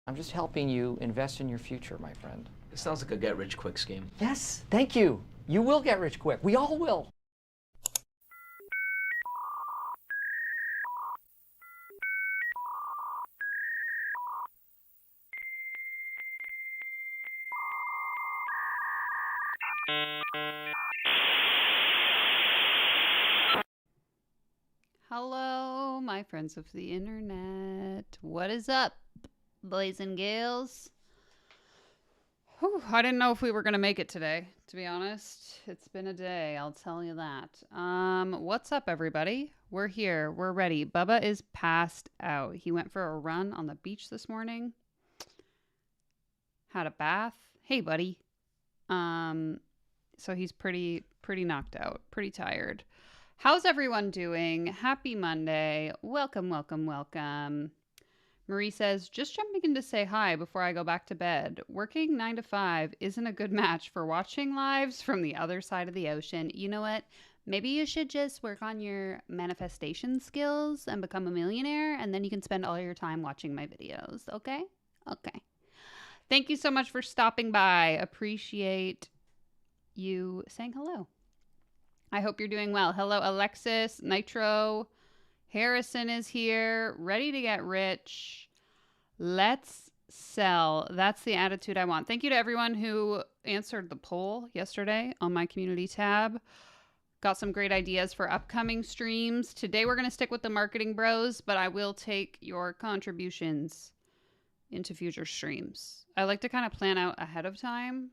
I'm just helping you invest in your future, my friend. It sounds like a get-rich-quick scheme. Yes, thank you. You will get rich quick. We all will. Hello, my friends of the internet. What is up, boys and girls? Whew, I didn't know if we were going to make it today, to be honest. It's been a day, I'll tell you that. What's up, everybody? We're here. We're ready. Bubba is passed out. He went for a run on the beach this morning. Had a bath. Hey, buddy. So he's pretty knocked out, pretty tired. How's everyone doing? Happy Monday. Welcome, welcome, welcome. Marie says, just jumping in to say hi before I go back to bed. Working 9 to 5 isn't a good match for watching lives from the other side of the ocean. You know what? Maybe you should just work on your manifestation skills and become a millionaire, and then you can spend all your time watching my videos. Okay? Okay. Thank you so much for stopping by. Appreciate you saying hello. I hope you're doing well. Hello, Alexis, Nitro, Harrison is here, ready to get rich. Let's sell. That's the attitude I want. Thank you to everyone who answered the poll yesterday on my community tab. Got some great ideas for upcoming streams. Today we're going to stick with the marketing bros, but I will take your contributions into future streams. I like to kind of plan out ahead of time.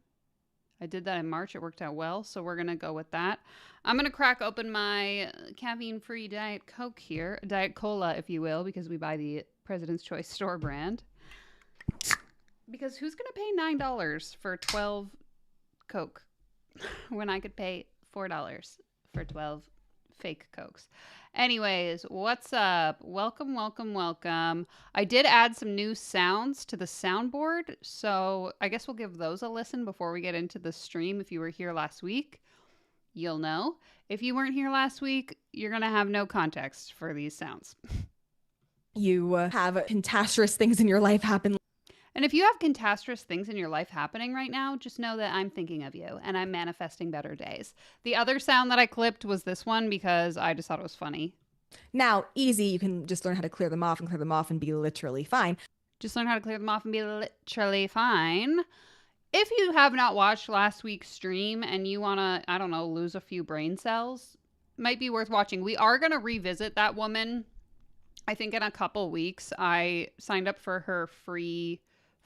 I did that in March. It worked out well, so we're going to go with that. I'm going to crack open my caffeine-free Diet Coke here. Diet Cola, if you will, because we buy the President's Choice store brand. Because who's going to pay $9 for 12 Coke when I could pay $4 for 12 fake Cokes? Anyways, what's up? Welcome, welcome, welcome. I did add some new sounds to the soundboard, so I guess we'll give those a listen before we get into the stream. If you were here last week, you'll know. If you weren't here last week, you're going to have no context for these sounds. You have cantankerous things in your life happen. And if you have cantankerous things in your life happening right now, just know that I'm thinking of you and I'm manifesting better days. The other sound that I clipped was this one because I just thought it was funny. Now, easy, you can just learn how to clear them off and be literally fine. Just learn how to clear them off and be literally fine. If you have not watched last week's stream and you want to, I don't know, lose a few brain cells, might be worth watching. We are going to revisit that woman, I think, in a couple weeks. I signed up for her free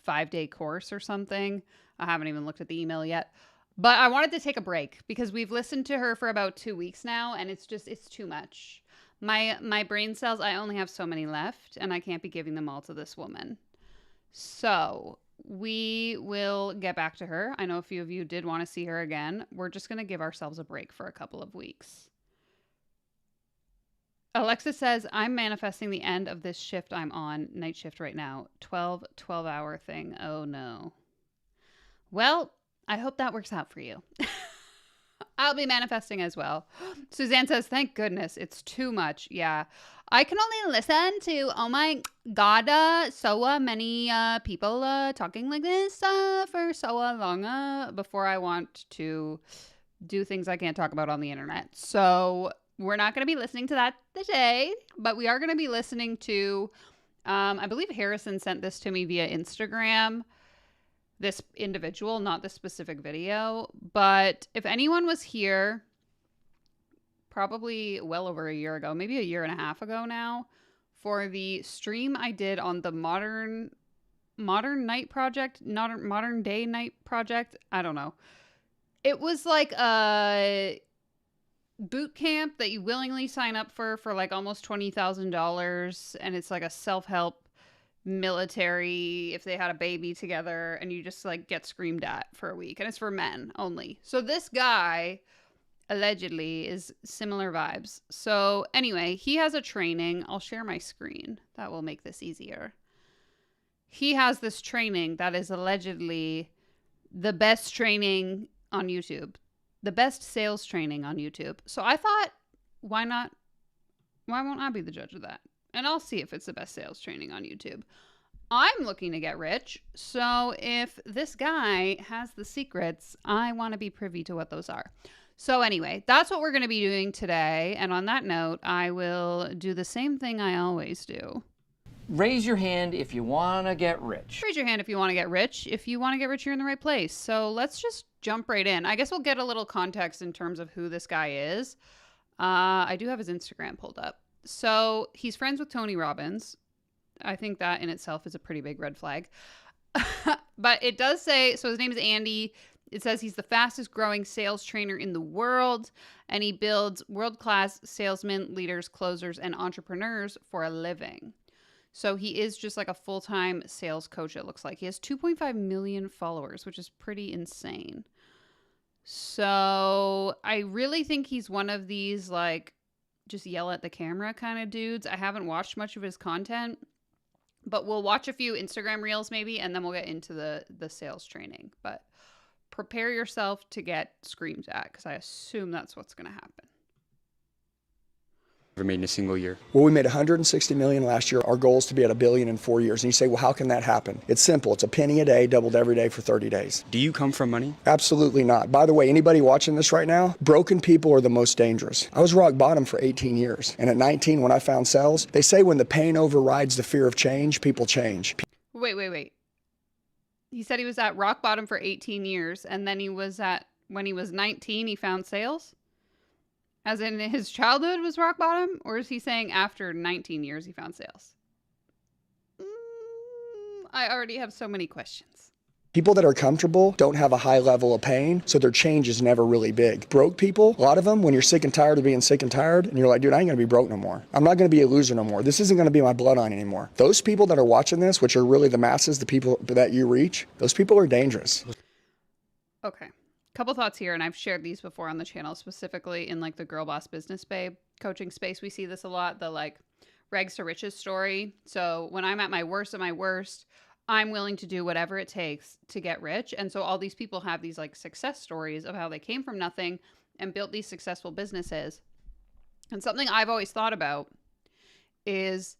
5-day course or something. I haven't even looked at the email yet. But I wanted to take a break because we've listened to her for about 2 weeks now, and it's too much. My brain cells, I only have so many left, and I can't be giving them all to this woman. So we will get back to her. I know a few of you did want to see her again. We're just going to give ourselves a break for a couple of weeks. Alexa says, I'm manifesting the end of this shift I'm on, night shift right now. 12-hour thing. Oh, no. Well, I hope that works out for you. I'll be manifesting as well. Suzanne says, thank goodness. It's too much. Yeah. I can only listen to, oh my God, so many people talking like this for so long before I want to do things I can't talk about on the internet. So we're not going to be listening to that today, but we are going to be listening to, I believe Harrison sent this to me via Instagram, this individual, not this specific video. But if anyone was here, probably well over a year ago, maybe a year and a half ago now, for the stream I did on the modern night project, modern day night project, I don't know. It was like a boot camp that you willingly sign up for like almost $20,000, and it's like a self-help military if they had a baby together, and you just like get screamed at for a week, and it's for men only. So this guy allegedly is similar vibes. So anyway, he has a training. I'll share my screen. That will make this easier. He has this training that is allegedly the best training on YouTube. The best sales training on YouTube. So I thought, why not? Why won't I be the judge of that? And I'll see if it's the best sales training on YouTube. I'm looking to get rich. So if this guy has the secrets, I want to be privy to what those are. So anyway, that's what we're going to be doing today. And on that note, I will do the same thing I always do. Raise your hand if you want to get rich. Raise your hand if you want to get rich. If you want to get rich, you're in the right place. So let's just jump right in. I guess we'll get a little context in terms of who this guy is. I do have his Instagram pulled up. So he's friends with Tony Robbins. I think that in itself is a pretty big red flag. But it does say, so his name is Andy. It says he's the fastest growing sales trainer in the world, and he builds world-class salesmen, leaders, closers, and entrepreneurs for a living. So he is just like a full-time sales coach, it looks like. He has 2.5 million followers, which is pretty insane. So I really think he's one of these, like, just yell at the camera kind of dudes. I haven't watched much of his content, but we'll watch a few Instagram reels maybe, and then we'll get into the sales training. But prepare yourself to get screamed at, because I assume that's what's going to happen. Never made in a single year. Well, we made 160 million last year. Our goal is to be at $1 billion in 4 years. And you say, well, how can that happen? It's simple. It's a penny a day, doubled every day for 30 days. Do you come from money? Absolutely not. By the way, anybody watching this right now, broken people are the most dangerous. I was rock bottom for 18 years. And at 19, when I found sales, they say when the pain overrides the fear of change, people change. Wait. He said he was at rock bottom for 18 years, and then when he was 19, he found sales? As in his childhood was rock bottom? Or is he saying after 19 years he found sales? I already have so many questions. People that are comfortable don't have a high level of pain, so their change is never really big. Broke people, a lot of them, when you're sick and tired of being sick and tired, and you're like, dude, I ain't gonna be broke no more. I'm not gonna be a loser no more. This isn't gonna be my bloodline anymore. Those people that are watching this, which are really the masses, the people that you reach, those people are dangerous. Okay. Couple thoughts here, and I've shared these before on the channel, specifically in like the Girl Boss Business Babe coaching space. We see this a lot, the like rags to riches story. So when I'm at my worst of my worst, I'm willing to do whatever it takes to get rich. And so all these people have these like success stories of how they came from nothing and built these successful businesses. And something I've always thought about is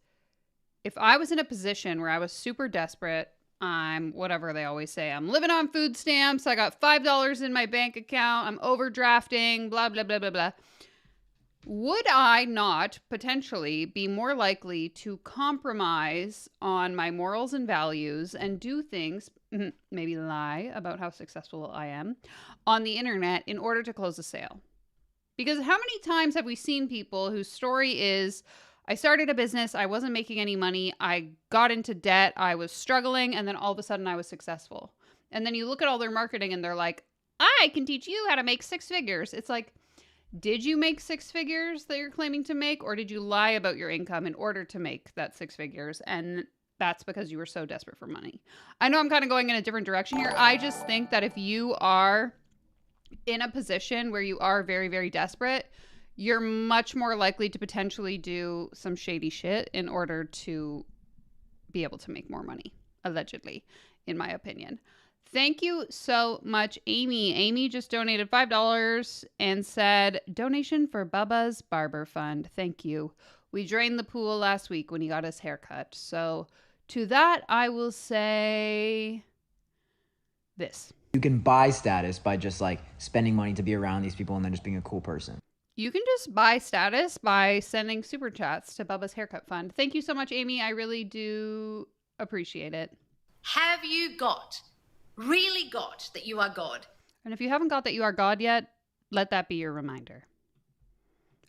if I was in a position where I was super desperate, I'm whatever they always say, I'm living on food stamps, I got $5 in my bank account, I'm overdrafting, blah, blah, blah, blah, blah. Would I not potentially be more likely to compromise on my morals and values and do things, maybe lie about how successful I am on the internet in order to close a sale? Because how many times have we seen people whose story is, I started a business, I wasn't making any money, I got into debt, I was struggling, and then all of a sudden I was successful. And then you look at all their marketing and they're like, I can teach you how to make 6 figures. It's like, did you make 6 figures that you're claiming to make, or did you lie about your income in order to make that 6 figures? And that's because you were so desperate for money. I know I'm kind of going in a different direction here. I just think that if you are in a position where you are very, very desperate, you're much more likely to potentially do some shady shit in order to be able to make more money, allegedly, in my opinion. Thank you so much, Amy. Amy just donated $5 and said, donation for Bubba's Barber Fund. Thank you. We drained the pool last week when he got his haircut. So to that, I will say this. You can buy status by just like spending money to be around these people and then just being a cool person. You can just buy status by sending super chats to Bubba's Haircut Fund. Thank you so much, Amy. I really do appreciate it. Have you really got that you are God? And if you haven't got that you are God yet, let that be your reminder.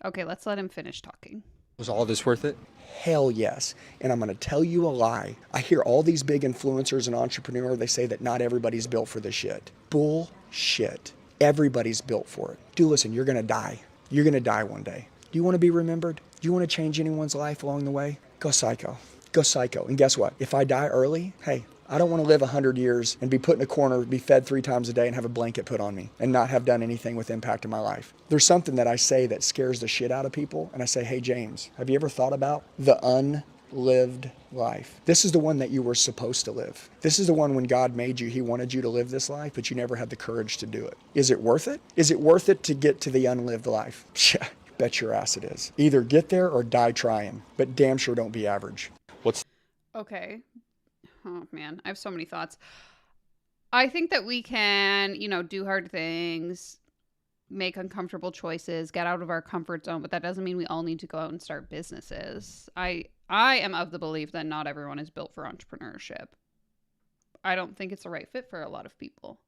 Okay, let's let him finish talking. Was all this worth it? Hell yes. And I'm going to tell you a lie. I hear all these big influencers and entrepreneurs, they say that not everybody's built for this shit. Bullshit. Everybody's built for it. Dude, listen, you're going to die. You're going to die one day. Do you want to be remembered? Do you want to change anyone's life along the way? Go psycho. Go psycho. And guess what? If I die early, hey, I don't want to live 100 years and be put in a corner, be fed 3 times a day and have a blanket put on me and not have done anything with impact in my life. There's something that I say that scares the shit out of people. And I say, hey, James, have you ever thought about the unlived life? This is the one that you were supposed to live. This is the one when God made you, he wanted you to live this life, but you never had the courage to do it. Is it worth it? Is it worth it to get to the unlived life? Yeah, bet your ass it is. Either get there or die trying, but damn sure don't be average. Okay. Oh man, I have so many thoughts. I think that we can, do hard things, make uncomfortable choices, get out of our comfort zone, but that doesn't mean we all need to go out and start businesses. I am of the belief that not everyone is built for entrepreneurship. I don't think it's the right fit for a lot of people.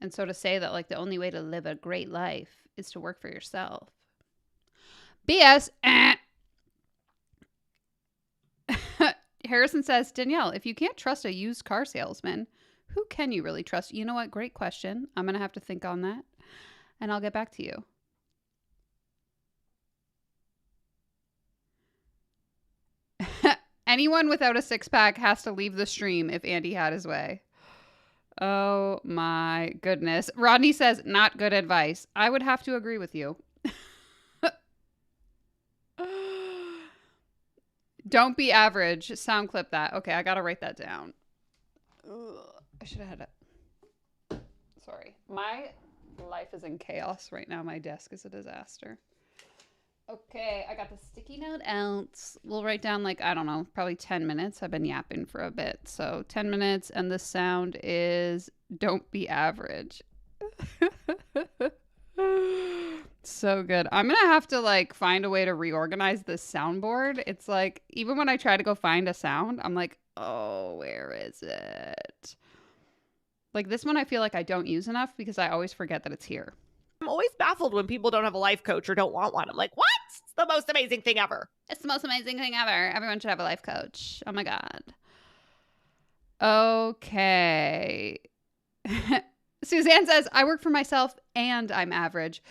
And so to say that like the only way to live a great life is to work for yourself. BS. Harrison says, Danielle, if you can't trust a used car salesman, who can you really trust? You know what? Great question. I'm going to have to think on that, and I'll get back to you. Anyone without a six-pack has to leave the stream if Andy had his way. Oh my goodness. Rodney says, not good advice. I would have to agree with you. Don't be average. Sound clip that. Okay, I gotta write that down. Ugh, I should have had it. Sorry. My life is in chaos right now. My desk is a disaster. Okay, I got the sticky note out. We'll write down like, I don't know, probably 10 minutes. I've been yapping for a bit. So 10 minutes, and the sound is don't be average. So good. I'm going to have to like find a way to reorganize this soundboard. It's like, even when I try to go find a sound, I'm like, oh, where is it? Like this one, I feel like I don't use enough because I always forget that it's here. I'm always baffled when people don't have a life coach or don't want one. I'm like, what? It's the most amazing thing ever. It's the most amazing thing ever. Everyone should have a life coach. Oh my God. Okay. Suzanne says, I work for myself and I'm average.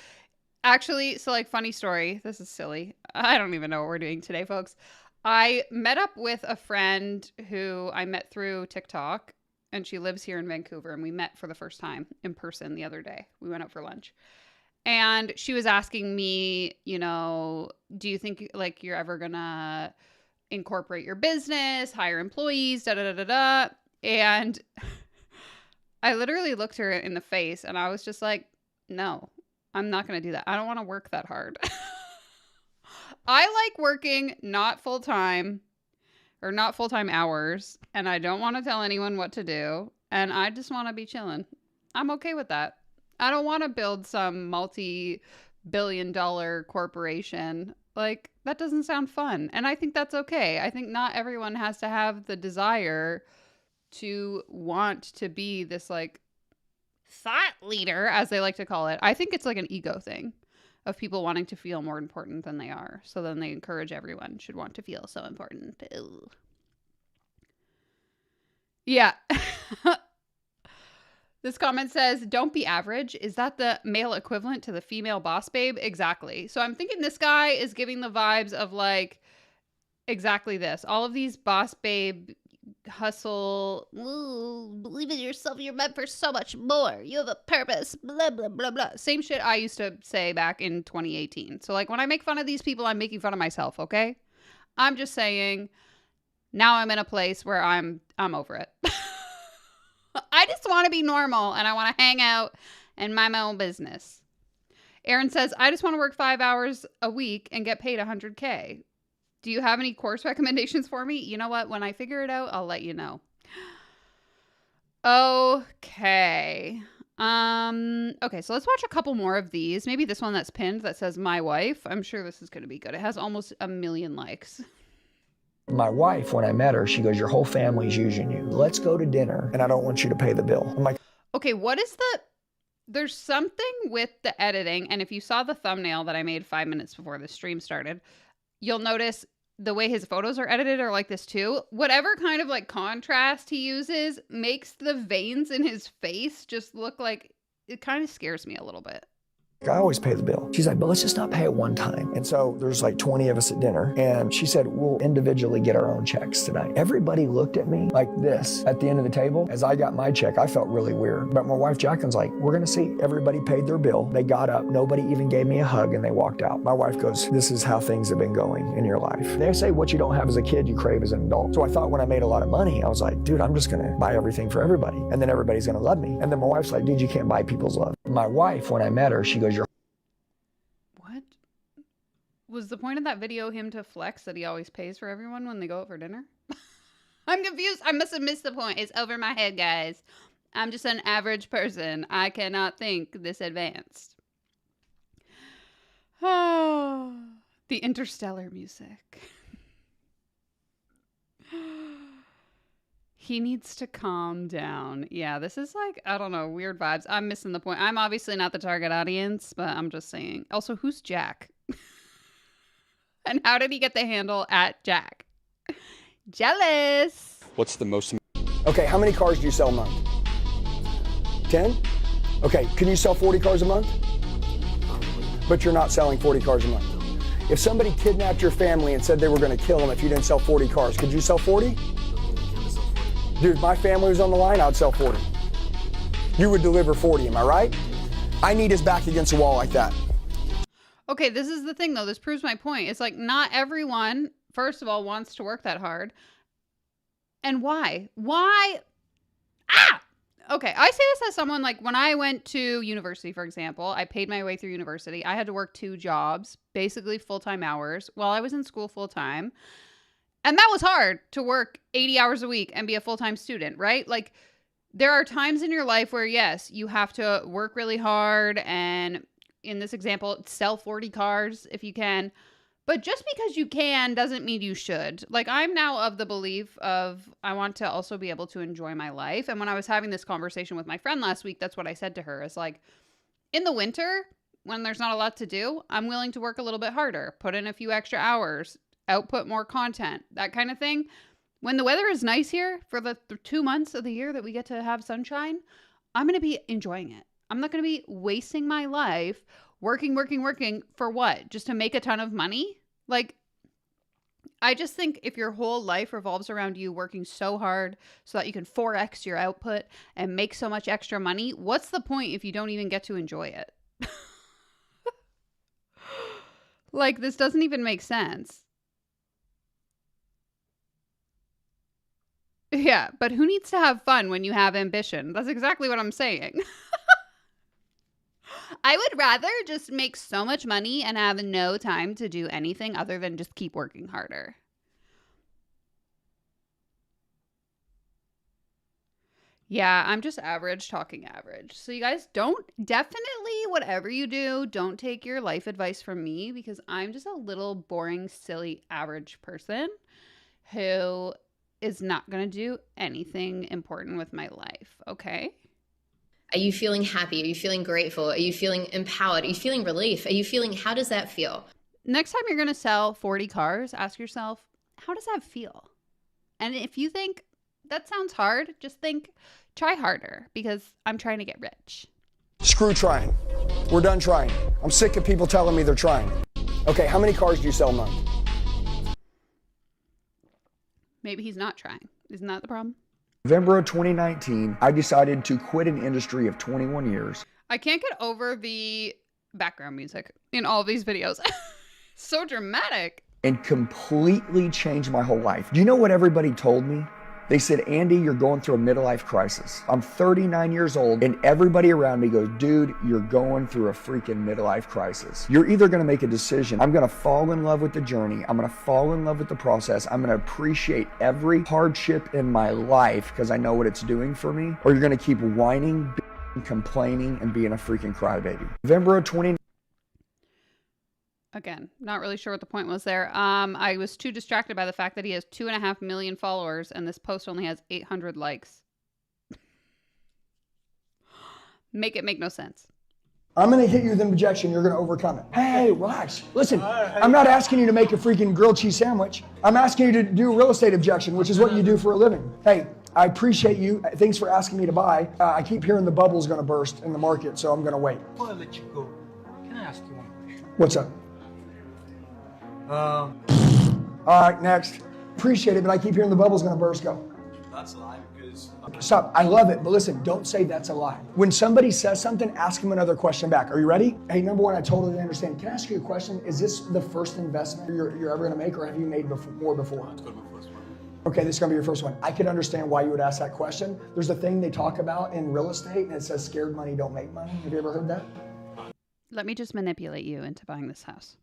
Actually, so like funny story. This is silly. I don't even know what we're doing today, folks. I met up with a friend who I met through TikTok, and she lives here in Vancouver, and we met for the first time in person the other day. We went out for lunch. And she was asking me, do you think like you're ever gonna incorporate your business, hire employees, da da da da da? And I literally looked her in the face and I was just like, no, I'm not gonna do that. I don't want to work that hard. I like working not full-time or not full-time hours, and I don't want to tell anyone what to do, and I just want to be chilling. I'm okay with that. I don't want to build some multi-billion-dollar corporation. Like, that doesn't sound fun, and I think that's okay. I think not everyone has to have the desire to want to be this, like, thought leader, as they like to call it. I think it's like an ego thing of people wanting to feel more important than they are. So then they encourage everyone should want to feel so important. Ew. Yeah. This comment says, don't be average. Is that the male equivalent to the female boss babe? Exactly. So I'm thinking this guy is giving the vibes of like exactly this. All of these boss babe hustle, ooh, believe in yourself, you're meant for so much more, you have a purpose, blah blah blah blah. Same shit I used to say back in 2018. So like when I make fun of these people, I'm making fun of myself. Okay, I'm just saying now I'm in a place where I'm over it. I just want to be normal and I want to hang out and mind my own business. Aaron says, I just want to work 5 hours a week and get paid $100K. Do you have any course recommendations for me? You know what? When I figure it out, I'll let you know. Okay. Okay, so let's watch a couple more of these. Maybe this one that's pinned that says my wife. I'm sure this is going to be good. It has almost 1 million likes. My wife, when I met her, she goes, your whole family's using you. Let's go to dinner, and I don't want you to pay the bill. I'm like, okay, what is there's something with the editing, and if you saw the thumbnail that I made 5 minutes before the stream started, you'll notice the way his photos are edited are like this too. Whatever kind of like contrast he uses makes the veins in his face just look like, it kind of scares me a little bit. I always pay the bill. She's like, but let's just not pay it one time. And so there's like 20 of us at dinner. And she said, we'll individually get our own checks tonight. Everybody looked at me like this at the end of the table. As I got my check, I felt really weird. But my wife, Jacqueline's like, we're going to see. Everybody paid their bill. They got up. Nobody even gave me a hug and they walked out. My wife goes, this is how things have been going in your life. They say what you don't have as a kid, you crave as an adult. So I thought when I made a lot of money, I was like, dude, I'm just going to buy everything for everybody. And then everybody's going to love me. And then my wife's like, dude, you can't buy people's love. My wife, when I met her, she goes, What? Was the point of that video him to flex that he always pays for everyone when they go out for dinner? I'm confused. I must have missed the point. It's over my head, guys. I'm just an average person. I cannot think this advanced. Oh, the interstellar music. He needs to calm down. Yeah, this is like, I don't know, weird vibes. I'm missing the point. I'm obviously not the target audience, but I'm just saying. Also, who's Jack? And how did he get the handle at Jack? Jealous. What's the most? Okay, how many cars do you sell a month? 10? Okay, can you sell 40 cars a month? But you're not selling 40 cars a month. If somebody kidnapped your family and said they were going to kill them if you didn't sell 40 cars, could you sell 40? Dude, my family was on the line, I'd sell 40. You would deliver 40, am I right? I need his back against the wall like that. Okay, this is the thing, though. This proves my point. It's like not everyone, first of all, wants to work that hard. And why? Why? Ah! Okay, I say this as someone, like, when I went to university, for example, I paid my way through university. I had to work 2 jobs, basically full-time hours, while I was in school full-time. And that was hard, to work 80 hours a week and be a full-time student, right? Like, there are times in your life where, yes, you have to work really hard and, in this example, sell 40 cars if you can. But just because you can doesn't mean you should. Like, I'm now of the belief of I want to also be able to enjoy my life. And when I was having this conversation with my friend last week, that's what I said to her. Is like, in the winter, when there's not a lot to do, I'm willing to work a little bit harder, put in a few extra hours, output more content, that kind of thing. When the weather is nice here for the 2 months of the year that we get to have sunshine, I'm going to be enjoying it. I'm not going to be wasting my life working for what? Just to make a ton of money? Like, I just think if your whole life revolves around you working so hard so that you can 4x your output and make so much extra money, what's the point if you don't even get to enjoy it? Like, this doesn't even make sense. Yeah, but who needs to have fun when you have ambition? That's exactly what I'm saying. I would rather just make so much money and have no time to do anything other than just keep working harder. Yeah, I'm just average talking average. So you guys definitely, whatever you do, don't take your life advice from me because I'm just a little boring, silly, average person who is not going to do anything important with my life, okay? Are you feeling happy? Are you feeling grateful? Are you feeling empowered? Are you feeling relief? Are you feeling, how does that feel? Next time you're going to sell 40 cars, ask yourself, how does that feel? And if you think that sounds hard, just try harder because I'm trying to get rich. Screw trying. We're done trying. I'm sick of people telling me they're trying. Okay, how many cars do you sell a month? Maybe he's not trying. Isn't that the problem? November of 2019, I decided to quit an industry of 21 years. I can't get over the background music in all of these videos. So dramatic. And completely changed my whole life. Do you know what everybody told me? They said, Andy, you're going through a midlife crisis. I'm 39 years old and everybody around me goes, dude, you're going through a freaking midlife crisis. You're either going to make a decision. I'm going to fall in love with the journey. I'm going to fall in love with the process. I'm going to appreciate every hardship in my life because I know what it's doing for me. Or you're going to keep whining, complaining, and being a freaking crybaby. November of 2019. Again, not really sure what the point was there. I was too distracted by the fact that he has 2.5 million followers and this post only has 800 likes. Make it make no sense. I'm going to hit you with an objection. You're going to overcome it. Hey, relax. Listen, I'm not asking you to make a freaking grilled cheese sandwich. I'm asking you to do a real estate objection, which is what you do for a living. Hey, I appreciate you. Thanks for asking me to buy. I keep hearing the bubble's going to burst in the market, so I'm going to wait. Before I let you go, can I ask you one question? What's up? All right, next. Appreciate it, but I keep hearing the bubble's gonna burst. Go. That's a lie because... Stop. I love it, but listen, don't say that's a lie. When somebody says something, ask them another question back. Are you ready? Hey, number one, I totally understand. Can I ask you a question? Is this the first investment you're ever gonna make, or have you made more before? It's gonna be my first one. Okay, this is gonna be your first one. I could understand why you would ask that question. There's a thing they talk about in real estate, and it says scared money don't make money. Have you ever heard that? Let me just manipulate you into buying this house.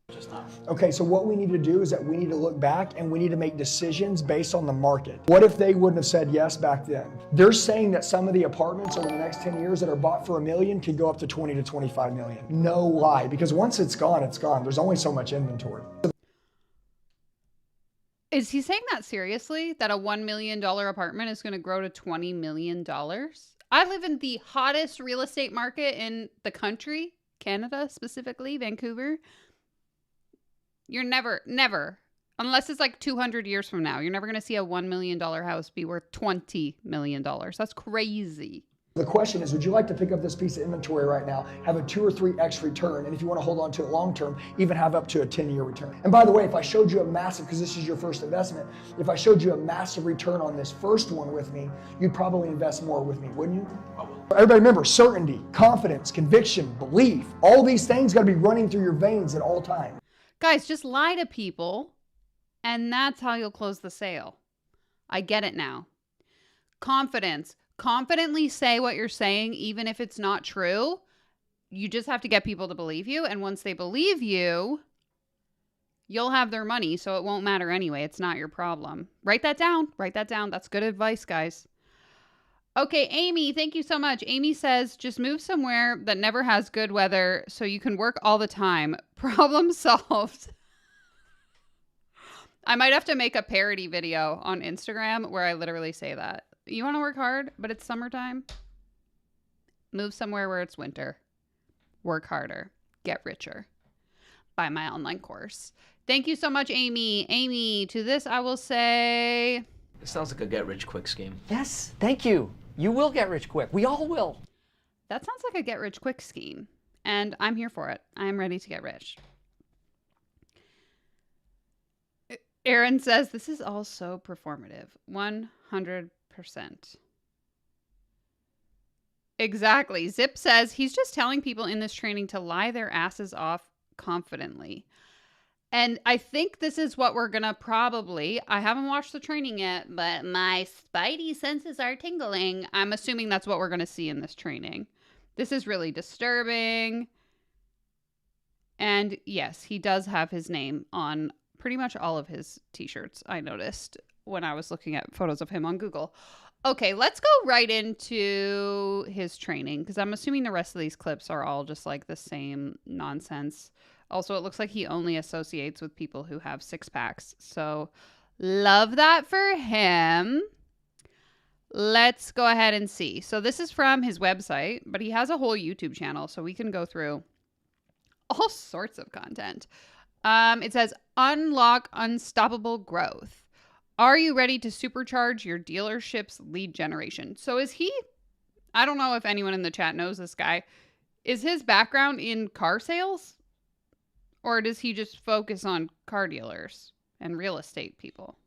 Okay, so what we need to do is that we need to look back and we need to make decisions based on the market. What if they wouldn't have said yes back then? They're saying that some of the apartments over the next 10 years that are bought for $1 million could go up to 20 to 25 million. No lie, because once it's gone, it's gone. There's only so much inventory. Is he saying that seriously? That a $1 million apartment is going to grow to $20 million? I live in the hottest real estate market in the country, Canada specifically, Vancouver. You're never, unless it's like 200 years from now, you're never going to see a $1 million house be worth $20 million. That's crazy. The question is, would you like to pick up this piece of inventory right now, have a 2 or 3x return, and if you want to hold on to it long term, even have up to a 10-year return? And by the way, if I showed you a massive, because this is your first investment, if I showed you a massive return on this first one with me, you'd probably invest more with me, wouldn't you? Everybody remember, certainty, confidence, conviction, belief, all these things got to be running through your veins at all times. Guys, just lie to people, and that's how you'll close the sale. I get it now. Confidence. Confidently say what you're saying, even if it's not true. You just have to get people to believe you. And once they believe you, you'll have their money. So it won't matter anyway. It's not your problem. Write that down. Write that down. That's good advice, guys. Okay, Amy, thank you so much. Amy says, just move somewhere that never has good weather so you can work all the time. Problem solved. I might have to make a parody video on Instagram where I literally say that. You want to work hard, but it's summertime? Move somewhere where it's winter. Work harder. Get richer. Buy my online course. Thank you so much, Amy. Amy, to this I will say... It sounds like a get-rich-quick scheme. Yes, thank you. You will get rich quick. We all will. That sounds like a get-rich-quick scheme. And I'm here for it. I'm ready to get rich. Aaron says, this is all so performative. 100%. Exactly. Zip says he's just telling people in this training to lie their asses off confidently. And I think this is what we're going to probably, I haven't watched the training yet, but my spidey senses are tingling. I'm assuming that's what we're going to see in this training. This is really disturbing. And yes, he does have his name on pretty much all of his t-shirts, I noticed when I was looking at photos of him on Google. Okay, let's go right into his training because I'm assuming the rest of these clips are all just like the same nonsense. Also, it looks like he only associates with people who have six packs. So love that for him. Let's go ahead and see. So this is from his website, but he has a whole YouTube channel, so we can go through all sorts of content. It says, unlock unstoppable growth. Are you ready to supercharge your dealership's lead generation? So is he, I don't know if anyone in the chat knows this guy. Is his background in car sales? Or does he just focus on car dealers and real estate people?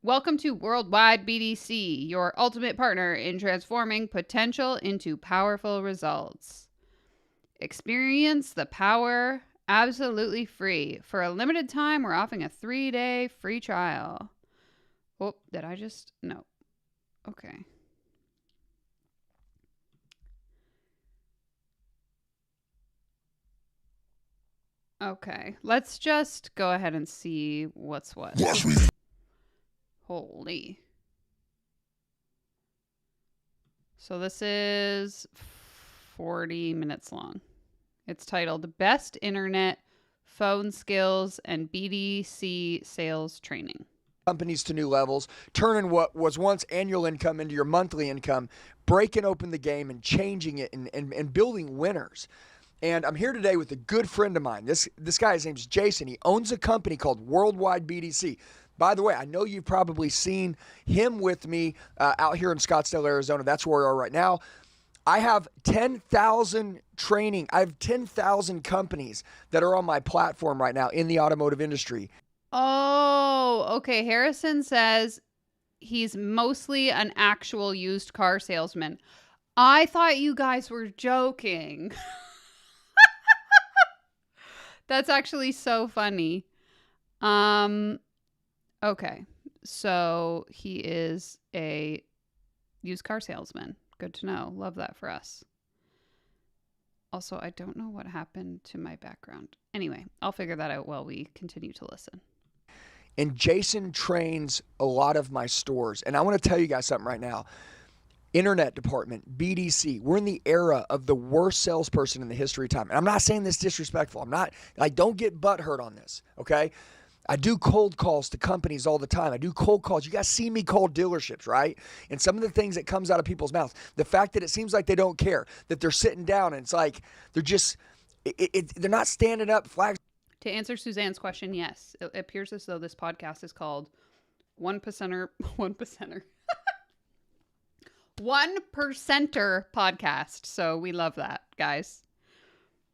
Welcome to Worldwide BDC, your ultimate partner in transforming potential into powerful results. Experience the power absolutely free. For a limited time, we're offering a 3-day free trial. Oh, did I just? No. Okay. Okay, let's just go ahead and see what's what. Holy. So this is 40 minutes long. It's titled Best Internet, Phone Skills, and BDC Sales Training. Companies to new levels, turning what was once annual income into your monthly income, breaking open the game and changing it and building winners. And I'm here today with a good friend of mine. This guy, his name's Jason. He owns a company called Worldwide BDC. By the way, I know you've probably seen him with me out here in Scottsdale, Arizona. That's where we are right now. I have 10,000 training. I have 10,000 companies that are on my platform right now in the automotive industry. Oh, okay. Harrison says he's mostly an actual used car salesman. I thought you guys were joking. That's actually so funny. Okay. So he is a used car salesman. Good to know. Love that for us. Also, I don't know what happened to my background. Anyway, I'll figure that out while we continue to listen. And Jason trains a lot of my stores. And I want to tell you guys something right now. Internet department, BDC, we're in the era of the worst salesperson in the history of time. And I'm not saying this disrespectful. I'm not, like, don't get butthurt on this, okay? I do cold calls to companies all the time. I do cold calls. You guys see me call dealerships, right? And some of the things that comes out of people's mouths, the fact that it seems like they don't care, that they're sitting down and it's like they're just, they're not standing up, flags. To answer Suzanne's question, yes. It appears as though this podcast is called One Percenter podcast. So we love that, guys.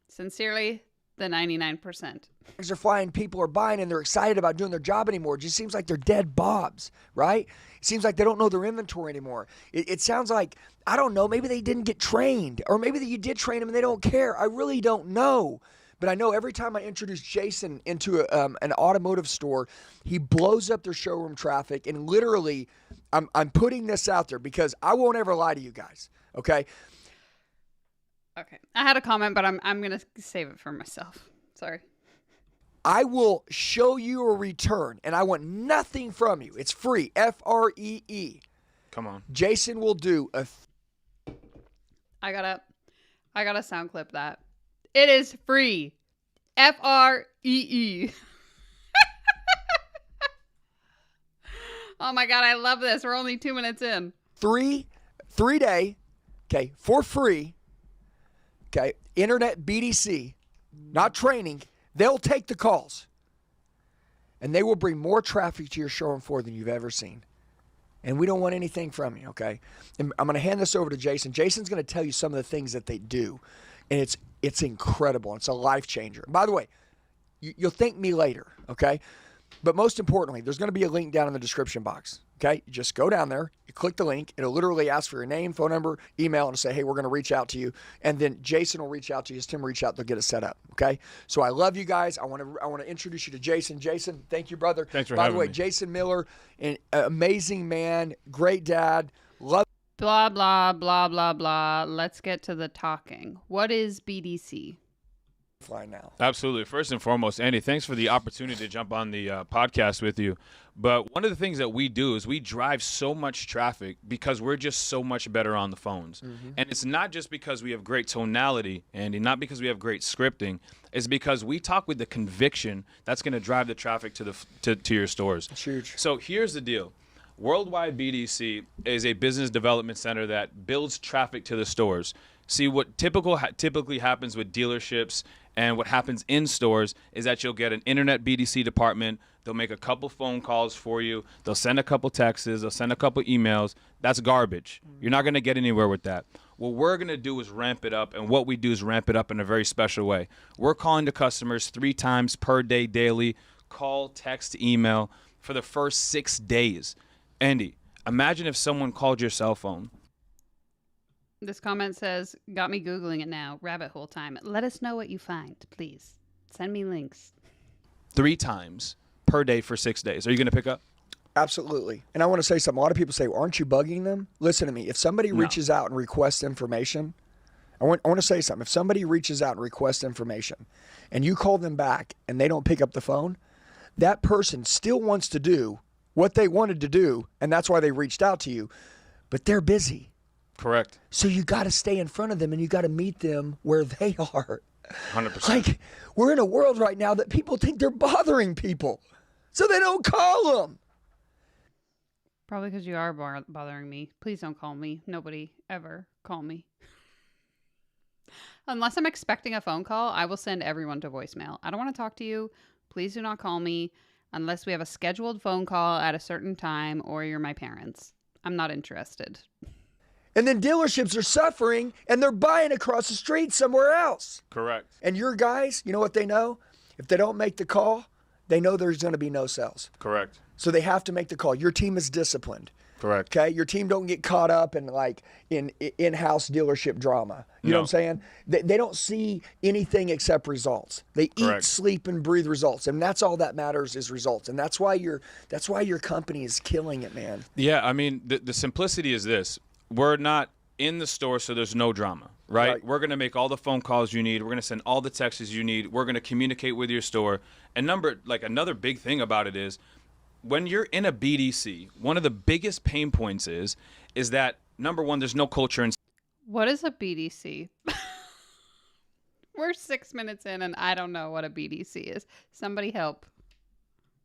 Sincerely, the 99%. Are flying, people are buying, and they're excited about doing their job anymore. It just seems like they're dead bobs, right? It seems like they don't know their inventory anymore. It sounds like, I don't know, maybe they didn't get trained, or maybe that you did train them and they don't care. I really don't know. But I know every time I introduce Jason into an automotive store, he blows up their showroom traffic. And literally, I'm putting this out there because I won't ever lie to you guys, okay? Okay. I had a comment, but I'm going to save it for myself. Sorry. I will show you a return, and I want nothing from you. It's free, Free. Come on. Jason will do I gotta sound clip that. It is free. Free. Oh my God, I love this. We're only 2 minutes in. three-day, okay, for free, okay, internet BDC, not training. They'll take the calls, and they will bring more traffic to your showroom floor than you've ever seen. And we don't want anything from you, okay? And I'm going to hand this over to Jason. Jason's going to tell you some of the things that they do, and it's incredible. It's a life changer. By the way, you'll thank me later, okay? But most importantly, there's going to be a link down in the description box, okay? You just go down there, you click the link, it'll literally ask for your name, phone number, email, and say, hey, we're going to reach out to you. And then Jason will reach out to you. His team will reach out. They'll get it set up, okay? So I love you guys. I want to introduce you to Jason. Jason, thank you, brother. Thanks for having me. By the way, me. Jason Miller, an amazing man, great dad, love. Blah, blah, blah, blah, blah. Let's get to the talking. What is BDC? Fly now. Absolutely. First and foremost, Andy, thanks for the opportunity to jump on the podcast with you. But one of the things that we do is we drive so much traffic because we're just so much better on the phones. Mm-hmm. And it's not just because we have great tonality, Andy, not because we have great scripting. It's because we talk with the conviction that's going to drive the traffic to your stores. That's huge. So here's the deal. Worldwide BDC is a business development center that builds traffic to the stores. See, what typically happens with dealerships and what happens in stores is that you'll get an internet BDC department. They'll make a couple phone calls for you. They'll send a couple texts. They'll send a couple emails. That's garbage. You're not going to get anywhere with that. What we're going to do is ramp it up, and what we do is ramp it up in a very special way. We're calling to customers 3 times per day daily, call, text, email, for the first 6 days. Andy, imagine if someone called your cell phone. This comment says, got me Googling it now. Rabbit hole time. Let us know what you find, please. Send me links. 3 times per day for 6 days. Are you going to pick up? Absolutely. And I want to say something. A lot of people say, well, aren't you bugging them? Listen to me. If somebody reaches out and requests information, I want to say something. If somebody reaches out and requests information and you call them back and they don't pick up the phone, that person still wants to do what they wanted to do, and that's why they reached out to you, but they're busy. Correct. So you got to stay in front of them and you got to meet them where they are. 100%. Like, we're in a world right now that people think they're bothering people, so they don't call them. Probably because you are bothering me. Please don't call me. Nobody ever call me. Unless I'm expecting a phone call, I will send everyone to voicemail. I don't want to talk to you. Please do not call me unless we have a scheduled phone call at a certain time or you're my parents. I'm not interested. And then dealerships are suffering and they're buying across the street somewhere else. Correct. And your guys, you know what they know? If they don't make the call, they know there's going to be no sales. Correct. So they have to make the call. Your team is disciplined. Correct. Okay? Your team don't get caught up in like in-house dealership drama. You know what I'm saying? They don't see anything except results. They eat, sleep, and breathe results. And that's all that matters is results. And that's why your company is killing it, man. Yeah, I mean, the simplicity is this. We're not in the store, so there's no drama, right? We're going to make all the phone calls you need. We're going to send all the texts you need. We're going to communicate with your store. And another big thing about it is when you're in a BDC, one of the biggest pain points is that, number one, there's no culture in. What is a BDC? We're 6 minutes in and I don't know what a BDC is. Somebody help.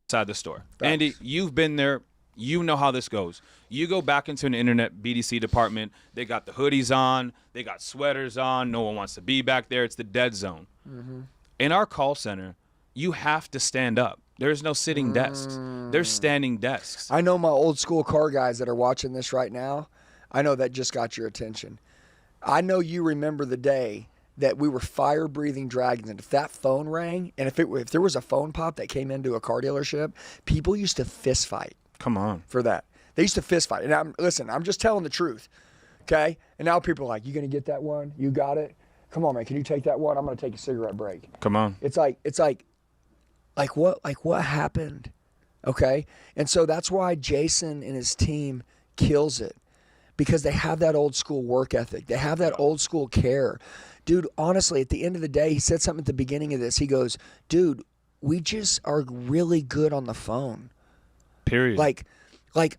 Inside the store. Andy, you've been there. You know how this goes. You go back into an internet BDC department. They got the hoodies on. They got sweaters on. No one wants to be back there. It's the dead zone. Mm-hmm. In our call center, you have to stand up. There's no sitting desks. There's standing desks. I know my old school car guys that are watching this right now. I know that just got your attention. I know you remember the day that we were fire-breathing dragons, and if that phone rang, and if there was a phone pop that came into a car dealership, people used to fist fight. Come on. For that. They used to fist fight. And I'm just telling the truth, okay? And now people are like, you going to get that one? You got it? Come on, man, can you take that one? I'm going to take a cigarette break. Come on. It's like what happened, okay? And so that's why Jason and his team kills it, because they have that old school work ethic. They have that old school care. Dude, honestly, at the end of the day, he said something at the beginning of this. He goes, dude, we just are really good on the phone. Period. Like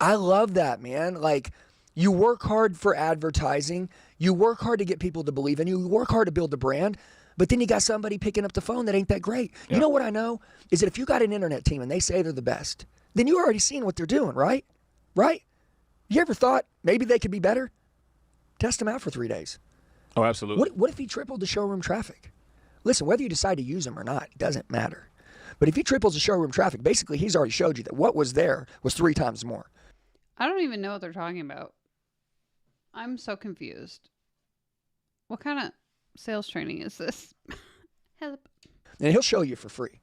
I love that, man. Like, you work hard for advertising. You work hard to get people to believe in you. You work hard to build the brand. But then you got somebody picking up the phone that ain't that great. Yeah. You know what I know? Is that if you got an internet team and they say they're the best, then you already seen what they're doing, right? Right? You ever thought maybe they could be better? Test them out for 3 days. Oh, absolutely. What if he tripled the showroom traffic? Listen, whether you decide to use him or not, it doesn't matter. But if he triples the showroom traffic, basically he's already showed you that what was there was 3 times more. I don't even know what they're talking about. I'm so confused. What kind of sales training is this? Help. And he'll show you for free.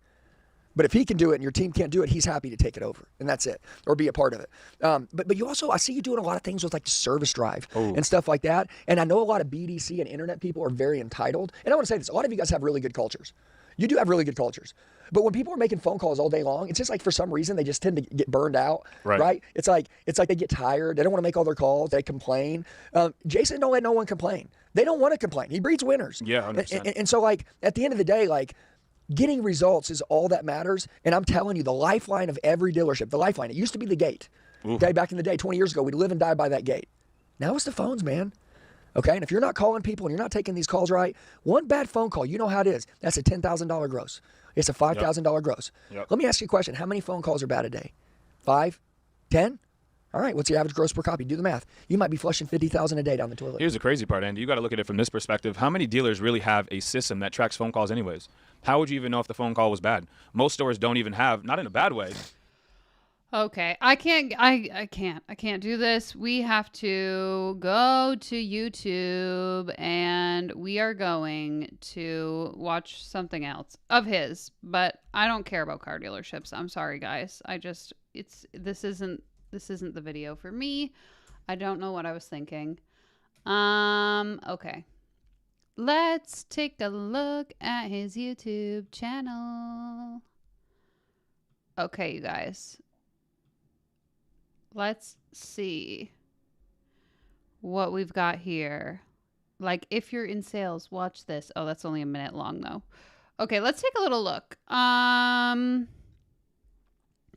But if he can do it and your team can't do it, he's happy to take it over. And that's it. Or be a part of it. But you also, I see you doing a lot of things with like the service drive and stuff like that. And I know a lot of BDC and internet people are very entitled. And I want to say this, a lot of you guys have really good cultures. You do have really good cultures. But when people are making phone calls all day long, it's just like for some reason they just tend to get burned out, right? It's like they get tired. They don't want to make all their calls. They complain. Jason don't let no one complain. They don't want to complain. He breeds winners. Yeah, 100%. And so like at the end of the day, like getting results is all that matters. And I'm telling you, the lifeline of every dealership, the lifeline, it used to be the gate. Okay, back in the day, 20 years ago, we'd live and die by that gate. Now it's the phones, man. Okay, and if you're not calling people and you're not taking these calls right, one bad phone call, you know how it is. That's a $10,000 gross. It's a $5,000 gross. Yep. Let me ask you a question. How many phone calls are bad a day? 5? 10? All right, what's the average gross per copy? Do the math. You might be flushing 50,000 a day down the toilet. Here's the crazy part, Andy. You got to look at it from this perspective. How many dealers really have a system that tracks phone calls anyways? How would you even know if the phone call was bad? Most stores don't even have, not in a bad way. Okay, I can't do this. We have to go to YouTube and we are going to watch something else of his, but I don't care about car dealerships. I'm sorry, guys. This isn't the video for me. I don't know what I was thinking. Okay. Let's take a look at his YouTube channel. Okay, you guys. Let's see what we've got here. Like, if you're in sales, watch this. Oh, that's only a minute long, though. Okay, let's take a little look.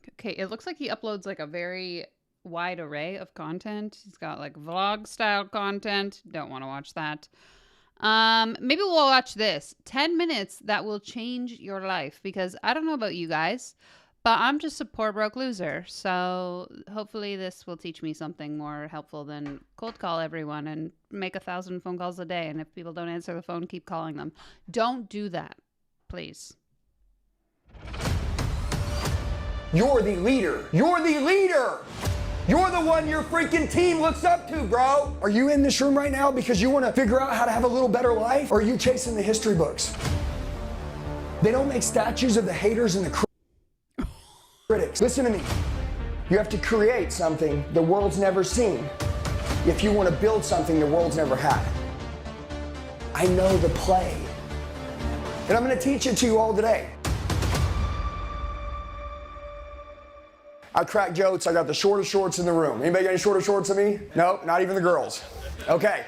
Okay, it looks like he uploads, like, a very wide array of content. He's got, like, vlog-style content. Don't want to watch that. Maybe we'll watch this. 10 minutes that will change your life. Because I don't know about you guys, but I'm just a poor broke loser. So hopefully this will teach me something more helpful than cold call everyone and make 1,000 phone calls a day. And if people don't answer the phone, keep calling them. Don't do that, please. You're the leader. You're the leader. You're the one your freaking team looks up to, bro. Are you in this room right now because you want to figure out how to have a little better life? Or are you chasing the history books? They don't make statues of the haters and the critics. Listen to me. You have to create something the world's never seen if you want to build something the world's never had. I know the play. And I'm going to teach it to you all today. I crack jokes. I got the shortest shorts in the room. Anybody got any shorter shorts than me? Nope, not even the girls. Okay.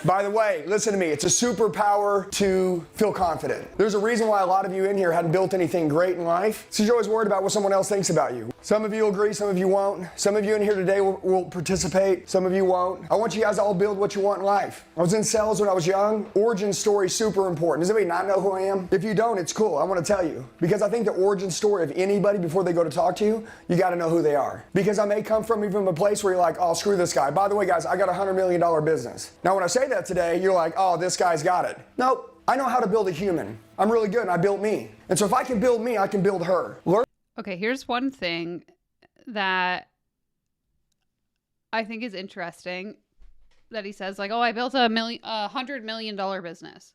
By the way, listen to me. It's a superpower to feel confident. There's a reason why a lot of you in here hadn't built anything great in life. So you're always worried about what someone else thinks about you. Some of you will agree, some of you won't. Some of you in here today will participate, some of you won't. I want you guys to all build what you want in life. I was in sales when I was young. Origin story super important. Does anybody not know who I am? If you don't, it's cool. I want to tell you. Because I think the origin story of anybody before they go to talk to you, you got to know who they are. Because I may come from even a place where you're like, oh, screw this guy. By the way, guys, I got a $100 million business. Now, when I say that today, you're like, oh, this guy's got it. Nope. I know how to build a human. I'm really good and I built me. And so if I can build me, I can build her. Okay, here's one thing that I think is interesting that he says, like, oh, I built a $100 million business.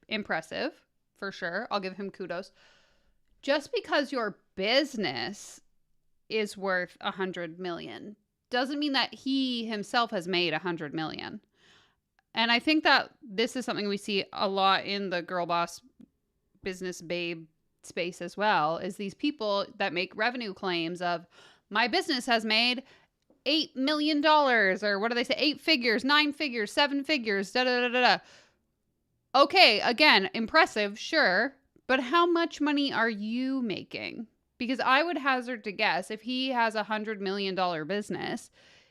Impressive, for sure. I'll give him kudos. Just because your business is worth 100 million doesn't mean that he himself has made 100 million. And I think that this is something we see a lot in the girl boss business babe space as well, is these people that make revenue claims of, my business has made $8 million, or what do they say? 8 figures, 9 figures, 7 figures, da da da da da. Okay, again, impressive, sure. But how much money are you making? Because I would hazard to guess, if he has a $100 million business,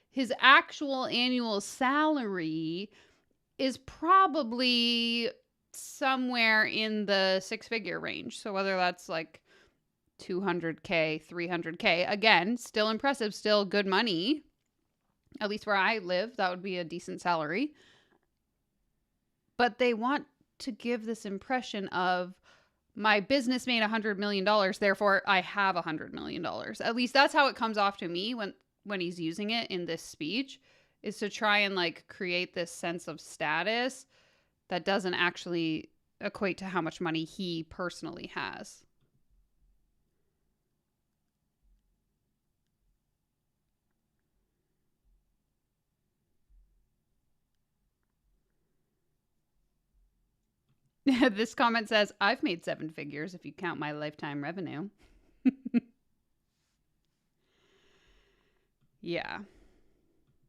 his actual annual salary is probably somewhere in the 6-figure range. So whether that's like 200K, 300K, again, still impressive, still good money. At least where I live, that would be a decent salary. But they want to give this impression of, my business made $100 million, therefore I have $100 million. At least that's how it comes off to me when he's using it in this speech, is to try and like create this sense of status that doesn't actually equate to how much money he personally has. This comment says, I've made 7 figures if you count my lifetime revenue. Yeah.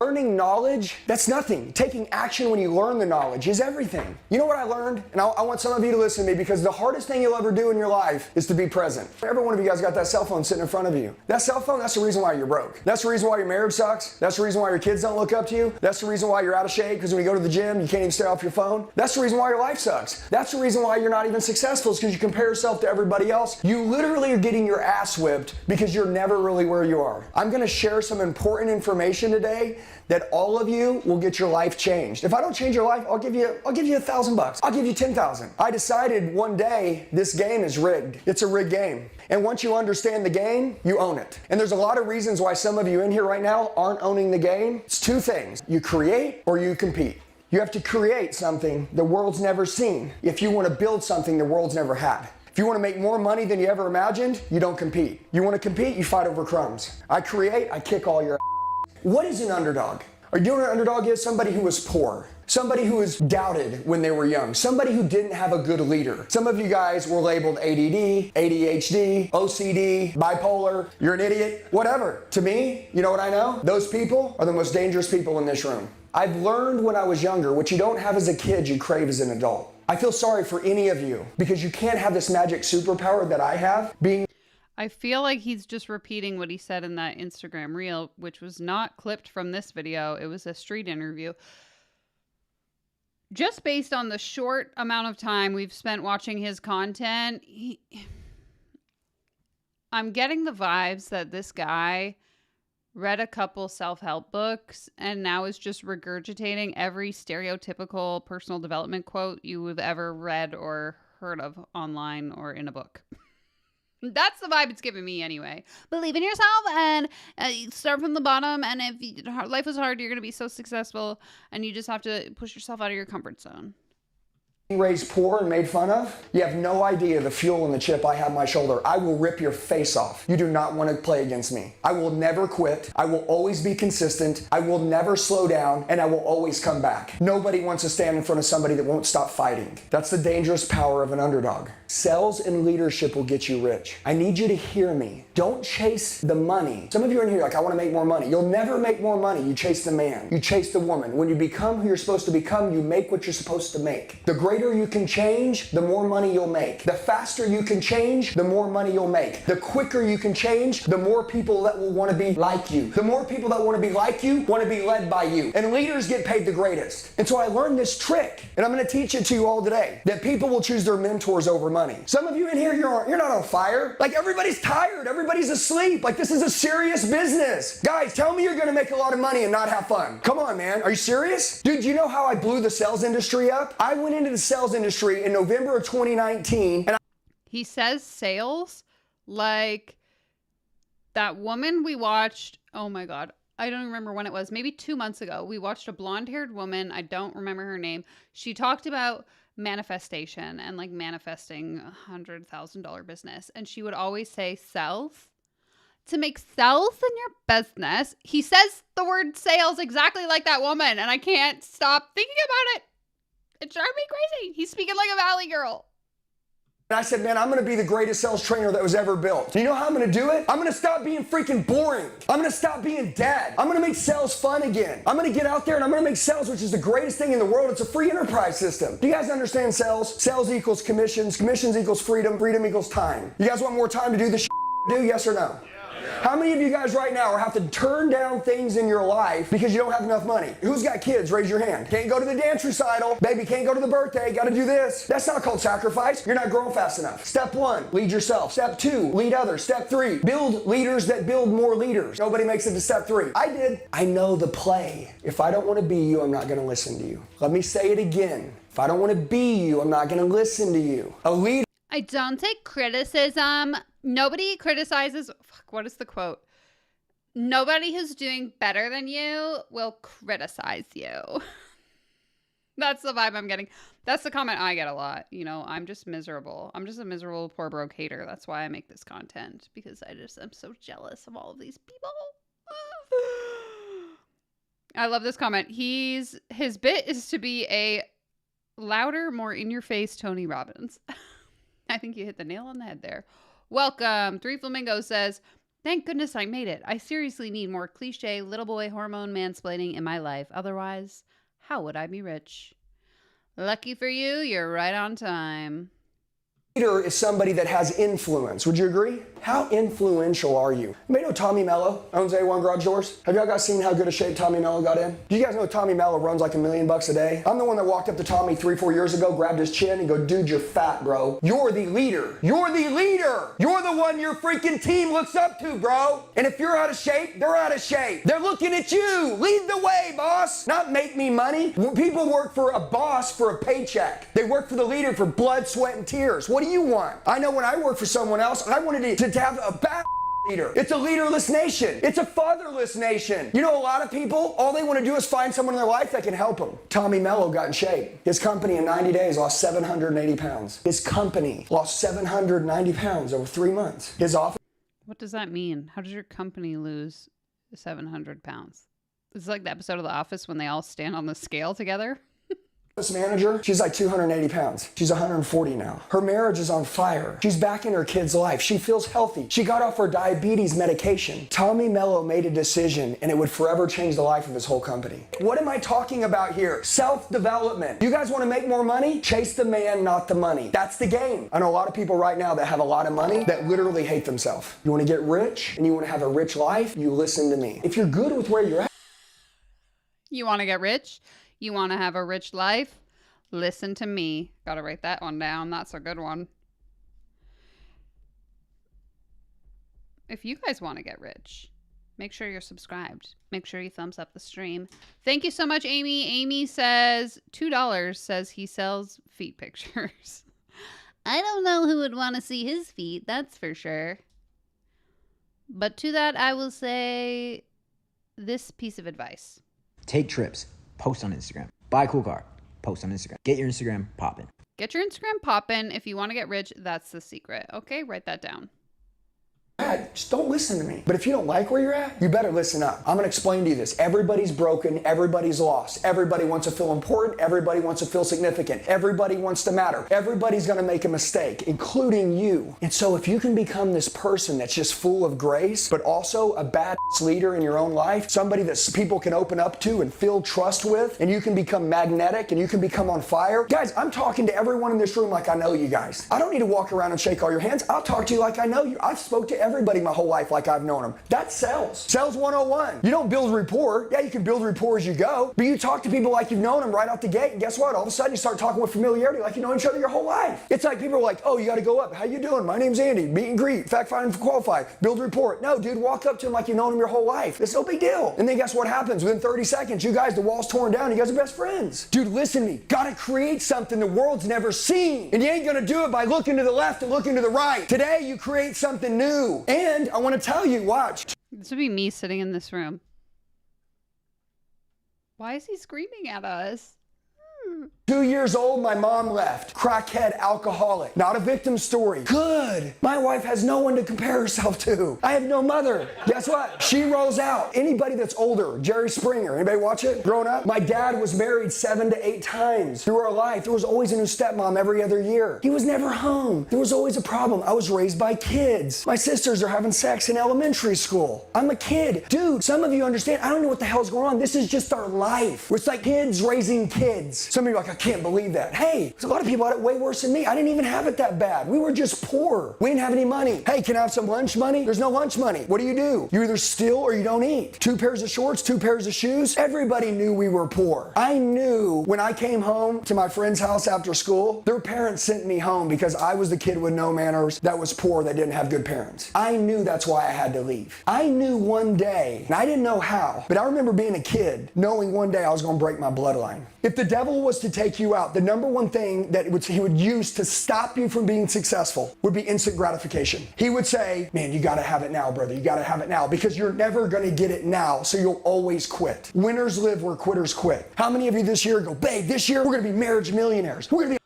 Learning knowledge, that's nothing. Taking action when you learn the knowledge is everything. You know what I learned? And I want some of you to listen to me, because the hardest thing you'll ever do in your life is to be present. Every one of you guys got that cell phone sitting in front of you. That cell phone, that's the reason why you're broke. That's the reason why your marriage sucks. That's the reason why your kids don't look up to you. That's the reason why you're out of shape, because when you go to the gym, you can't even stay off your phone. That's the reason why your life sucks. That's the reason why you're not even successful, is because you compare yourself to everybody else. You literally are getting your ass whipped because you're never really where you are. I'm gonna share some important information today that all of you will get your life changed. If I don't change your life, I'll give you $1,000. I'll give you 10,000. I decided one day this game is rigged. It's a rigged game. And once you understand the game, you own it. And there's a lot of reasons why some of you in here right now aren't owning the game. It's 2 things. You create or you compete. You have to create something the world's never seen if you want to build something the world's never had. If you want to make more money than you ever imagined, you don't compete. You want to compete, you fight over crumbs. I create, I kick all your ass. What is an underdog? Are you know what an underdog is? Somebody who was poor. Somebody who was doubted when they were young. Somebody who didn't have a good leader. Some of you guys were labeled ADD, ADHD, OCD, bipolar. You're an idiot, whatever. To me, you know what I know? Those people are the most dangerous people in this room. I've learned when I was younger, what you don't have as a kid, you crave as an adult. I feel sorry for any of you, because you can't have this magic superpower that I have, being I feel like he's just repeating what he said in that Instagram reel, which was not clipped from this video. It was a street interview. Just based on the short amount of time we've spent watching his content, I'm getting the vibes that this guy read a couple self-help books and now is just regurgitating every stereotypical personal development quote you have ever read or heard of online or in a book. That's the vibe it's giving me anyway. Believe in yourself and start from the bottom. And if life is hard, you're going to be so successful. And you just have to push yourself out of your comfort zone. raised poor and made fun of? You have no idea the fuel and the chip I have on my shoulder. I will rip your face off. You do not want to play against me. I will never quit. I will always be consistent. I will never slow down, and I will always come back. Nobody wants to stand in front of somebody that won't stop fighting. That's the dangerous power of an underdog. Sales and leadership will get you rich. I need you to hear me. Don't chase the money. Some of you are in here like, I want to make more money. You'll never make more money. You chase the man. You chase the woman. When you become who you're supposed to become, you make what you're supposed to make. The greater you can change, the more money you'll make. The faster you can change, the more money you'll make. The quicker you can change, the more people that will want to be like you. The more people that want to be like you want to be led by you. And leaders get paid the greatest. And so I learned this trick, and I'm going to teach it to you all today, that people will choose their mentors over money. Some of you in here, you're not on fire. Like, everybody's tired. Everybody's asleep. Like, this is a serious business. Guys, tell me you're going to make a lot of money and not have fun. Come on, man. Are you serious? Dude, you know how I blew the sales industry up? I went into the sales industry in November of 2019, and he says sales like that woman we watched. Oh my God. I don't remember when it was. Maybe 2 months ago. We watched a blonde-haired woman. I don't remember her name. She talked about manifestation and like manifesting $100,000 business. And she would always say sales. To make sales in your business. He says the word sales exactly like that woman. And I can't stop thinking about it. It drives me crazy. He's speaking like a Valley girl. I said, man, I'm going to be the greatest sales trainer that was ever built. You know how I'm going to do it? I'm going to stop being freaking boring. I'm going to stop being dead. I'm going to make sales fun again. I'm going to get out there and I'm going to make sales, which is the greatest thing in the world. It's a free enterprise system. Do you guys understand sales? Sales equals commissions. Commissions equals freedom. Freedom equals time. You guys want more time to do this do? Yes or no? How many of you guys right now have to turn down things in your life because you don't have enough money? Who's got kids? Raise your hand. Can't go to the dance recital. Baby can't go to the birthday. Got to do this. That's not called sacrifice. You're not growing fast enough. Step 1, lead yourself. Step 2, lead others. Step 3, build leaders that build more leaders. Nobody makes it to step 3. I did. I know the play. If I don't want to be you, I'm not going to listen to you. Let me say it again. If I don't want to be you, I'm not going to listen to you. A leader. I don't take criticism. Nobody criticizes. Fuck, what is the quote? Nobody who's doing better than you will criticize you. That's the vibe I'm getting. That's the comment I get a lot. You know, I'm just miserable. I'm just a miserable, poor, broke hater. That's why I make this content, because I'm so jealous of all of these people. I love this comment. His bit is to be a louder, more in-your-face Tony Robbins. I think you hit the nail on the head there. Welcome. 3 Flamingos says, thank goodness I made it. I seriously need more cliche little boy hormone mansplaining in my life. Otherwise, how would I be rich? Lucky for you, you're right on time. Leader is somebody that has influence. Would you agree? How influential are you? Anybody know Tommy Mello owns A1 Garage Doors? Have y'all guys seen how good a shape Tommy Mello got in? Do you guys know Tommy Mello runs like $1 million a day? I'm the one that walked up to Tommy 3-4 years ago, grabbed his chin and go, dude, you're fat, bro. You're the leader. You're the leader. You're the one your freaking team looks up to, bro. And if you're out of shape, they're out of shape. They're looking at you. Lead the way, boss. Not make me money. People work for a boss for a paycheck. They work for the leader for blood, sweat, and tears. What do you want? I know when I worked for someone else, I wanted to have a bad leader. It's a leaderless nation. It's a fatherless nation. You know, a lot of people, all they want to do is find someone in their life that can help them. Tommy Mello got in shape. His company in 90 days lost 780 pounds. His company lost 790 pounds over 3 months. His office. What does that mean? How does your company lose 700 pounds? It's like the episode of The Office when they all stand on the scale together. Manager, she's like 280 pounds. She's 140 now. Her marriage is on fire. She's back in her kid's life. She feels healthy. She got off her diabetes medication. Tommy Mello made a decision and it would forever change the life of his whole company. What am I talking about here? Self-development. You guys want to make more money? Chase the man, not the money. That's the game. I know a lot of people right now that have a lot of money that literally hate themselves. You want to get rich and you want to have a rich life? You listen to me. If you're good with where you're at. You want to get rich? You want to have a rich life? Listen to me. Gotta write that one down. That's a good one. If you guys want to get rich, make sure you're subscribed. Make sure you thumbs up the stream. Thank you so much, Amy. Amy says $2, says he sells feet pictures. I don't know who would want to see his feet, that's for sure. But to that, I will say this piece of advice. Take trips. Post on Instagram. Buy a cool car. Post on Instagram. Get your Instagram popping. Get your Instagram poppin'. If you want to get rich, that's the secret. Okay, write that down. Just don't listen to me. But if you don't like where you're at, you better listen up. I'm gonna explain to you this. Everybody's broken, everybody's lost. Everybody wants to feel important, everybody wants to feel significant. Everybody wants to matter. Everybody's gonna make a mistake, including you. And so if you can become this person that's just full of grace, but also a bad leader in your own life, somebody that people can open up to and feel trust with, and you can become magnetic and you can become on fire. Guys, I'm talking to everyone in this room like I know you guys. I don't need to walk around and shake all your hands. I'll talk to you like I know you. I've spoke to everybody my whole life like I've known them. That's sales. Sales 101. You don't build rapport. Yeah, you can build rapport as you go, but you talk to people like you've known them right out the gate, and guess what? All of a sudden you start talking with familiarity like you know each other your whole life. It's like people are like, oh, you got to go up. How you doing? My name's Andy. Meet and greet. Fact find and qualify. Build rapport. No, dude, walk up to him like you've known him your whole life. It's no big deal. And then guess what happens? Within 30 seconds, you guys, the wall's torn down. You guys are best friends. Dude, listen to me. Got to create something the world's never seen. And you ain't going to do it by looking to the left and looking to the right. Today, you create something new. And I want to tell you, watch. This would be me sitting in this room. Why is he screaming at us? 2 years old, my mom left. Crackhead, alcoholic. Not a victim story. Good. My wife has no one to compare herself to. I have no mother. Guess what? She rolls out. Anybody that's older, Jerry Springer, anybody watch it? Growing up? My dad was married 7 to 8 times through our life. There was always a new stepmom every other year. He was never home. There was always a problem. I was raised by kids. My sisters are having sex in elementary school. I'm a kid. Dude, some of you understand, I don't know what the hell's going on. This is just our life. It's like kids raising kids. Some of you are like, I can't believe that. Hey, there's a lot of people had it way worse than me. I didn't even have it that bad. We were just poor. We didn't have any money. Hey, can I have some lunch money? There's no lunch money. What do? You either steal or you don't eat. 2 pairs of shorts, 2 pairs of shoes. Everybody knew we were poor. I knew when I came home to my friend's house after school, their parents sent me home because I was the kid with no manners that was poor, that didn't have good parents. I knew that's why I had to leave. I knew one day, and I didn't know how, but I remember being a kid, knowing one day I was going to break my bloodline. If the devil was to take you out, the number one thing that he would use to stop you from being successful would be instant gratification. He would say, man, you gotta have it now, brother. You gotta have it now because you're never gonna get it now, so you'll always quit. Winners live where quitters quit. How many of you this year go, babe, this year we're gonna be marriage millionaires. We're gonna be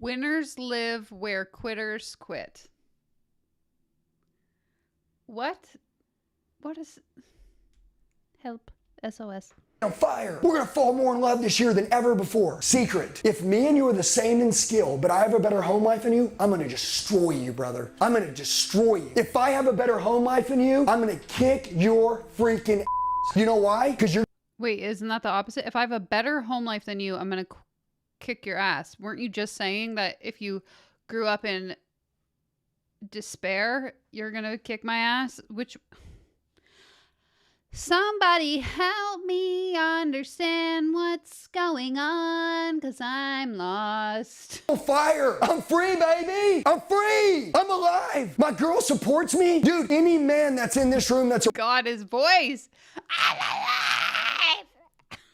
Winners live where quitters quit. What? What is... Help. SOS. on fire. We're gonna fall more in love this year than ever before. Secret. If me and you are the same in skill, but I have a better home life than you, I'm gonna destroy you, brother. I'm gonna destroy you. If I have a better home life than you, I'm gonna kick your freaking ass. You know why? Because you're... Wait, isn't that the opposite? If I have a better home life than you, I'm gonna kick your ass. Weren't you just saying that if you grew up in despair, you're gonna kick my ass? Which... Somebody help me understand what's going on, because I'm lost. On fire. I'm free, baby. I'm free. I'm alive. My girl supports me. Dude, any man that's in this room that's a... God, his voice. I'm alive.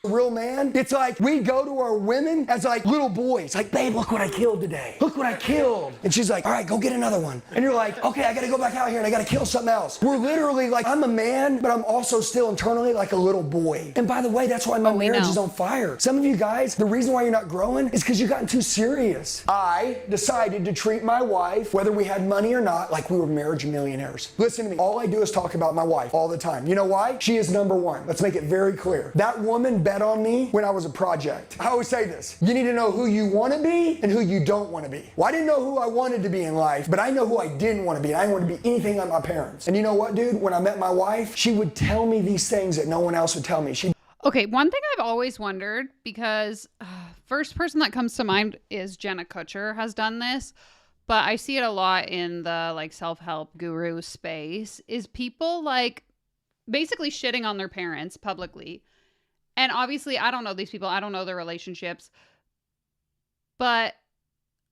Real man, it's like we go to our women as like little boys, like, babe, look what I killed today. Look what I killed. And she's like, all right, go get another one. And you're like, okay, I gotta go back out here and I gotta kill something else. We're literally like, I'm a man, but I'm also still internally like a little boy. And by the way, that's why my marriage is on fire. Some of you guys, the reason why you're not growing is because you've gotten too serious. I decided to treat my wife, whether we had money or not, like we were marriage millionaires. Listen to me, all I do is talk about my wife all the time. You know why? She is number one. Let's make it very clear. That woman bet on me when I was a project. I always say this, you need to know who you want to be and who you don't want to be. Well, I didn't know who I wanted to be in life, but I know who I didn't want to be. I didn't want to be anything like my parents. And you know what, dude? When I met my wife, she would tell me these things that no one else would tell me. Okay, one thing I've always wondered, because first person that comes to mind is Jenna Kutcher has done this, but I see it a lot in the like self-help guru space, is people like basically shitting on their parents publicly. And obviously, I don't know these people. I don't know their relationships. But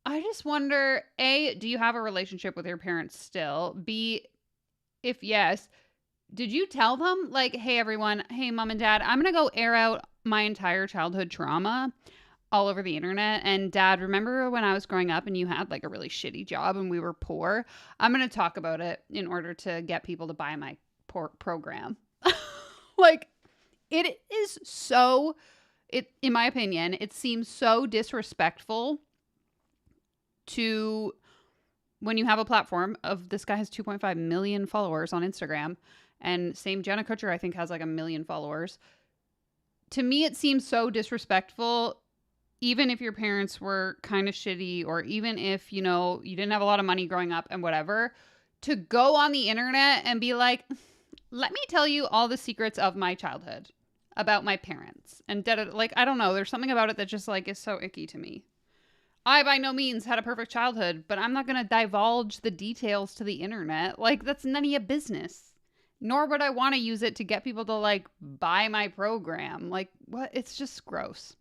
I just wonder, A, do you have a relationship with your parents still? B, if yes, did you tell them, like, hey, everyone, hey, mom and dad, I'm going to go air out my entire childhood trauma all over the internet. And dad, remember when I was growing up and you had, like, a really shitty job and we were poor? I'm going to talk about it in order to get people to buy my program. Like... It is so, in my opinion, it seems so disrespectful to when you have a platform of this guy has 2.5 million followers on Instagram, and same Jenna Kutcher, I think, has like 1 million followers. To me, it seems so disrespectful, even if your parents were kind of shitty, or even if, you know, you didn't have a lot of money growing up and whatever, to go on the internet and be like, let me tell you all the secrets of my childhood about my parents. And like, I don't know, there's something about it that just like is so icky to me. I by no means had a perfect childhood, but I'm not going to divulge the details to the internet. Like, that's none of your business. Nor would I want to use it to get people to like buy my program. Like, what? It's just gross.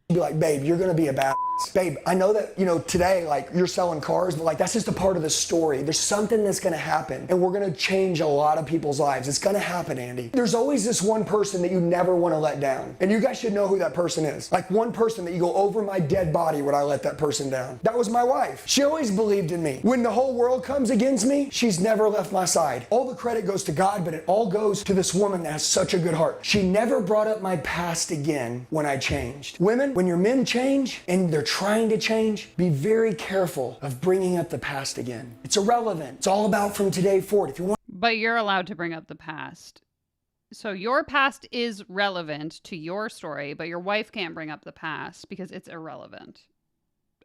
Be like, babe, you're gonna be a badass. Babe, I know that, you know, today, like, you're selling cars, but like, that's just a part of the story. There's something that's gonna happen, and we're gonna change a lot of people's lives. It's gonna happen, Andy. There's always this one person that you never wanna let down, and you guys should know who that person is. Like, one person that you go, over my dead body would I let that person down. That was my wife. She always believed in me. When the whole world comes against me, she's never left my side. All the credit goes to God, but it all goes to this woman that has such a good heart. She never brought up my past again when I changed. Women, when your men change and they're trying to change, be very careful of bringing up the past again. It's irrelevant. It's all about from today forward. If you want. But you're allowed to bring up the past. So your past is relevant to your story, but your wife can't bring up the past because it's irrelevant.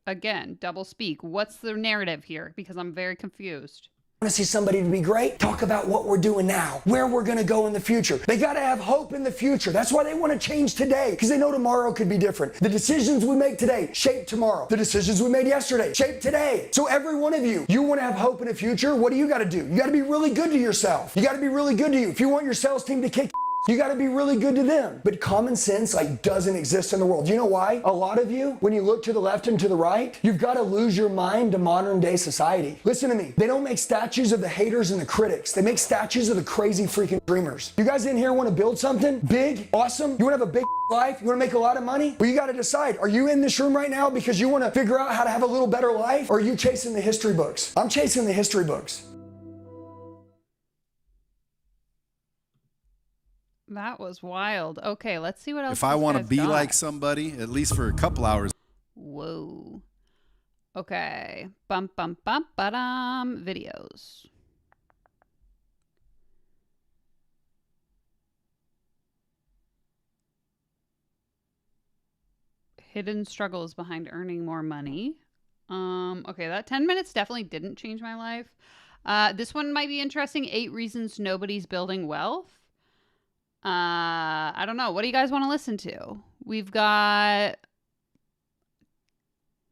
Again, double speak. What's the narrative here? Because I'm very confused. Want to see somebody to be great? Talk about what we're doing now, where we're going to go in the future. They got to have hope in the future. That's why they want to change today, because they know tomorrow could be different. The decisions we make today shape tomorrow. The decisions we made yesterday shape today. So every one of you want to have hope in the future. What do you got to do? You got to be really good to yourself. You got to be really good to you. If you want your sales team to kick, you got to be really good to them. But common sense like doesn't exist in the world. You know why? A lot of you, when you look to the left and to the right, you've got to lose your mind to modern day society. Listen to me. They don't make statues of the haters and the critics. They make statues of the crazy freaking dreamers. You guys in here want to build something big, awesome? You want to have a big life? You want to make a lot of money? Well, you got to decide. Are you in this room right now because you want to figure out how to have a little better life? Or are you chasing the history books? I'm chasing the history books. That was wild. Okay, let's see what else. If I want to this be guy's got. like somebody, at least for a couple hours. Whoa. Okay. Bum bum bum ba-dum. Videos. Hidden struggles behind earning more money. Okay, that 10 minutes definitely didn't change my life. This one might be interesting. 8 reasons nobody's building wealth. I don't know. What do you guys want to listen to? We've got...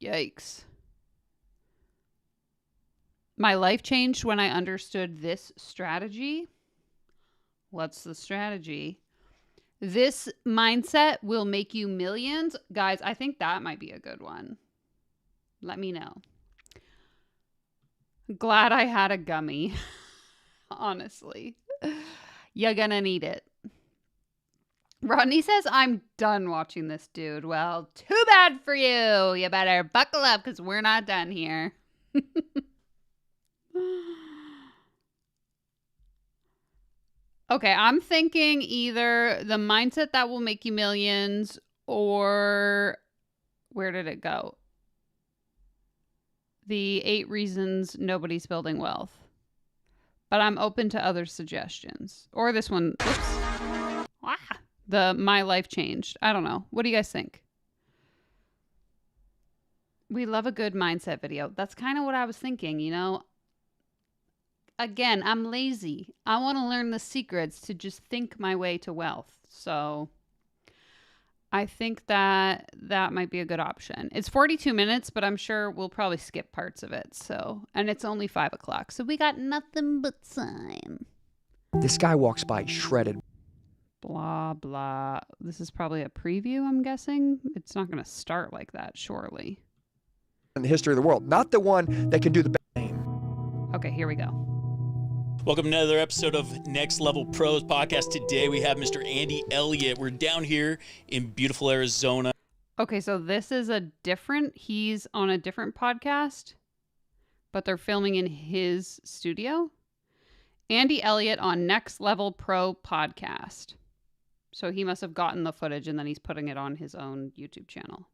Yikes. My life changed when I understood this strategy. What's the strategy? This mindset will make you millions. Guys, I think that might be a good one. Let me know. Glad I had a gummy. Honestly. You're gonna need it. Rodney says, I'm done watching this, dude. Well, too bad for you. You better buckle up because we're not done here. Okay, I'm thinking either the mindset that will make you millions or where did it go? The 8 reasons nobody's building wealth. But I'm open to other suggestions. Or this one. Oops. Ah. The My Life Changed. I don't know. What do you guys think? We love a good mindset video. That's kind of what I was thinking, you know. Again, I'm lazy. I want to learn the secrets to just think my way to wealth. So I think that might be a good option. It's 42 minutes, but I'm sure we'll probably skip parts of it. So, and it's only 5 o'clock. So we got nothing but time. This guy walks by shredded. Blah, blah. This is probably a preview, I'm guessing. It's not going to start like that, surely. In the history of the world. Not the one that can do the best name. Okay, here we go. Welcome to another episode of Next Level Pros podcast. Today we have Mr. Andy Elliott. We're down here in beautiful Arizona. Okay, so this is he's on a different podcast, but they're filming in his studio. Andy Elliott on Next Level Pro podcast. So he must have gotten the footage and then he's putting it on his own YouTube channel.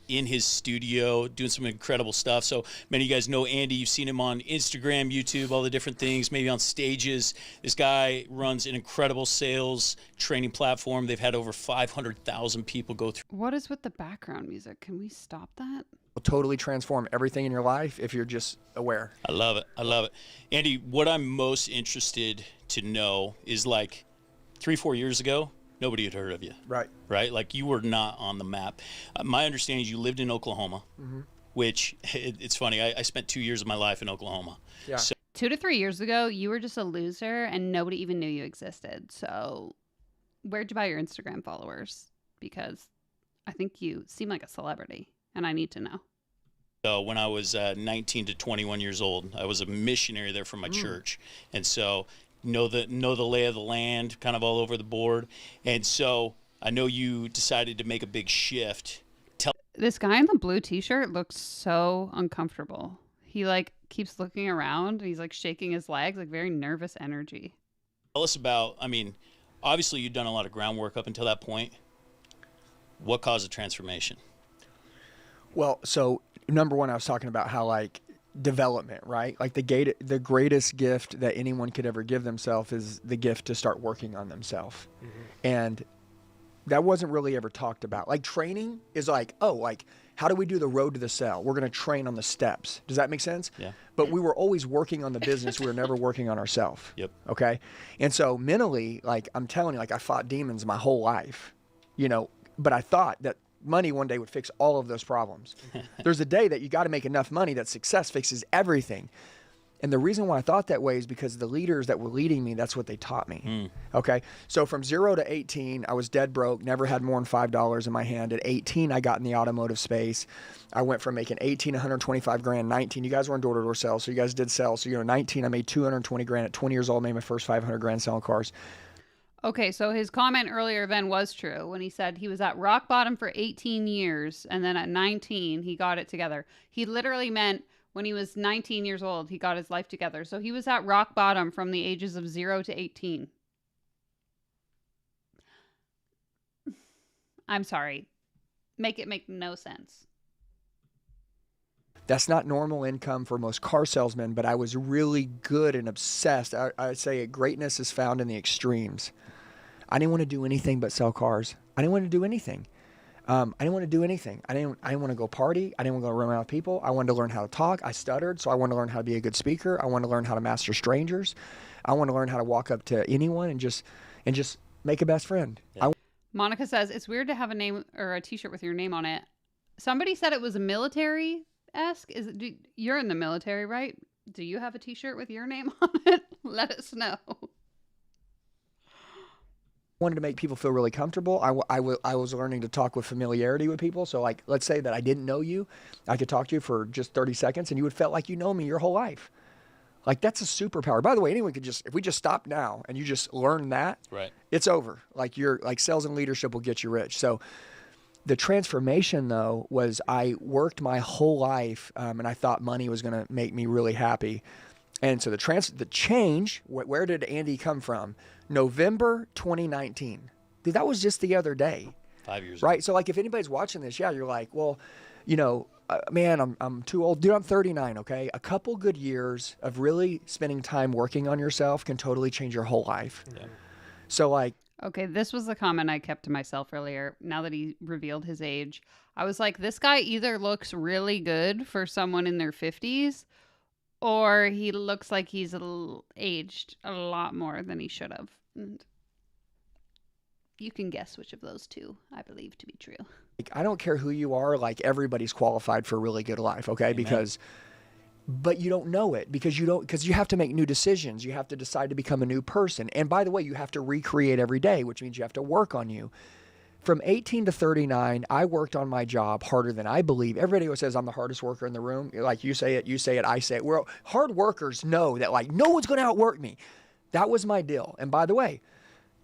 in his studio doing some incredible stuff. So many of you guys know Andy. You've seen him on Instagram, YouTube, all the different things, maybe on stages. This guy runs an incredible sales training platform. They've had over 500,000 people go through. What is with the background music? Can we stop that? Will totally transform everything in your life if you're just aware. I love it. I love it. Andy, what I'm most interested to know is, like, 3-4 years ago, nobody had heard of you. Right. Right? Like, you were not on the map. My understanding is you lived in Oklahoma, which it's funny. I spent 2 years of my life in Oklahoma. Yeah. So 2 to 3 years ago, you were just a loser and nobody even knew you existed. So where'd you buy your Instagram followers? Because I think you seem like a celebrity and I need to know. So when I was 19 to 21 years old, I was a missionary there for my church. And so know the lay of the land kind of all over the board. And so I know you decided to make a big shift. This guy in the blue t-shirt looks so uncomfortable. He like keeps looking around. He's like shaking his legs, like very nervous energy. Tell us about, I mean, obviously you've done a lot of groundwork up until that point. What caused the transformation? Well, so number one, I was talking about how like development, right? Like the greatest gift that anyone could ever give themselves is the gift to start working on themselves. And that wasn't really ever talked about. Like training is like, oh, like how do we do the road to the cell? We're going to train on the steps. Does that make sense? Yeah. But we were always working on the business. We were never working on ourselves. Yep. Okay. And so mentally, like I'm telling you, like I fought demons my whole life, you know, but I thought that money one day would fix all of those problems. There's a day that you got to make enough money that success fixes everything. And the reason why I thought that way is because the leaders that were leading me, that's what they taught me. Okay. So from 0 to 18, I was dead broke, never had more than $5 in my hand. At 18, I got in the automotive space. I went from making 18, 125 grand, 19. You guys were in door-to-door sales, so you guys did sell. So, 19, I made 220 grand. At 20 years old, I made my first 500 grand selling cars. Okay, so his comment earlier then was true when he said he was at rock bottom for 18 years and then at 19 he got it together. He literally meant when he was 19 years old he got his life together. So he was at rock bottom from the ages of 0 to 18. I'm sorry. Make it make no sense. That's not normal income for most car salesmen, but I was really good and obsessed. I'd say greatness is found in the extremes. I didn't want to do anything but sell cars. I didn't want to do anything. I didn't want to do anything. I didn't want to go party. I didn't want to go around with people. I wanted to learn how to talk. I stuttered, so I wanted to learn how to be a good speaker. I wanted to learn how to master strangers. I want to learn how to walk up to anyone and just make a best friend. Yeah. Monica says it's weird to have a name or a t-shirt with your name on it. Somebody said it was a military-esque. You're in the military, right? Do you have a t-shirt with your name on it? Let us know. Wanted to make people feel really comfortable. I was learning to talk with familiarity with people. So like, let's say that I didn't know you. I could talk to you for just 30 seconds and you would felt like you know me your whole life. Like that's a superpower. By the way, anyone could if we just stop now and you just learn that, right, it's over. Like sales and leadership will get you rich. So the transformation though was I worked my whole life and I thought money was going to make me really happy. And so the change, where did Andy come from? November 2019. Dude, that was just the other day. 5 years right? ago. So like if anybody's watching this, yeah, you're like, well, man, I'm too old. Dude, I'm 39, okay? A couple good years of really spending time working on yourself can totally change your whole life. Yeah. So like... Okay, this was the comment I kept to myself earlier. Now that he revealed his age, I was like, this guy either looks really good for someone in their 50s or he looks like he's aged a lot more than he should have. And you can guess which of those two I believe to be true. I don't care who you are, like everybody's qualified for a really good life, okay? Amen. But you don't know it because you have to make new decisions. You have to decide to become a new person. And by the way, you have to recreate every day, which means you have to work on you. From 18 to 39, I worked on my job harder than I believe. Everybody who says I'm the hardest worker in the room, like you say it, I say it. Hard workers know that like no one's going to outwork me. That was my deal. And by the way,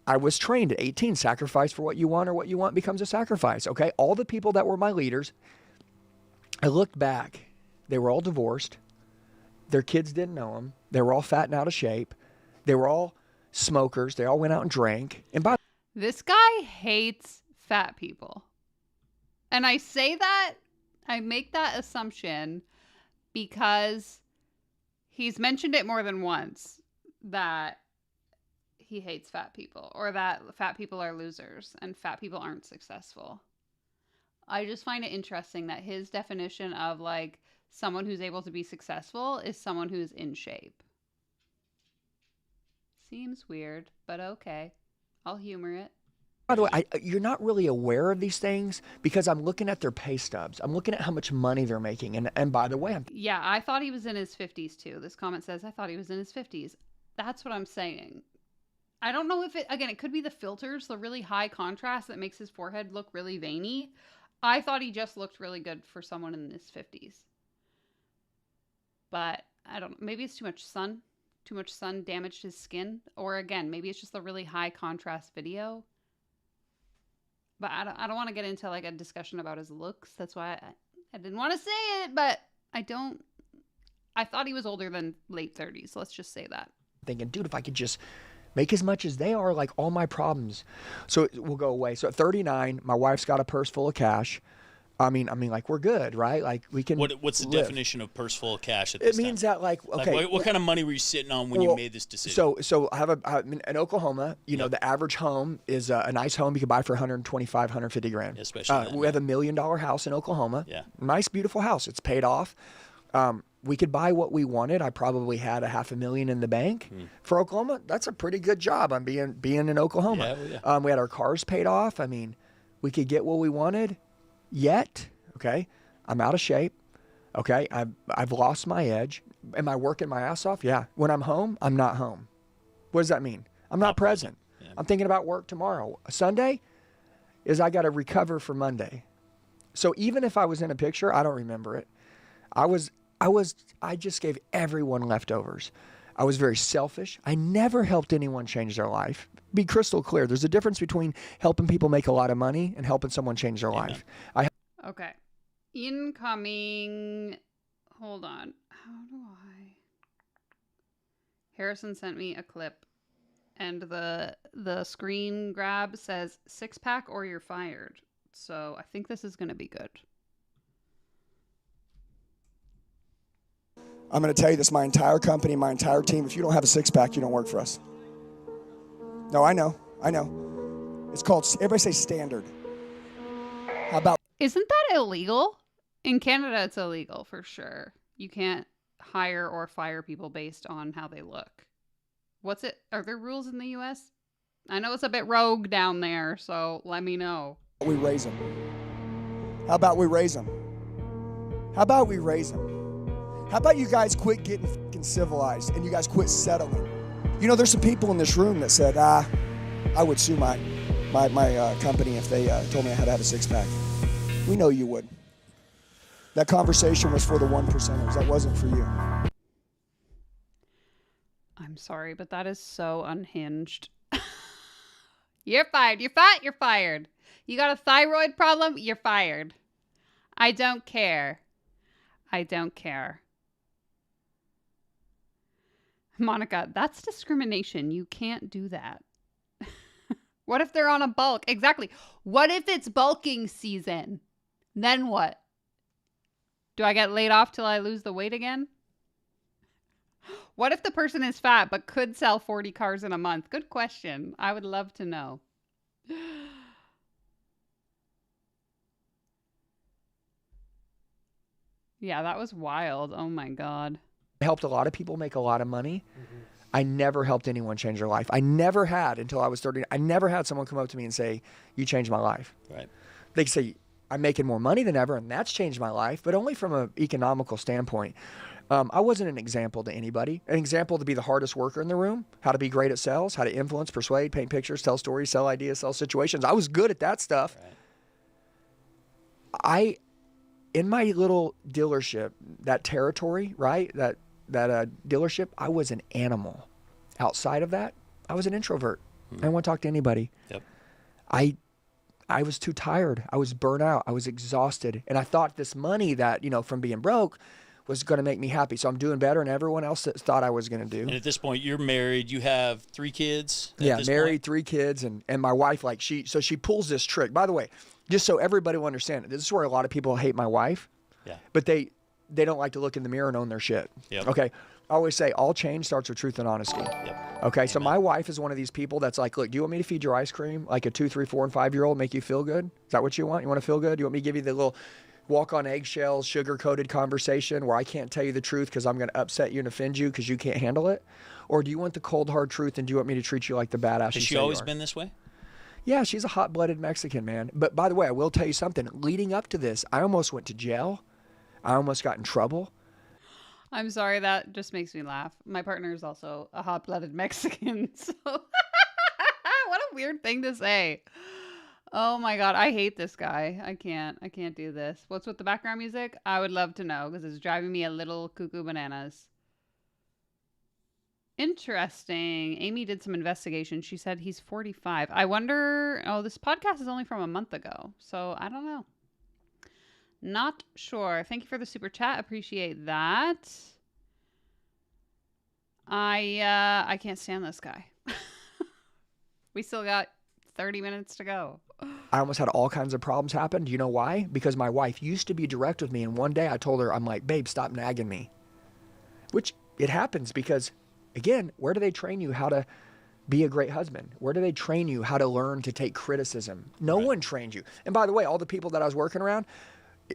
I was trained at 18, sacrifice for what you want or what you want becomes a sacrifice, okay? All the people that were my leaders, I looked back, they were all divorced. Their kids didn't know them. They were all fat and out of shape. They were all smokers. They all went out and drank. And this guy hates fat people. And I say that, I make that assumption because he's mentioned it more than once that he hates fat people or that fat people are losers and fat people aren't successful. I just find it interesting that his definition of like someone who's able to be successful is someone who's in shape. Seems weird, but okay. I'll humor it. By the way, you're not really aware of these things because I'm looking at their pay stubs. I'm looking at how much money they're making. And by the way, Yeah, I thought he was in his 50s too. This comment says, I thought he was in his 50s. That's what I'm saying. I don't know if it could be the filters, the really high contrast that makes his forehead look really veiny. I thought he just looked really good for someone in his 50s. But I don't know. Maybe it's too much sun. Too much sun damaged his skin. Or again, maybe it's just the really high contrast video. But I don't want to get into like a discussion about his looks. That's why I didn't want to say it, but I thought he was older than late 30s. Let's just say that. Thinking, dude, if I could just make as much as they are, like all my problems, so it will go away. So at 39, my wife's got a purse full of cash. I mean, like we're good, right? Like we can. What's the live. definition of purse full of cash at It this means time? that like, okay. Like, what kind of money were you sitting on when you made this decision? So I have I'm in Oklahoma, you know, the average home is a nice home you could buy for 125, 150 grand. Especially we have $1 million house in Oklahoma. Yeah. Nice, beautiful house. It's paid off. We could buy what we wanted. I probably had $500,000 in the bank for Oklahoma. That's a pretty good job. I'm being in Oklahoma. Yeah. We had our cars paid off. I mean, we could get what we wanted. Yet, okay, I'm out of shape. Okay, I've lost my edge. Am I working my ass off? Yeah. When I'm home, I'm not home. What does that mean? I'm not present. Yeah. I'm thinking about work tomorrow. Sunday is I got to recover for Monday. So even if I was in a picture, I don't remember it. I just gave everyone leftovers. I was very selfish. I never helped anyone change their life. Be crystal clear. There's a difference between helping people make a lot of money and helping someone change their life. Okay. Incoming. Hold on. How do I? Harrison sent me a clip and the screen grab says 6-pack or you're fired. So I think this is going to be good. I'm going to tell you this, my entire company, my entire team, if you don't have a 6-pack, you don't work for us. No, I know. It's called, everybody say standard. How about? Isn't that illegal? In Canada, it's illegal for sure. You can't hire or fire people based on how they look. What's it? Are there rules in the U.S.? I know it's a bit rogue down there, so let me know. We raise them. How about we raise them? How about we raise them? How about you guys quit getting fucking civilized and you guys quit settling? You know, there's some people in this room that said, I would sue my company if they told me I had to have a 6-pack. We know you would. That conversation was for the 1%ers. That wasn't for you. I'm sorry, but that is so unhinged. You're fired. You're fat. You're fired. You got a thyroid problem? You're fired. I don't care. I don't care. Monica, that's discrimination. You can't do that. What if they're on a bulk? Exactly. What if it's bulking season? Then what? Do I get laid off till I lose the weight again? What if the person is fat but could sell 40 cars in a month? Good question. I would love to know. Yeah, that was wild. Oh my God. I helped a lot of people make a lot of money. I never helped anyone change their life. I never had until I was 30. I never had someone come up to me and say, you changed my life. Right. They say, I'm making more money than ever, and that's changed my life, but only from an economical standpoint. I wasn't an example to anybody. An example to be the hardest worker in the room, how to be great at sales, how to influence, persuade, paint pictures, tell stories, sell ideas, sell situations. I was good at that stuff. Right. In my little dealership, that territory, right, that dealership, I was an animal. Outside of that, I was an introvert. I didn't want to talk to anybody. Yep. I was too tired. I was burnt out. I was exhausted. And I thought this money that, from being broke was going to make me happy. So I'm doing better than everyone else that thought I was going to do. And at this point, you're married. You have 3 kids. Yeah, married, point? 3 kids, and my wife, like she pulls this trick. By the way, just so everybody will understand, this is where a lot of people hate my wife. Yeah. But they don't like to look in the mirror and own their shit. Yep. Okay. I always say all change starts with truth and honesty. Yep. Okay. So my wife is one of these people that's like, look, do you want me to feed your ice cream like a 2, 3, 4, and 5-year-old, make you feel good? Is that what you want? You want to feel good? You want me to give you the little walk on eggshells, sugar-coated conversation where I can't tell you the truth because I'm going to upset you and offend you because you can't handle it? Or do you want the cold, hard truth, and do you want me to treat you like the badass Has she you say you always are? been this way? Yeah, she's a hot-blooded Mexican, man. But by the way, I will tell you something. Leading up to this, I almost went to jail. I almost got in trouble. I'm sorry, that just makes me laugh. My partner is also a hot-blooded Mexican, so what a weird thing to say. Oh my God, I hate this guy. I can't do this. What's with the background music? I would love to know because it's driving me a little cuckoo bananas. Interesting. Amy did some investigation. She said he's 45. I wonder, this podcast is only from a month ago, so I don't know. Not sure. Thank you for the super chat. Appreciate that. I can't stand this guy. We still got 30 minutes to go. I almost had all kinds of problems happen. Do you know why? Because my wife used to be direct with me, and one day I told her, I'm like, babe, stop nagging me. Which it happens because, again, where do they train you how to be a great husband? Where do they train you how to learn to take criticism? No one trained you. And by the way, all the people that I was working around,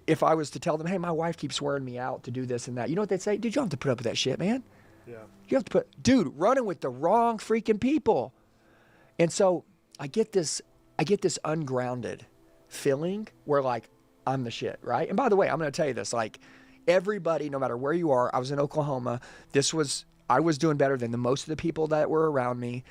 if I was to tell them, hey, my wife keeps swearing me out to do this and that, you know what they'd say? Dude, you don't have to put up with that shit, man. Yeah. You have to dude, running with the wrong freaking people. And so I get this ungrounded feeling where like, I'm the shit, right? And by the way, I'm going to tell you this, like everybody, no matter where you are, I was in Oklahoma. I was doing better than most of the people that were around me.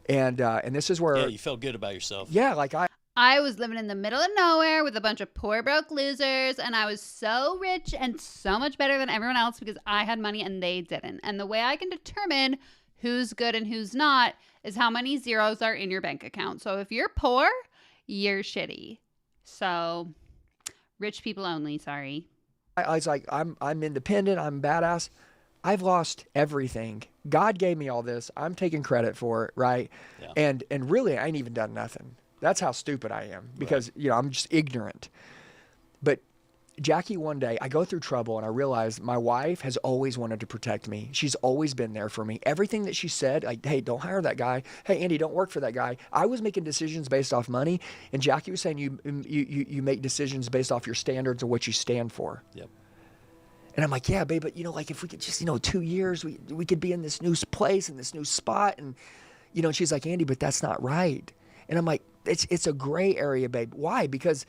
And this is where. Yeah, you felt good about yourself. Yeah, like I was living in the middle of nowhere with a bunch of poor broke losers, and I was so rich and so much better than everyone else because I had money and they didn't. And the way I can determine who's good and who's not is how many zeros are in your bank account. So if you're poor, you're shitty. So rich people only, sorry. I was like, I'm independent, I'm badass. I've lost everything. God gave me all this. I'm taking credit for it, right? Yeah. And really, I ain't even done nothing. That's how stupid I am because, I'm just ignorant. But Jackie, one day, I go through trouble and I realize my wife has always wanted to protect me. She's always been there for me. Everything that she said, like, hey, don't hire that guy. Hey, Andy, don't work for that guy. I was making decisions based off money. And Jackie was saying you make decisions based off your standards and what you stand for. Yep. And I'm like, yeah, babe, but, like if we could just, 2 years, we could be in this new place, in this new spot. And, and she's like, Andy, but that's not right. And I'm like, it's a gray area, babe. Why? Because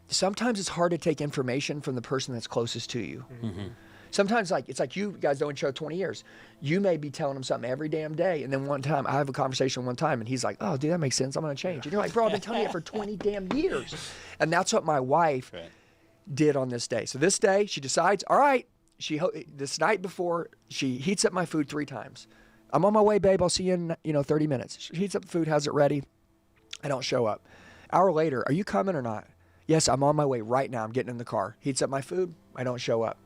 sometimes it's hard to take information from the person that's closest to you. Mm-hmm. Sometimes it's like you guys know each other 20 years. You may be telling him something every damn day. And then one time I have a conversation one time and he's like, oh, dude, that makes sense. I'm going to change. And you're like, bro, I've been telling you it for 20 damn years. And that's what my wife did on this day. So this day she decides, all right, this night before she heats up my food 3 times. I'm on my way, babe. I'll see you in, 30 minutes. She heats up the food, has it ready. I don't show up. Hour later, are you coming or not? Yes, I'm on my way right now. I'm getting in the car. Heats up my food. I don't show up.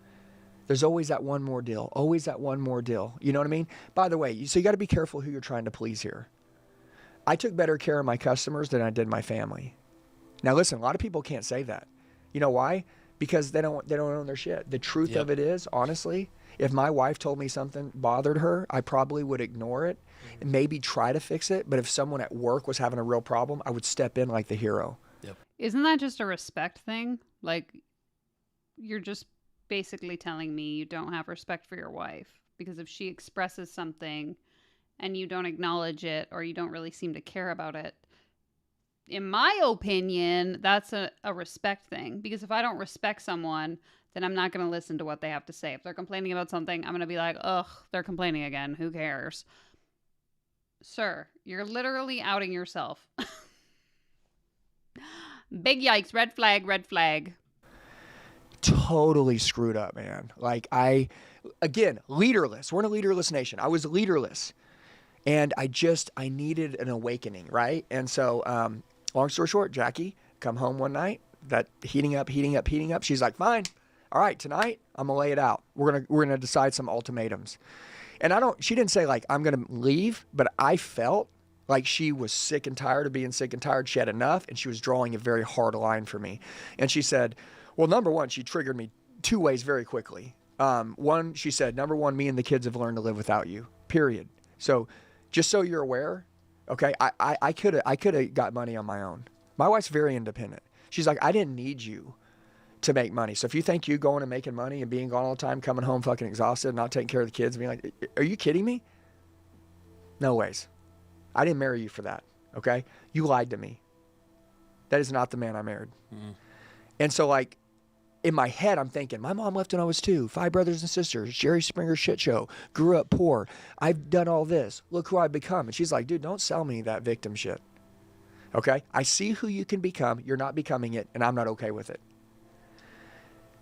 There's always that one more deal. Always that one more deal. You know what I mean? By the way, so you got to be careful who you're trying to please here. I took better care of my customers than I did my family. Now listen, a lot of people can't say that. You know why? Because they don't own their shit. The truth of it is, honestly, if my wife told me something bothered her, I probably would ignore it and maybe try to fix it. But if someone at work was having a real problem, I would step in like the hero. Yep. Isn't that just a respect thing? Like, you're just basically telling me you don't have respect for your wife. Because if she expresses something and you don't acknowledge it or you don't really seem to care about it, in my opinion, that's a respect thing. Because if I don't respect someone, then I'm not going to listen to what they have to say. If they're complaining about something, I'm going to be like, ugh, they're complaining again. Who cares? Sir, you're literally outing yourself. Big yikes. Red flag, red flag. Totally screwed up, man. Like again, leaderless. We're in a leaderless nation. I was leaderless. And I needed an awakening, right? And so, long story short, Jackie come home one night, that heating up. She's like, fine. all right, tonight I'm gonna lay it out. We're gonna decide some ultimatums. And she didn't say like, I'm gonna leave, but I felt like she was sick and tired of being sick and tired. She had enough, and she was drawing a very hard line for me. And she said, well, number one, she triggered me 2 ways very quickly. One, she said, number one, me and the kids have learned to live without you, period. So just so you're aware, okay, I could have got money on my own. My wife's very independent. She's like, I didn't need you to make money. So if you think you going and making money and being gone all the time, coming home fucking exhausted, not taking care of the kids, being like, are you kidding me? No ways. I didn't marry you for that, okay? You lied to me. That is not the man I married. Mm. And so like, in my head, I'm thinking, my mom left when I was 2, 5 brothers and sisters, Jerry Springer shit show, grew up poor. I've done all this. Look who I've become. And she's like, dude, don't sell me that victim shit. Okay? I see who you can become. You're not becoming it, and I'm not okay with it.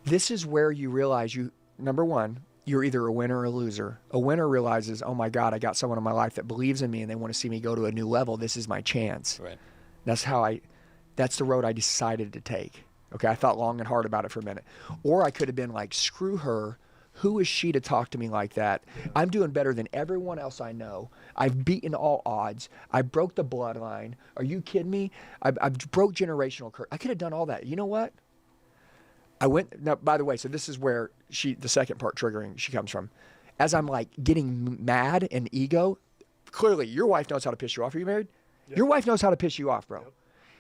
This is where you realize number one, you're either a winner or a loser. A winner realizes, oh my God, I got someone in my life that believes in me and they want to see me go to a new level. This is my chance. Right. That's the road I decided to take. Okay, I thought long and hard about it for a minute. Or I could have been like, screw her. Who is she to talk to me like that? I'm doing better than everyone else I know. I've beaten all odds. I broke the bloodline. Are you kidding me? I broke generational curse. I could have done all that. You know what? Now, by the way, so this is where the second part triggering she comes from. As I'm like getting mad and ego, clearly your wife knows how to piss you off. Are you married? Yep. Your wife knows how to piss you off, bro. Yep.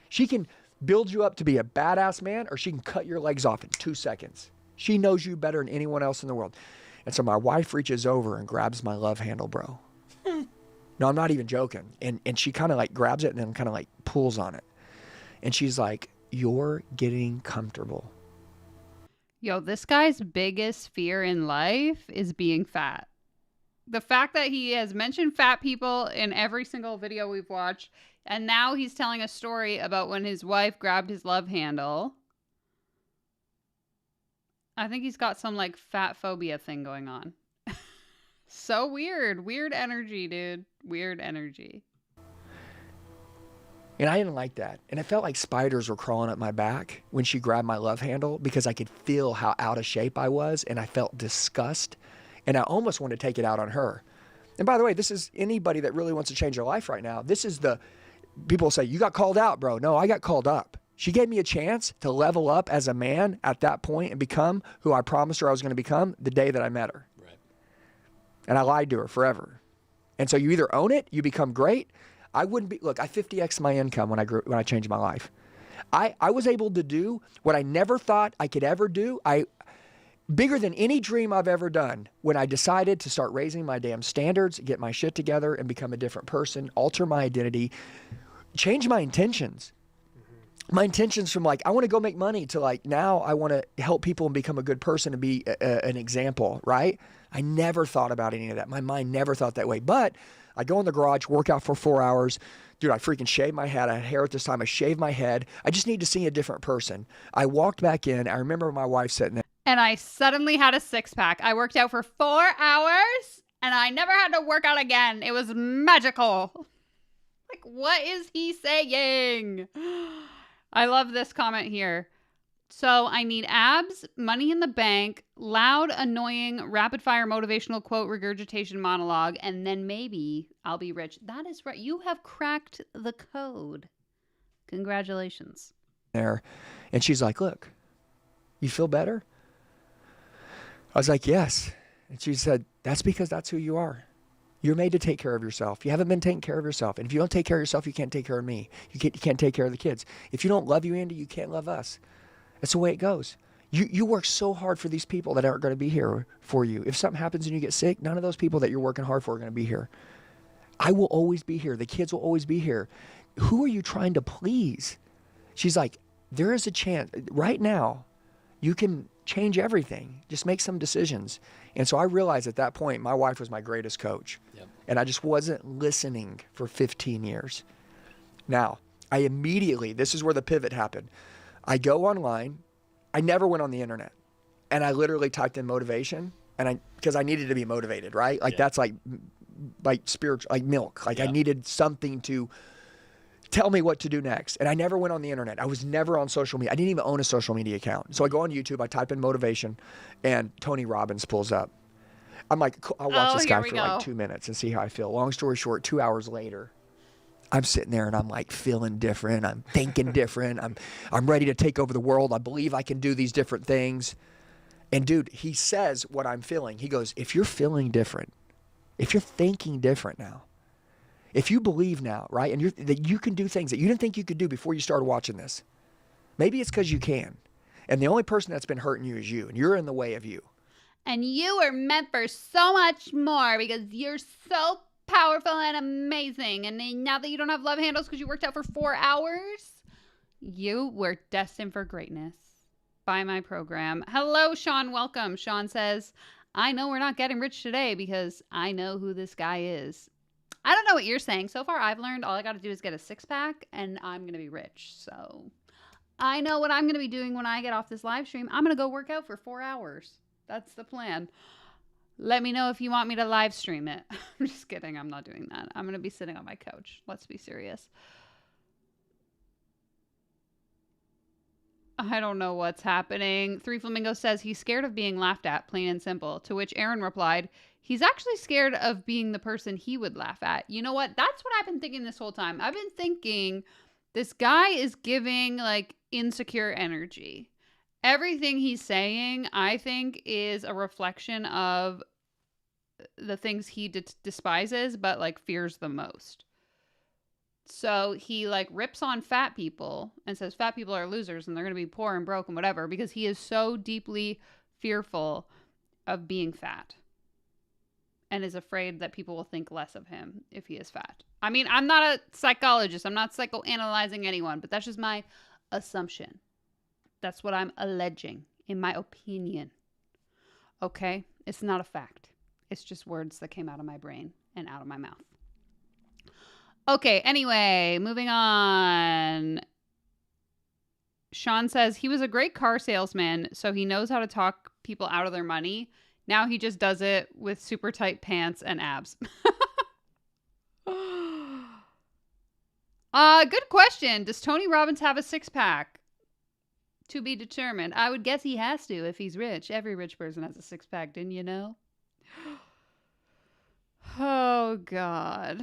She can build you up to be a badass man, or she can cut your legs off in 2 seconds. She knows you better than anyone else in the world. And so my wife reaches over and grabs my love handle, bro. No, I'm not even joking. And she kind of like grabs it and then kind of like pulls on it. And she's like, you're getting comfortable. Yo, this guy's biggest fear in life is being fat. The fact that he has mentioned fat people in every single video we've watched, and now he's telling a story about when his wife grabbed his love handle. I think he's got some like fat phobia thing going on. So weird. Weird energy, dude. Weird energy. And I didn't like that. And it felt like spiders were crawling up my back when she grabbed my love handle, because I could feel how out of shape I was, and I felt disgust. And I almost wanted to take it out on her. And by the way, this is anybody that really wants to change their life right now. People say, you got called out, bro. No, I got called up. She gave me a chance to level up as a man at that point and become who I promised her I was going to become the day that I met her. Right. And I lied to her forever. And so you either own it, you become great. I 50x'd my income when I changed my life. I was able to do what I never thought I could ever do. Bigger than any dream I've ever done, when I decided to start raising my damn standards, get my shit together and become a different person, alter my identity, change my intentions. My intentions from like, I want to go make money to like, now I want to help people and become a good person and be an example, right? I never thought about any of that. My mind never thought that way. But I go in the garage, work out for 4 hours. Dude, I freaking shave my head. I had hair at this time. I shaved my head. I just need to see a different person. I walked back in. I remember my wife sitting there. And I suddenly had a 6-pack. I worked out for 4 hours and I never had to work out again. It was magical. Like, what is he saying? I love this comment here. So I need abs, money in the bank, loud, annoying, rapid fire motivational quote regurgitation monologue, and then maybe I'll be rich. That is right. You have cracked the code. Congratulations. There. And she's like, look, you feel better? I was like, yes. And she said, that's because that's who you are. You're made to take care of yourself. You haven't been taking care of yourself. And if you don't take care of yourself, you can't take care of me. You can't take care of the kids. If you don't love you, Andy, you can't love us. That's the way it goes. You work so hard for these people that aren't going to be here for you. If something happens and you get sick, none of those people that you're working hard for are going to be here. I will always be here. The kids will always be here. Who are you trying to please? She's like, there is a chance. Right now, you can change everything. Just make some decisions. And so I realized at that point, my wife was my greatest coach. Yep. And I just wasn't listening for 15 years. Now, I immediately, this is where the pivot happened. I go online. I never went on the internet. And I literally typed in motivation, and because I needed to be motivated, right? Like that's like spiritual, like milk. Like I needed something to Tell me what to do next. And I never went on the internet. I was never on social media. I didn't even own a social media account. So I go on YouTube, I type in motivation, and Tony Robbins pulls up. I'm like, I'll watch this guy for like 2 minutes and see how I feel. Long story short, 2 hours later, I'm sitting there and I'm like feeling different. I'm thinking different. I'm ready to take over the world. I believe I can do these different things. And dude, he says what I'm feeling. He goes, if you're feeling different, if you're thinking different now, if you believe now, right, and that you can do things that you didn't think you could do before you started watching this, maybe it's because you can. And the only person that's been hurting you is you, and you're in the way of you. And you were meant for so much more because you're so powerful and amazing. And then now that you don't have love handles because you worked out for 4 hours, you were destined for greatness. Buy my program. Hello, Sean. Welcome. Sean says, I know we're not getting rich today because I know who this guy is. I don't know what you're saying. So far, I've learned all I got to do is get a 6-pack and I'm going to be rich. So I know what I'm going to be doing when I get off this live stream. I'm going to go work out for 4 hours. That's the plan. Let me know if you want me to live stream it. I'm just kidding. I'm not doing that. I'm going to be sitting on my couch. Let's be serious. I don't know what's happening. Three Flamingo says he's scared of being laughed at, plain and simple. To which Aaron replied, he's actually scared of being the person he would laugh at. You know what? That's what I've been thinking this whole time. I've been thinking this guy is giving like insecure energy. Everything he's saying, I think, is a reflection of the things he despises, but like fears the most. So he like rips on fat people and says fat people are losers and they're going to be poor and broke and whatever because he is so deeply fearful of being fat and is afraid that people will think less of him if he is fat. I mean, I'm not a psychologist. I'm not psychoanalyzing anyone, but that's just my assumption. That's what I'm alleging, in my opinion. Okay? It's not a fact. It's just words that came out of my brain and out of my mouth. Okay, anyway, moving on. Sean says he was a great car salesman, so he knows how to talk people out of their money. Now he just does it with super tight pants and abs. Good question. Does Tony Robbins have a 6-pack? To be determined. I would guess he has to if he's rich. Every rich person has a 6-pack, didn't you know? Oh, God.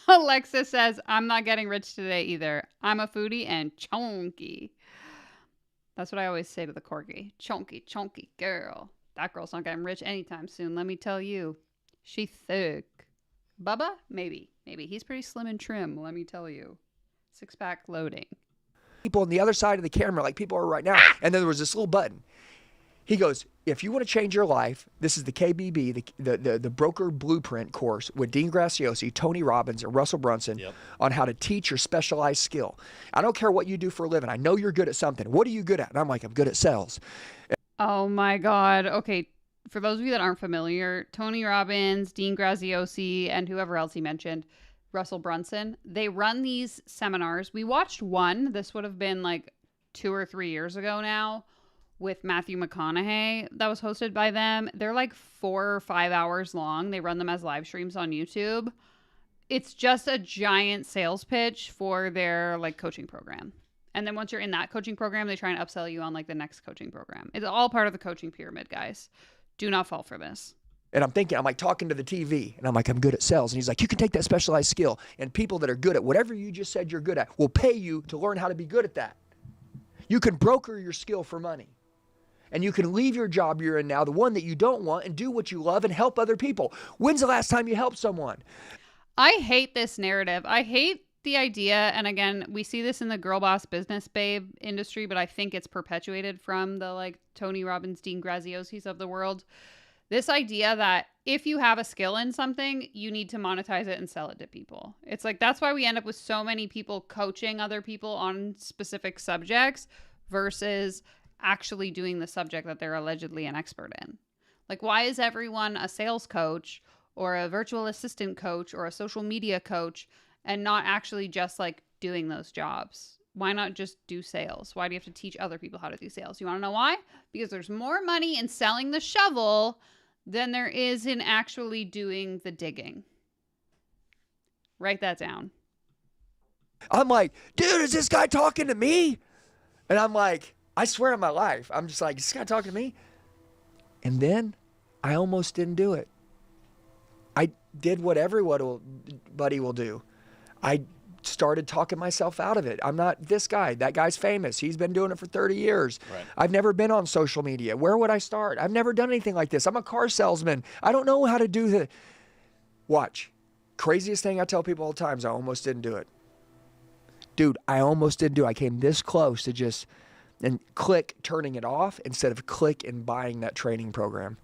Alexa says, I'm not getting rich today either. I'm a foodie and chonky. That's what I always say to the corgi. Chonky, chonky girl. That girl's not getting rich anytime soon, let me tell you. She thick. Bubba? Maybe. He's pretty slim and trim, let me tell you. 6-pack loading. People on the other side of the camera, like people are right now. And then there was this little button. He goes, if you want to change your life, this is the KBB, the Broker Blueprint course with Dean Graziosi, Tony Robbins, and Russell Brunson on how to teach your specialized skill. I don't care what you do for a living. I know you're good at something. What are you good at? And I'm like, I'm good at sales. Oh, my God. Okay, for those of you that aren't familiar, Tony Robbins, Dean Graziosi, and whoever else he mentioned, Russell Brunson, they run these seminars. We watched one. This would have been like 2 or 3 years ago now, with Matthew McConaughey that was hosted by them. They're like 4 or 5 hours long. They run them as live streams on YouTube. It's just a giant sales pitch for their like coaching program. And then once you're in that coaching program, they try and upsell you on like the next coaching program. It's all part of the coaching pyramid, guys. Do not fall for this. And I'm thinking, I'm like talking to the TV and I'm like, I'm good at sales. And he's like, you can take that specialized skill and people that are good at whatever you just said you're good at will pay you to learn how to be good at that. You can broker your skill for money. And you can leave your job you're in now, the one that you don't want, and do what you love and help other people. When's the last time you helped someone? I hate this narrative. I hate the idea. And again, we see this in the girl boss business babe industry, but I think it's perpetuated from the like Tony Robbins, Dean Graziosis of the world. This idea that if you have a skill in something, you need to monetize it and sell it to people. It's like, that's why we end up with so many people coaching other people on specific subjects versus actually doing the subject that they're allegedly an expert in. Like, why is everyone a sales coach or a virtual assistant coach or a social media coach and not actually just like doing those jobs? Why not just do sales? Why do you have to teach other people how to do sales? You want to know why? Because there's more money in selling the shovel than there is in actually doing the digging. Write that down. I'm like, dude, is this guy talking to me? And I'm like, I swear on my life, I'm just like, is this guy talking to me? And then I almost didn't do it. I did what everybody will do. I started talking myself out of it. I'm not this guy. That guy's famous. He's been doing it for 30 years. Right. I've never been on social media. Where would I start? I've never done anything like this. I'm a car salesman. I don't know how to do the... Watch. Craziest thing I tell people all the time is I almost didn't do it. Dude, I almost didn't do it. I came this close to just... and click turning it off instead of click and buying that training program.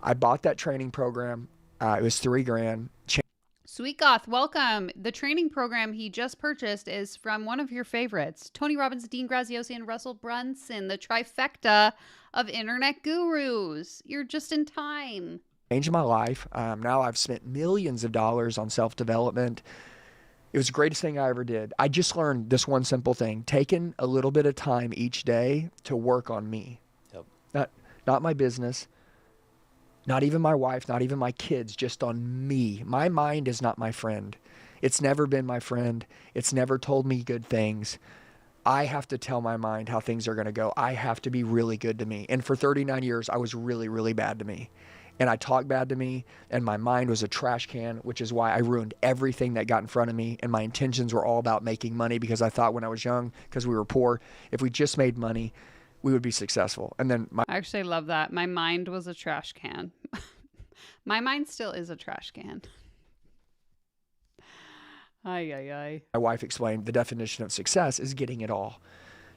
I bought that training program. It was $3,000. Sweet Goth, welcome. The training program he just purchased is from one of your favorites, Tony Robbins, Dean Graziosi, and Russell Brunson, the trifecta of internet gurus. You're just in time. Changed my life. Now I've spent millions of dollars on self-development. It was the greatest thing I ever did. I just learned this one simple thing, taking a little bit of time each day to work on me. Yep. Not my business, not even my wife, not even my kids, just on me. My mind is not my friend. It's never been my friend. It's never told me good things. I have to tell my mind how things are going to go. I have to be really good to me. And for 39 years, I was really, really bad to me. And I talked bad to me, and my mind was a trash can, which is why I ruined everything that got in front of me. And my intentions were all about making money because I thought when I was young, because we were poor, if we just made money, we would be successful. And then I actually love that. My mind was a trash can. My mind still is a trash can. Ay. My wife explained the definition of success is getting it all.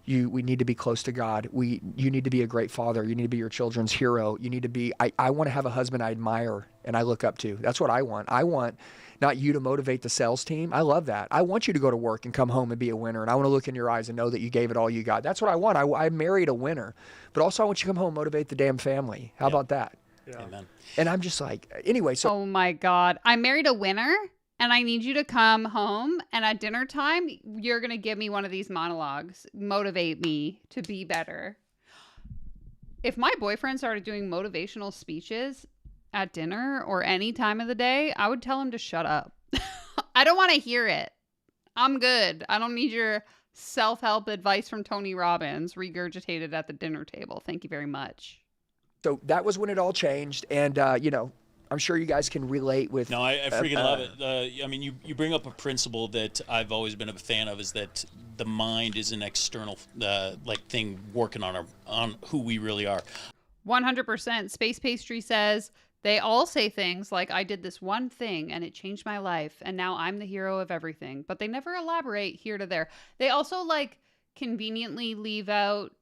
We need to be close to God. You need to be a great father. You need to be your children's hero. You need to be, I want to have a husband I admire and I look up to. That's what I want. I want not you to motivate the sales team. I love that. I want you to go to work and come home and be a winner. And I want to look in your eyes and know that you gave it all you got. That's what I want. I married a winner, but also I want you to come home and motivate the damn family. How about that? Yeah. Amen. And I'm just like, anyway. So. Oh my God. I married a winner? And I need you to come home, and at dinner time, you're going to give me one of these monologues. Motivate me to be better. If my boyfriend started doing motivational speeches at dinner or any time of the day, I would tell him to shut up. I don't want to hear it. I'm good. I don't need your self-help advice from Tony Robbins regurgitated at the dinner table. Thank you very much. So that was when it all changed. And, I'm sure you guys can relate with. No, I freaking love it. I mean, you bring up a principle that I've always been a fan of, is that the mind is an external thing working on who we really are. 100%. Space Pastry says they all say things like, I did this one thing and it changed my life and now I'm the hero of everything, but they never elaborate here to there. They also conveniently leave out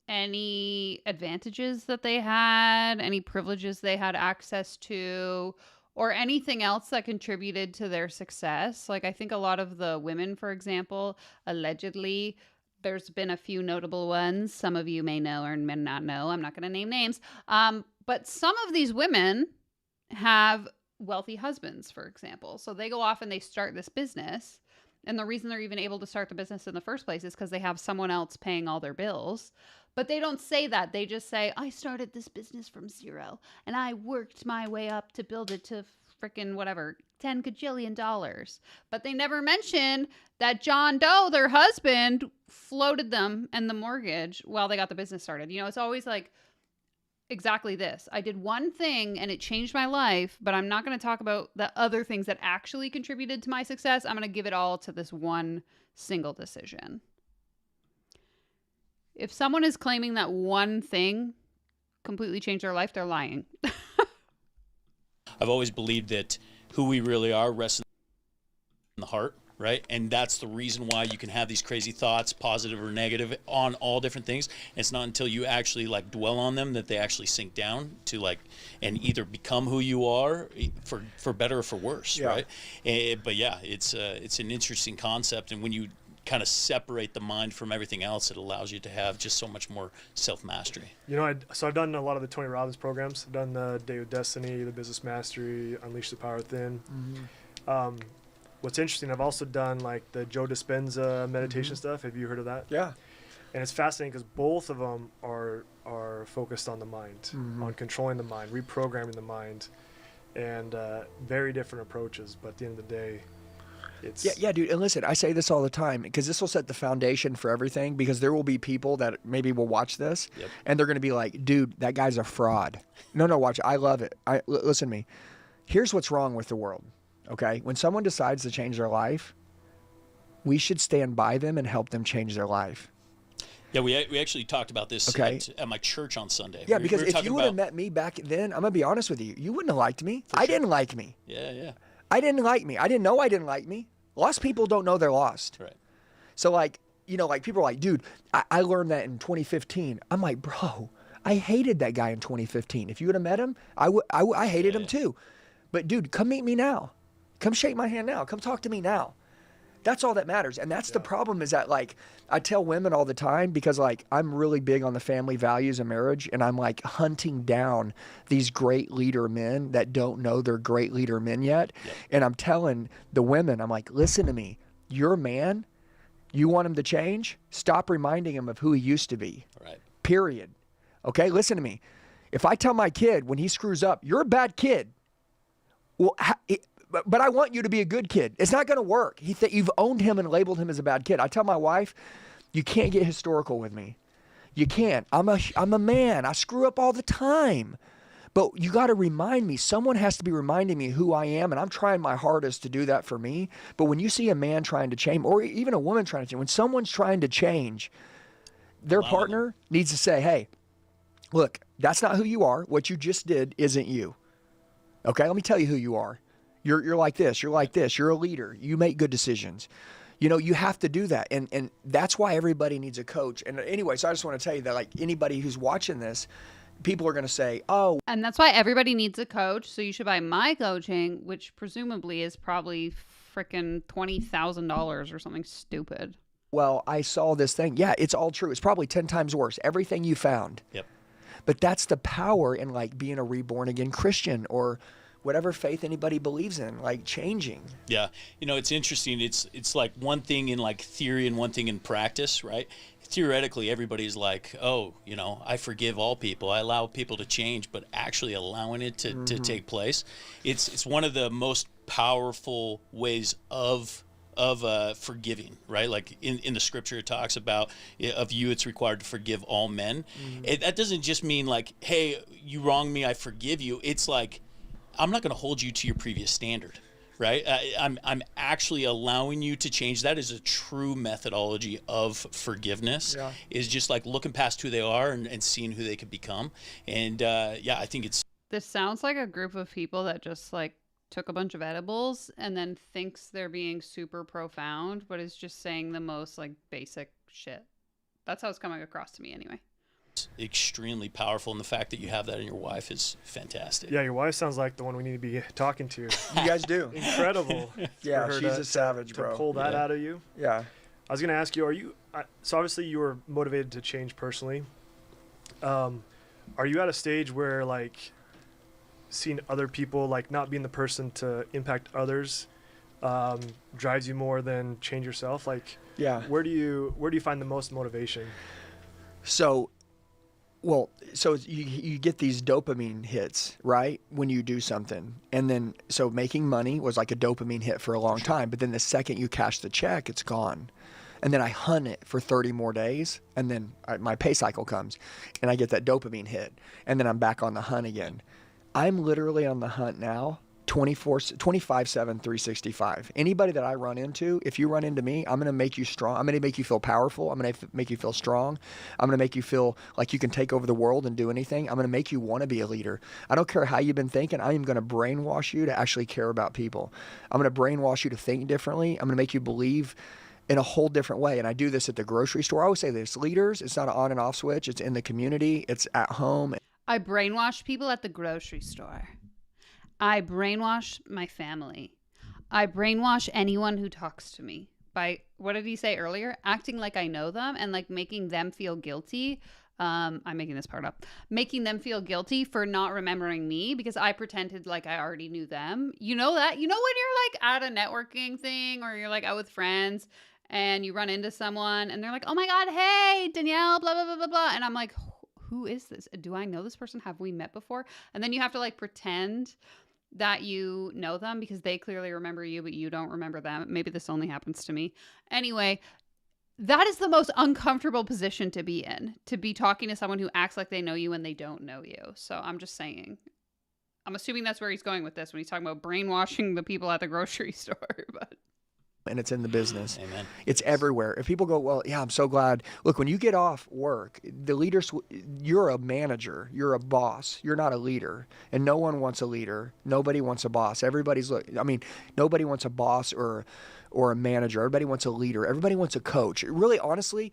any advantages that they had, any privileges they had access to, or anything else that contributed to their success. I think a lot of the women, for example, allegedly, there's been a few notable ones. Some of you may know or may not know. I'm not going to name names. But some of these women have wealthy husbands, for example. So they go off and they start this business. And the reason they're even able to start the business in the first place is because they have someone else paying all their bills. But they don't say that. They just say, I started this business from zero and I worked my way up to build it to frickin' whatever, $10 gajillion. But they never mention that John Doe, their husband, floated them and the mortgage while they got the business started. It's always exactly this. I did one thing and it changed my life, but I'm not going to talk about the other things that actually contributed to my success. I'm going to give it all to this one single decision. If someone is claiming that one thing completely changed their life, they're lying. I've always believed that who we really are rests in the heart, right? And that's the reason why you can have these crazy thoughts, positive or negative, on all different things. It's not until you actually dwell on them that they actually sink down to and either become who you are for better or for worse, right? But yeah, it's an interesting concept, and when you kind of separate the mind from everything else, it allows you to have just so much more self-mastery. I've done a lot of the Tony Robbins programs. I've done the Day with Destiny, the Business Mastery, Unleash the Power Within. Mm-hmm. What's interesting, I've also done the Joe Dispenza meditation stuff. Have you heard of that? Yeah. And it's fascinating because both of them are are focused on the mind, on controlling the mind, reprogramming the mind, and very different approaches. But at the end of the day, it's yeah, dude. And listen, I say this all the time because this will set the foundation for everything. Because there will be people that maybe will watch this, and they're going to be like, "Dude, that guy's a fraud." No, watch. I love it. Listen to me. Here's what's wrong with the world. Okay, when someone decides to change their life, we should stand by them and help them change their life. Yeah, we actually talked about this at my church on Sunday. Yeah, because if you would have met me back then, I'm going to be honest with you, you wouldn't have liked me. I didn't like me. Yeah. I didn't like me. I didn't know I didn't like me. Lost people don't know they're lost. Right. So like, like people are like, dude, I learned that in 2015. I'm like, bro, I hated that guy in 2015. If you would have met him, I hated him too. But dude, come meet me now. Come shake my hand now. Come talk to me now. That's all that matters. And that's the problem is that like I tell women all the time because like I'm really big on the family values of marriage and I'm like hunting down these great leader men that don't know they're great leader men yet. And I'm telling the women, I'm like, listen to me, your man, you want him to change? Stop reminding him of who he used to be. Right. Period. Okay, listen to me. If I tell my kid when he screws up, you're a bad kid. Well, but I want you to be a good kid. It's not going to work. You've owned him and labeled him as a bad kid. I tell my wife, you can't get historical with me. You can't. I'm a man. I screw up all the time. But you got to remind me. Someone has to be reminding me who I am, and I'm trying my hardest to do that for me. But when you see a man trying to change, or even a woman trying to change, when someone's trying to change, their partner needs to say, hey, look, that's not who you are. What you just did isn't you. Okay, let me tell you who you are. You're like this. You're like this. You're a leader. You make good decisions. You have to do that. And that's why everybody needs a coach. And anyway, so I just want to tell you that like anybody who's watching this, people are going to say, oh. And that's why everybody needs a coach. So you should buy my coaching, which presumably is probably freaking $20,000 or something stupid. Well, I saw this thing. Yeah, it's all true. It's probably 10 times worse. Everything you found. Yep. But that's the power in like being a reborn again Christian or whatever faith anybody believes in, like changing. Yeah. It's interesting. It's like one thing in like theory and one thing in practice, right? Theoretically, everybody's like, oh, I forgive all people. I allow people to change, but actually allowing it to take place. It's one of the most powerful ways of forgiving, right? Like in the scripture, it talks about of you, it's required to forgive all men. That doesn't just mean like, hey, you wronged me, I forgive you. It's like, I'm not going to hold you to your previous standard, right? I'm actually allowing you to change. That is a true methodology of forgiveness. Yeah. Is just like looking past who they are and seeing who they could become. And I think it's. This sounds like a group of people that just like took a bunch of edibles and then thinks they're being super profound, but is just saying the most like basic shit. That's how it's coming across to me anyway. Extremely powerful, and the fact that you have that in your wife is fantastic. Yeah, your wife sounds like the one we need to be talking to. You guys do. Incredible. Yeah, she's a savage, bro. To pull that out of you. Yeah. I was going to ask you, so obviously you were motivated to change personally. Are you at a stage where like seeing other people, like not being the person to impact others, drives you more than change yourself? Like, yeah. Where do you find the most motivation? So you get these dopamine hits, right? When you do something. And then, so making money was like a dopamine hit for a long time. But then the second you cash the check, it's gone. And then I hunt it for 30 more days. And then my pay cycle comes and I get that dopamine hit. And then I'm back on the hunt again. I'm literally on the hunt now, 25/7, 365. Anybody that I run into, if you run into me, I'm going to make you strong. I'm going to make you feel powerful. I'm going to make you feel strong. I'm going to make you feel like you can take over the world and do anything. I'm going to make you want to be a leader. I don't care how you've been thinking. I am going to brainwash you to actually care about people. I'm going to brainwash you to think differently. I'm going to make you believe in a whole different way. And I do this at the grocery store. I always say this, leaders, it's not an on and off switch. It's in the community. It's at home. I brainwash people at the grocery store. I brainwash my family. I brainwash anyone who talks to me by, what did he say earlier? Acting like I know them and like making them feel guilty. I'm making this part up. Making them feel guilty for not remembering me because I pretended like I already knew them. You know that? You know when you're like at a networking thing or you're like out with friends and you run into someone and they're like, oh my God, hey, Danielle, blah, blah, blah, blah, blah. And I'm like, who is this? Do I know this person? Have we met before? And then you have to like pretend that you know them because they clearly remember you, but you don't remember them. Maybe this only happens to me. Anyway, that is the most uncomfortable position to be in, to be talking to someone who acts like they know you and they don't know you. So I'm just saying. I'm assuming that's where he's going with this when he's talking about brainwashing the people at the grocery store. But and it's in the business. Amen. It's everywhere. If people go, well, yeah, I'm so glad. Look, when you get off work, the leaders, you're a manager, you're a boss, you're not a leader. And no one wants a leader. Nobody wants a boss. Nobody wants a boss or a manager. Everybody wants a leader. Everybody wants a coach. Really, honestly,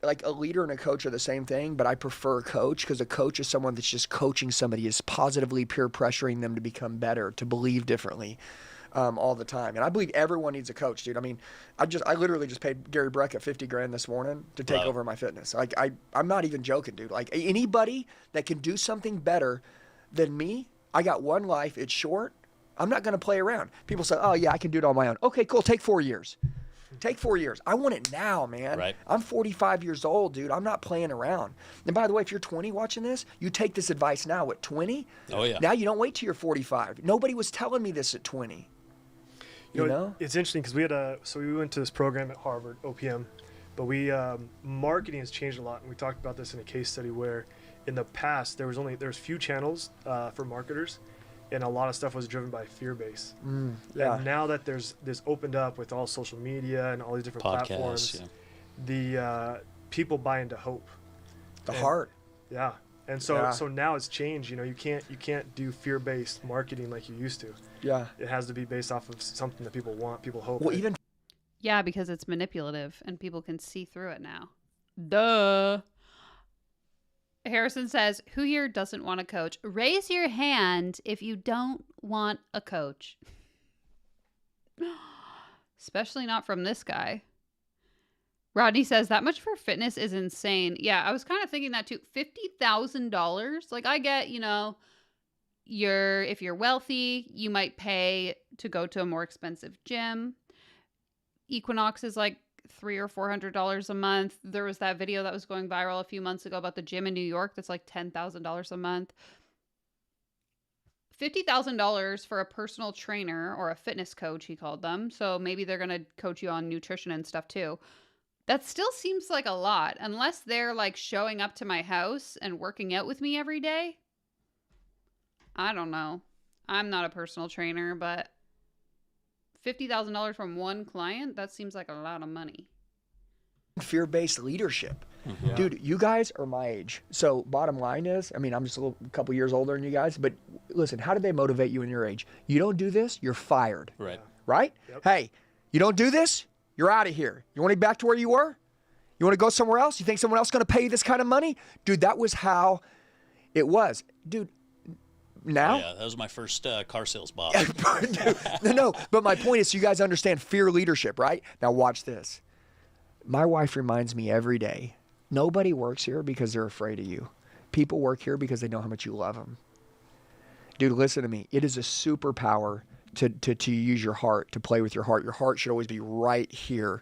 like a leader and a coach are the same thing, but I prefer a coach because a coach is someone that's just coaching somebody, is positively peer pressuring them to become better, to believe differently. All the time. And I believe everyone needs a coach, dude. I mean, I literally just paid Gary Breck at $50,000 this morning to take over my fitness. Like I'm not even joking, dude. Like anybody that can do something better than me, I got one life. It's short. I'm not going to play around. People say, oh yeah, I can do it on my own. Okay, cool. Take 4 years. Take 4 years. I want it now, man. Right. I'm 45 years old, dude. I'm not playing around. And by the way, if you're 20 watching this, you take this advice now at 20. Oh yeah. Now you don't wait till you're 45. Nobody was telling me this at 20. You know? It's interesting because we went to this program at Harvard, OPM, but marketing has changed a lot. And we talked about this in a case study where in the past there was few channels for marketers, and a lot of stuff was driven by fear base. Yeah. And now that there's this opened up with all social media and all these different platforms, the people buy into hope. The heart. Yeah. And so now it's changed. You know, you can't do fear-based marketing like you used to. Yeah. It has to be based off of something that people want, people hope. Well, even yeah, because it's manipulative and people can see through it now. Duh. Harrison says, who here doesn't want a coach? Raise your hand if you don't want a coach. Especially not from this guy. Rodney says, that much for fitness is insane. Yeah, I was kind of thinking that too. $50,000. Like, I get, you know, if you're wealthy, you might pay to go to a more expensive gym. Equinox is like $300 or $400 a month. There was that video that was going viral a few months ago about the gym in New York that's like $10,000 a month. $50,000 for a personal trainer or a fitness coach, he called them. So maybe they're going to coach you on nutrition and stuff too. That still seems like a lot, unless they're like showing up to my house and working out with me every day. I don't know. I'm not a personal trainer, but $50,000 from one client, that seems like a lot of money. Fear-based leadership. Mm-hmm. Dude, you guys are my age. So bottom line is, I mean, I'm just a couple years older than you guys, but listen, how did they motivate you in your age? You don't do this, you're fired. Right. Right? Yep. Hey, you don't do this, you're out of here. You want to be back to where you were? You want to go somewhere else? You think someone else is going to pay you this kind of money? Dude, that was how it was. Dude, now? Oh, yeah, that was my first car sales boss. No, but my point is, so you guys understand fear leadership, right? Now watch this. My wife reminds me every day, nobody works here because they're afraid of you. People work here because they know how much you love them. Dude, listen to me. It is a superpower to use your heart, to play with your heart. Your heart should always be right here.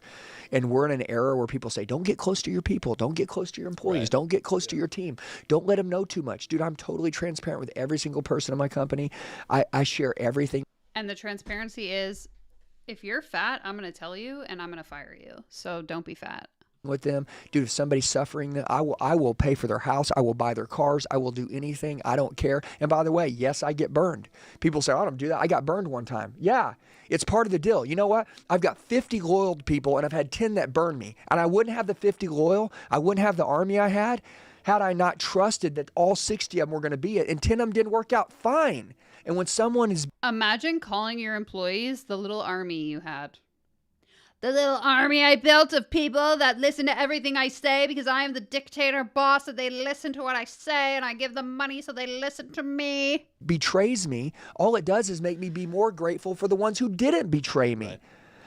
And we're in an era where people say, don't get close to your people. Don't get close to your employees. Right. Don't get close to your team. Don't let them know too much. Dude, I'm totally transparent with every single person in my company. I share everything. And the transparency is, if you're fat, I'm going to tell you and I'm going to fire you. So don't be fat. With them. Dude, if somebody's suffering, I will pay for their house. I will buy their cars. I will do anything. I don't care. And by the way, yes, I get burned. People say, I don't do that. I got burned one time. Yeah, it's part of the deal. You know what? I've got 50 loyal people and I've had 10 that burn me. And I wouldn't have the 50 loyal. I wouldn't have the army I had I not trusted that all 60 of them were going to be it. And 10 of them didn't work out fine. And when someone is... Imagine calling your employees the little army you had. The little army I built of people that listen to everything I say because I am the dictator boss, that they listen to what I say and I give them money so they listen to me. Betrays me, all it does is make me be more grateful for the ones who didn't betray me. Right.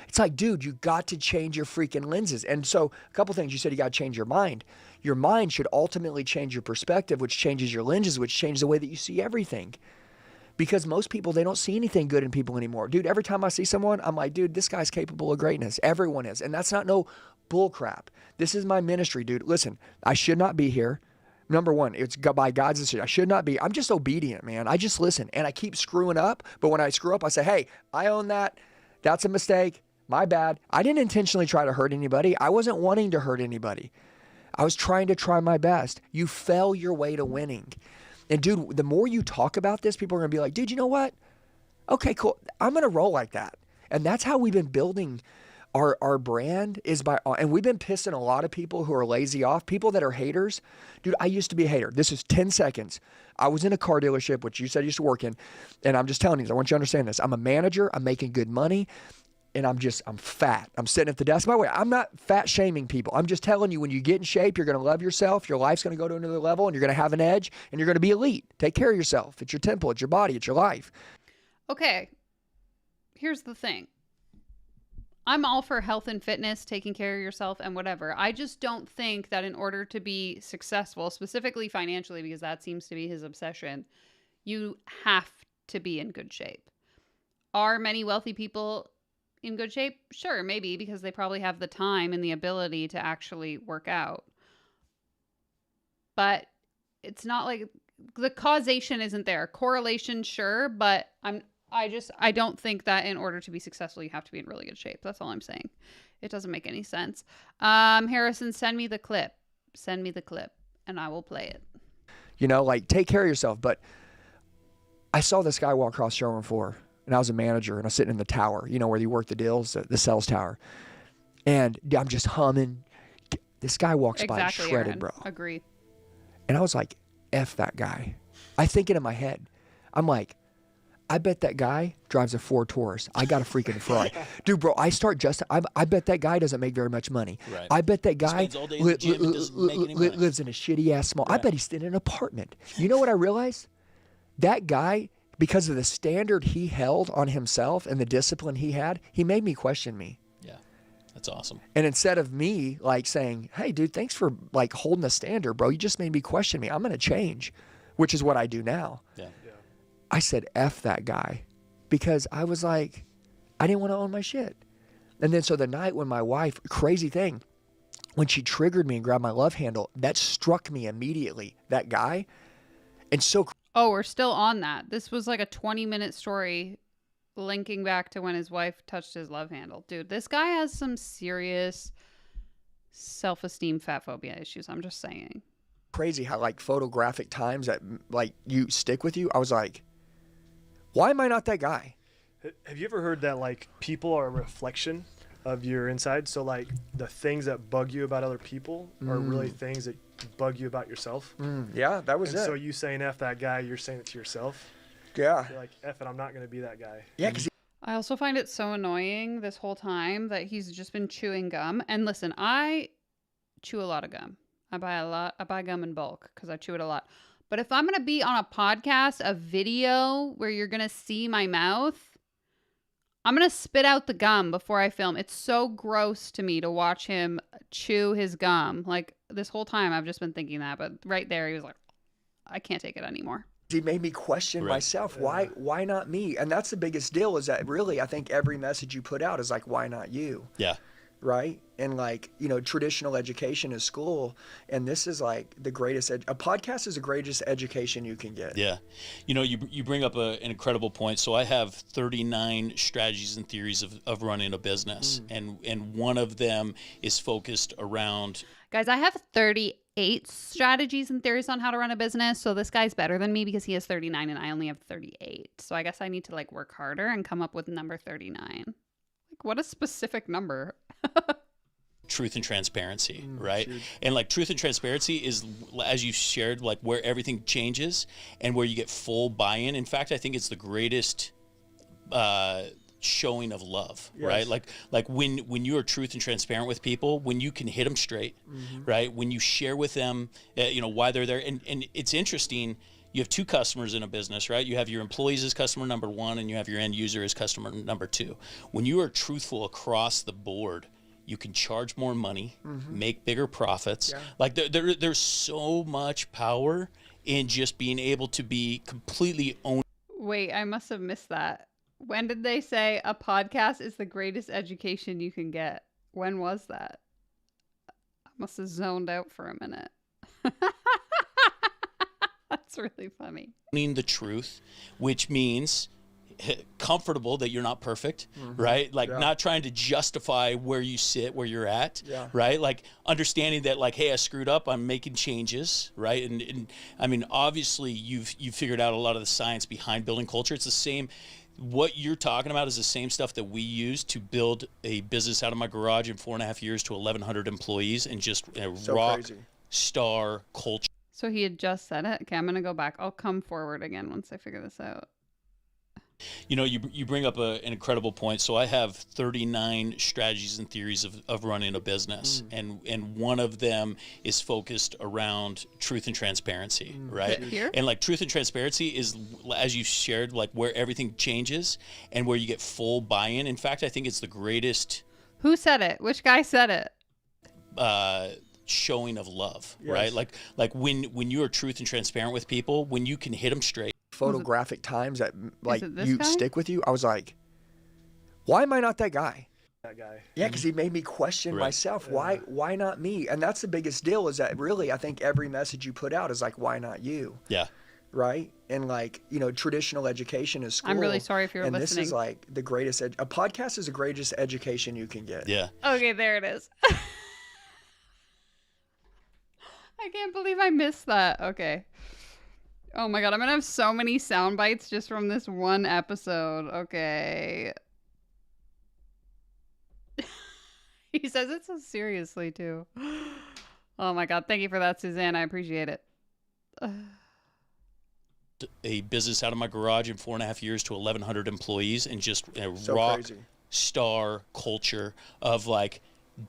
It's like, dude, you got to change your freaking lenses. And so a couple things, you said you got to change your mind. Your mind should ultimately change your perspective, which changes your lenses, which changes the way that you see everything. Because most people, they don't see anything good in people anymore. Dude, every time I see someone, I'm like, dude, this guy's capable of greatness. Everyone is. And that's not no bull crap. This is my ministry, dude. Listen, I should not be here. Number one, it's by God's decision. I should not be. I'm just obedient, man. I just listen, and I keep screwing up. But when I screw up, I say, hey, I own that. That's a mistake. My bad. I didn't intentionally try to hurt anybody. I wasn't wanting to hurt anybody. I was trying to try my best. You fell your way to winning. And dude, the more you talk about this, people are going to be like, dude, you know what? Okay, cool. I'm going to roll like that. And that's how we've been building our brand is by, and we've been pissing a lot of people who are lazy off, people that are haters. Dude, I used to be a hater. This is 10 seconds. I was in a car dealership, which you said you used to work in. And I'm just telling you, I want you to understand this. I'm a manager. I'm making good money. And I'm fat. I'm sitting at the desk. By the way, I'm not fat shaming people. I'm just telling you, when you get in shape, you're going to love yourself. Your life's going to go to another level and you're going to have an edge and you're going to be elite. Take care of yourself. It's your temple. It's your body. It's your life. Okay. Here's the thing. I'm all for health and fitness, taking care of yourself and whatever. I just don't think that in order to be successful, specifically financially, because that seems to be his obsession, you have to be in good shape. Are many wealthy people in good shape? Sure, maybe, because they probably have the time and the ability to actually work out. But it's not like the causation isn't there. Correlation, sure, but I don't think that in order to be successful, you have to be in really good shape. That's all I'm saying. It doesn't make any sense. Harrison, send me the clip. Send me the clip and I will play it. You know, like, take care of yourself. But I saw this guy walk across the showroom floor, and I was a manager, and I was sitting in the tower, you know, where you work the deals, the sales tower. And I'm just humming. This guy walks by shredded, Aaron. bro. Agree. And I was like, F that guy. I think it in my head. I'm like, I bet that guy drives a Ford Taurus. I got a freaking Ferrari. Dude, bro, I bet that guy doesn't make very much money. Right. I bet that guy lives in a shitty ass small. Right. I bet he's in an apartment. You know what I realized? That guy, because of the standard he held on himself and the discipline he had, he made me question me. Yeah, that's awesome. And instead of me like saying, hey, dude, thanks for like holding the standard, bro. You just made me question me. I'm going to change, which is what I do now. Yeah. I said, F that guy, because I was like, I didn't want to own my shit. And then so the night when my wife, crazy thing, when she triggered me and grabbed my love handle, that struck me immediately, that guy. And so. Oh, we're still on that. This was like a 20-minute story linking back to when his wife touched his love handle. Dude, this guy has some serious self-esteem fat phobia issues. I'm just saying. Crazy how like photographic times that like you stick with you. I was like, why am I not that guy? Have you ever heard that like people are a reflection of your inside? So like the things that bug you about other people are really things that bug you about yourself. Yeah, that was it. So you saying F that guy, you're saying it to yourself. Yeah. You're like, F it, I'm not going to be that guy. Yeah, because I also find it so annoying this whole time that he's just been chewing gum. And listen, I chew a lot of gum. I buy gum in bulk because I chew it a lot. But if I'm going to be on a podcast, a video where you're going to see my mouth, I'm going to spit out the gum before I film. It's so gross to me to watch him chew his gum. Like this whole time I've just been thinking that, but right there he was like, I can't take it anymore. He made me question myself. Why not me? And that's the biggest deal, is that really I think every message you put out is like, why not you? Yeah. Right? And like, you know, traditional education is school, and this is like the greatest a podcast is the greatest education you can get. Yeah. You know, you bring up an incredible point. So I have 39 strategies and theories of running a business, and one of them is focused around. Guys, I have 38 strategies and theories on how to run a business. So this guy's better than me because he has 39 and I only have 38. So I guess I need to like work harder and come up with number 39. Like, what a specific number. Truth and transparency, right? And like truth and transparency is, as you shared, like where everything changes and where you get full buy-in. In fact, I think it's the greatest showing of love, right? Like when you are truth and transparent with people, when you can hit them straight, right? When you share with them, you know, why they're there. And it's interesting. You have two customers in a business, right? You have your employees as customer number one, and you have your end user as customer number two. When you are truthful across the board, you can charge more money, make bigger profits. Yeah. Like there's so much power in just being able to be completely owned. Wait, I must have missed that. When did they say a podcast is the greatest education you can get? When was that? I must have zoned out for a minute. That's really funny. The truth, which means comfortable that you're not perfect, right? Like not trying to justify where you sit, where you're at, right? Like understanding that, like, hey, I screwed up, I'm making changes, right? And I mean, obviously you've figured out a lot of the science behind building culture. It's the same. What you're talking about is the same stuff that we use to build a business out of my garage in 4.5 years to 1,100 employees and just rock star culture. So he had just said it. Okay, I'm going to go back. I'll come forward again once I figure this out. You know, you bring up an incredible point. So I have 39 strategies and theories of running a business, and one of them is focused around truth and transparency, right? Here? And like truth and transparency is, as you shared, like where everything changes and where you get full buy-in. In fact, I think it's the greatest. Who said it? Which guy said it? Showing of love, right? Like when you are truth and transparent with people, when you can hit them straight. Photographic times that like guy? stick with you. I was like, why am I not that guy? That guy. Yeah, because he made me question myself. Why not me? And that's the biggest deal, is that really I think every message you put out is like, why not you? Yeah. Right? And like, you know, traditional education is school. I'm really sorry if you're listening. listening. And this is like the greatest, a podcast is the greatest education you can get. Yeah. Okay, there it is. I can't believe I missed that. Okay. Oh my God, I'm going to have so many sound bites just from this one episode. Okay. He says it so seriously, too. Oh my God, thank you for that, Suzanne. I appreciate it. A business out of my garage in 4.5 years to 1,100 employees and just rock star culture of like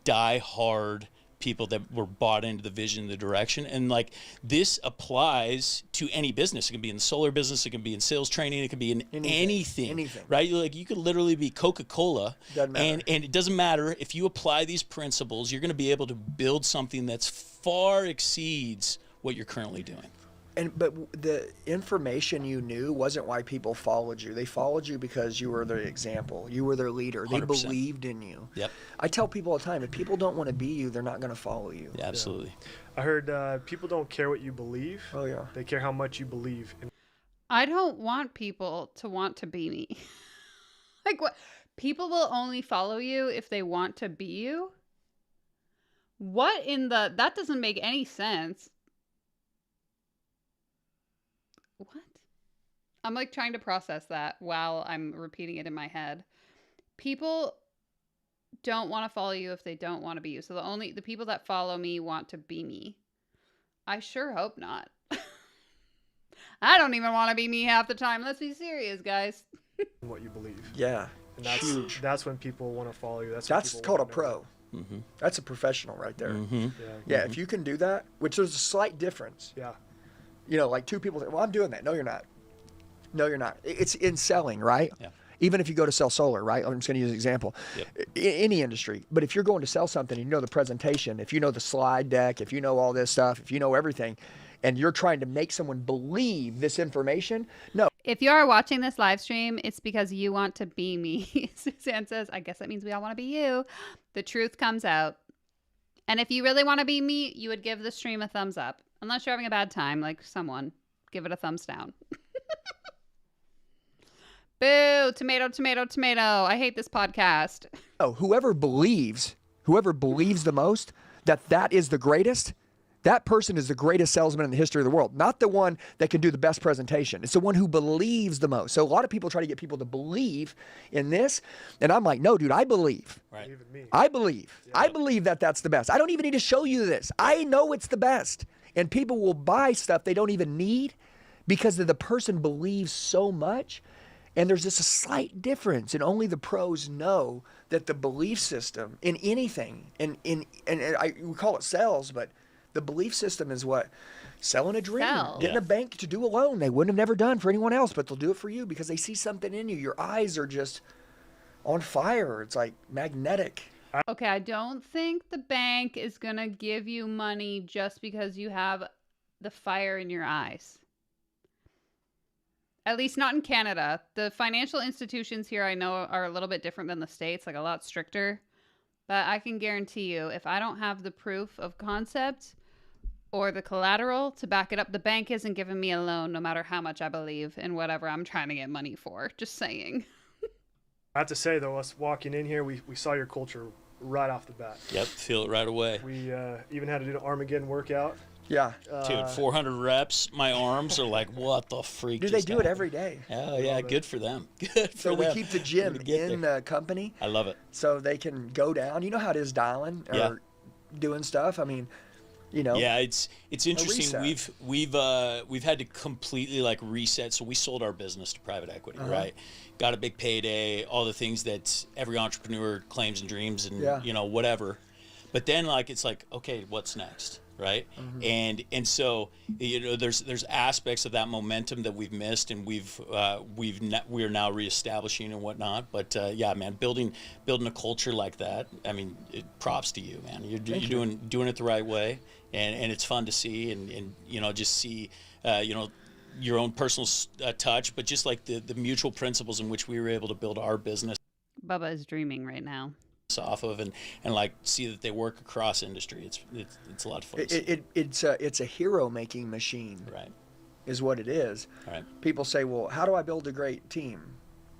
die hard people that were bought into the vision, the direction. And like this applies to any business. It can be in the solar business, it can be in sales training, it can be in anything. Right? Like you could literally be Coca-Cola, and it doesn't matter. If you apply these principles, you're going to be able to build something that's far exceeds what you're currently doing. But the information you knew wasn't why people followed you. They followed you because you were their example. You were their leader. They 100%. believed in you. Yep. I tell people all the time, if people don't want to be you, they're not going to follow you. Yeah, absolutely. I heard people don't care what you believe. Oh, yeah. They care how much you believe. I don't want people to want to be me. Like what? People will only follow you if they want to be you? What in the... That doesn't make any sense. What? I'm like trying to process that while I'm repeating it in my head. People don't want to follow you if they don't want to be you. So the people that follow me want to be me. I sure hope not. I don't even want to be me half the time. Let's be serious, guys. What you believe. Yeah. And that's huge. That's when people want to follow you. That's called a pro. Mm-hmm. That's a professional right there. Mm-hmm. Yeah, if you can do that, which there's a slight difference. Yeah. You know, like two people say, well, I'm doing that. No, you're not. No, you're not. It's in selling, right? Yeah. Even if you go to sell solar, right? I'm just going to use an example. Yep. Any industry. But if you're going to sell something and you know the presentation, if you know the slide deck, if you know all this stuff, if you know everything, and you're trying to make someone believe this information, no. If you are watching this live stream, it's because you want to be me. Suzanne says, I guess that means we all want to be you. The truth comes out. And if you really want to be me, you would give the stream a thumbs up. Unless you're having a bad time, like someone, give it a thumbs down. Boo, tomato, tomato, tomato. I hate this podcast. Oh, whoever believes the most that is the greatest, that person is the greatest salesman in the history of the world. Not the one that can do the best presentation. It's the one who believes the most. So a lot of people try to get people to believe in this. And I'm like, no, dude, I believe. Right. I believe. Yeah. I believe that that's the best. I don't even need to show you this. I know it's the best. And people will buy stuff they don't even need because the person believes so much. And there's just a slight difference, and only the pros know that the belief system in anything, and we call it sales, but the belief system is what? Selling a dream, getting a bank to do a loan they wouldn't have never done for anyone else, but they'll do it for you because they see something in you. Your eyes are just on fire. It's like magnetic. Okay, I don't think the bank is going to give you money just because you have the fire in your eyes. At least not in Canada. The financial institutions here I know are a little bit different than the States, like a lot stricter. But I can guarantee you, if I don't have the proof of concept, or the collateral to back it up. The bank isn't giving me a loan no matter how much I believe in whatever I'm trying to get money for. Just saying. I have to say, though, us walking in here, we saw your culture right off the bat. Yep, feel it right away. We even had to do an Armageddon workout. Yeah. Dude, 400 reps. My arms are like, what the freak? Dude, they just do it happened? every day. Oh, yeah, good for them. Good for So we them. keep the gym in the company. I love it. So they can go down. You know how it is dialing or Yeah. doing stuff? I mean, you know. Yeah, it's interesting. reset. We've had to completely like reset. So we sold our business to private equity, right? Got a big payday, all the things that every entrepreneur claims and dreams, and you know, whatever. But then like it's like, okay, what's next? Right. And so, you know, there's aspects of that momentum that we've missed, and we're now reestablishing and whatnot. But yeah, man, building a culture like that. I mean, props to you, man. You're doing it the right way, and it's fun to see, and you know, just see, you know, your own personal touch, but just like the mutual principles in which we were able to build our business. Bubba is dreaming right now. Off of and like see that they work across industry. It's a lot of fun. It's a hero making machine, right? Is what it is. Right. People say, well, how do I build a great team?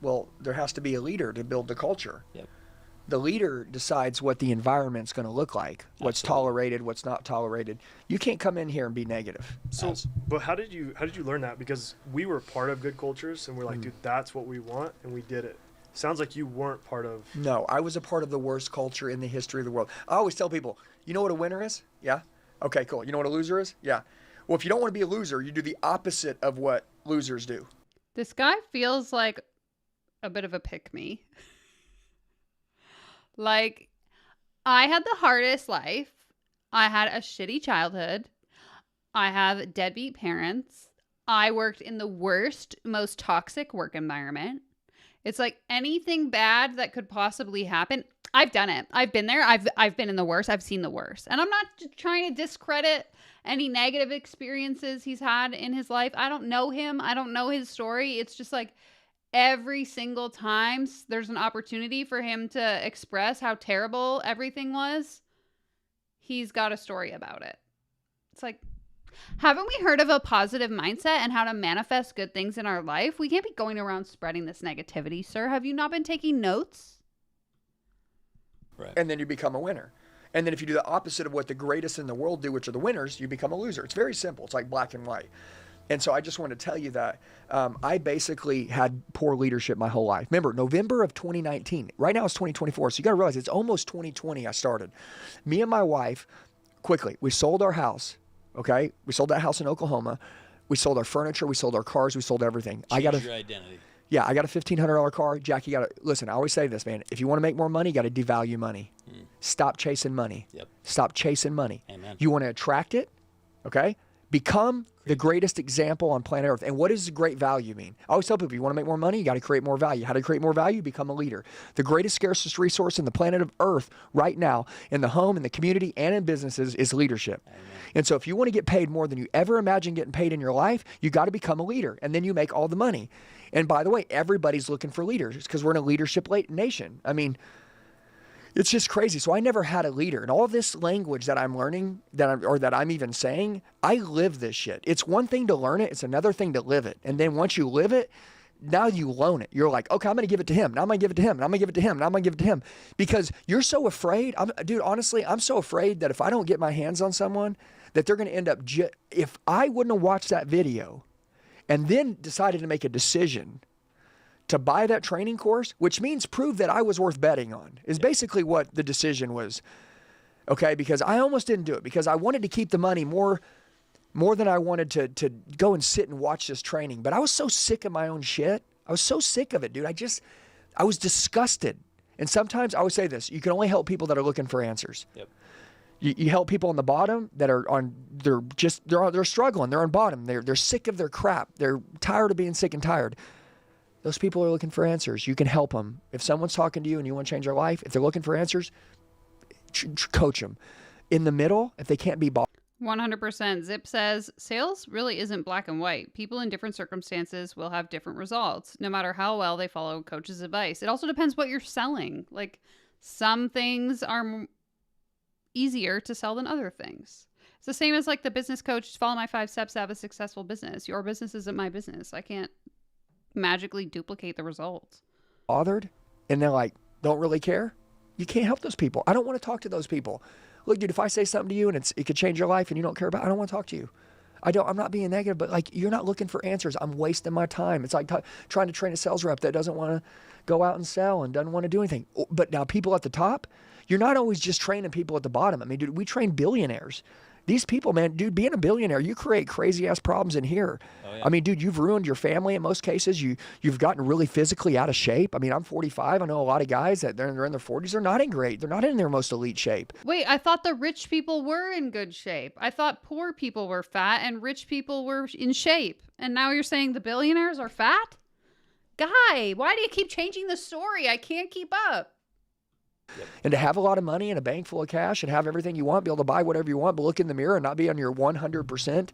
Well, there has to be a leader to build the culture. Yep. The leader decides what the environment's going to look like, what's tolerated, what's not tolerated. You can't come in here and be negative. So, but how did you learn that? Because we were part of good cultures, and we're like, dude, that's what we want, and we did it. Sounds like you weren't part of. No, I was a part of the worst culture in the history of the world. I always tell people, you know what a winner is? Yeah. Okay, cool. You know what a loser is? Yeah. Well, if you don't want to be a loser, you do the opposite of what losers do. This guy feels like a bit of a pick-me. Like, I had the hardest life. I had a shitty childhood. I have deadbeat parents. I worked in the worst, most toxic work environment. It's like anything bad that could possibly happen. I've done it. I've been there. I've been in the worst. I've seen the worst. And I'm not trying to discredit any negative experiences he's had in his life. I don't know him. I don't know his story. It's just like every single time there's an opportunity for him to express how terrible everything was, he's got a story about it. It's like, haven't we heard of a positive mindset and how to manifest good things in our life? We can't be going around spreading this negativity, sir. Have you not been taking notes? Right. And then you become a winner. And then if you do the opposite of what the greatest in the world do, which are the winners, you become a loser. It's very simple. It's like black and white. And so I just want to tell you that I basically had poor leadership my whole life. Remember, November of 2019. Right now it's 2024. So you got to realize it's almost 2020 I started. Me and my wife, quickly, we sold our house. Okay, we sold that house in Oklahoma. We sold our furniture. We sold our cars. We sold everything. Change your identity. Yeah, I got a $1,500 car. Jack, you got to listen. I always say this, man. If you want to make more money, you got to devalue money. Stop chasing money. Yep. Stop chasing money. Amen. You want to attract it. Okay. Become the greatest example on planet Earth. And what does great value mean? I always tell people, you want to make more money, you got to create more value. How to create more value? Become a leader. The greatest, scarcest resource in the planet of Earth right now, in the home, in the community, and in businesses, is leadership. Amen. And so if you want to get paid more than you ever imagined getting paid in your life, you got to become a leader. And then you make all the money. And by the way, everybody's looking for leaders because we're in a leadership nation. I mean, it's just crazy. So I never had a leader. And all of this language that I'm learning, that I'm even saying, I live this shit. It's one thing to learn it. It's another thing to live it. And then once you live it, now you loan it. You're like, okay, I'm going to give it to him. Now I'm going to give it to him. Now I'm going to give it to him. Now I'm going to give it to him. Because you're so afraid. Dude, honestly, I'm so afraid that if I don't get my hands on someone, that they're going to end up, if I wouldn't have watched that video and then decided to make a decision to buy that training course, which means prove that I was worth betting on, is basically what the decision was. Okay, because I almost didn't do it because I wanted to keep the money more than I wanted to go and sit and watch this training. But I was so sick of my own shit. I was so sick of it, dude. I was disgusted. And sometimes I would say this, you can only help people that are looking for answers. Yep. You help people on the bottom that are they're struggling. They're on bottom. They're sick of their crap. They're tired of being sick and tired. Those people are looking for answers. You can help them. If someone's talking to you and you want to change their life, if they're looking for answers, coach them. In the middle, if they can't be bought. 100%. Zip says, sales really isn't black and white. People in different circumstances will have different results, no matter how well they follow coach's advice. It also depends what you're selling. Like, some things are easier to sell than other things. It's the same as like the business coach, follow my 5 steps to have a successful business. Your business isn't my business. I can't magically duplicate the results. Bothered, and they're like, don't really care. You can't help those people. I don't want to talk to those people. Look, dude, if I say something to you and it could change your life and you don't care about it, I don't want to talk to you. I'm not being negative, but like, you're not looking for answers. I'm wasting my time. It's like trying to train a sales rep that doesn't want to go out and sell and doesn't want to do anything. But now people at the top, you're not always just training people at the bottom. I mean, dude, we train billionaires. These people, man, dude, being a billionaire, you create crazy ass problems in here. Oh, yeah. I mean, dude, you've ruined your family in most cases. You've gotten really physically out of shape. I mean, I'm 45. I know a lot of guys that they're in their 40s. They're not in their most elite shape. Wait, I thought the rich people were in good shape. I thought poor people were fat and rich people were in shape. And now you're saying the billionaires are fat? Guy, why do you keep changing the story? I can't keep up. Yep. And to have a lot of money and a bank full of cash and have everything you want, be able to buy whatever you want, but look in the mirror and not be on your 100%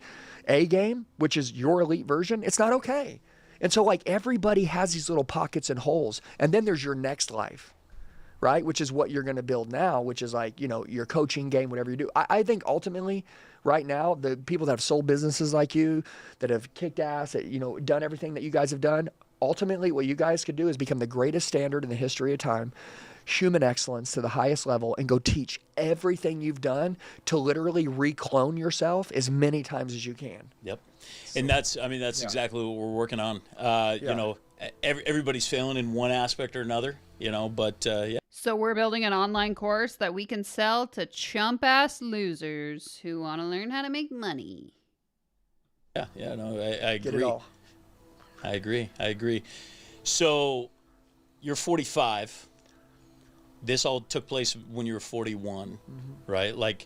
A game, which is your elite version, it's not okay. And so like everybody has these little pockets and holes. And then there's your next life, right? Which is what you're going to build now, which is like, your coaching game, whatever you do. I think ultimately right now, the people that have sold businesses like you, that have kicked ass, that, done everything that you guys have done, ultimately what you guys could do is become the greatest standard in the history of time, human excellence to the highest level, and go teach everything you've done to literally reclone yourself as many times as you can. Yep. And that's exactly what we're working on. Everybody's failing in one aspect or another, but yeah. So we're building an online course that we can sell to chump ass losers who want to learn how to make money. I agree. Get it all. I agree. So you're 45. This all took place when you were 41, right? Like,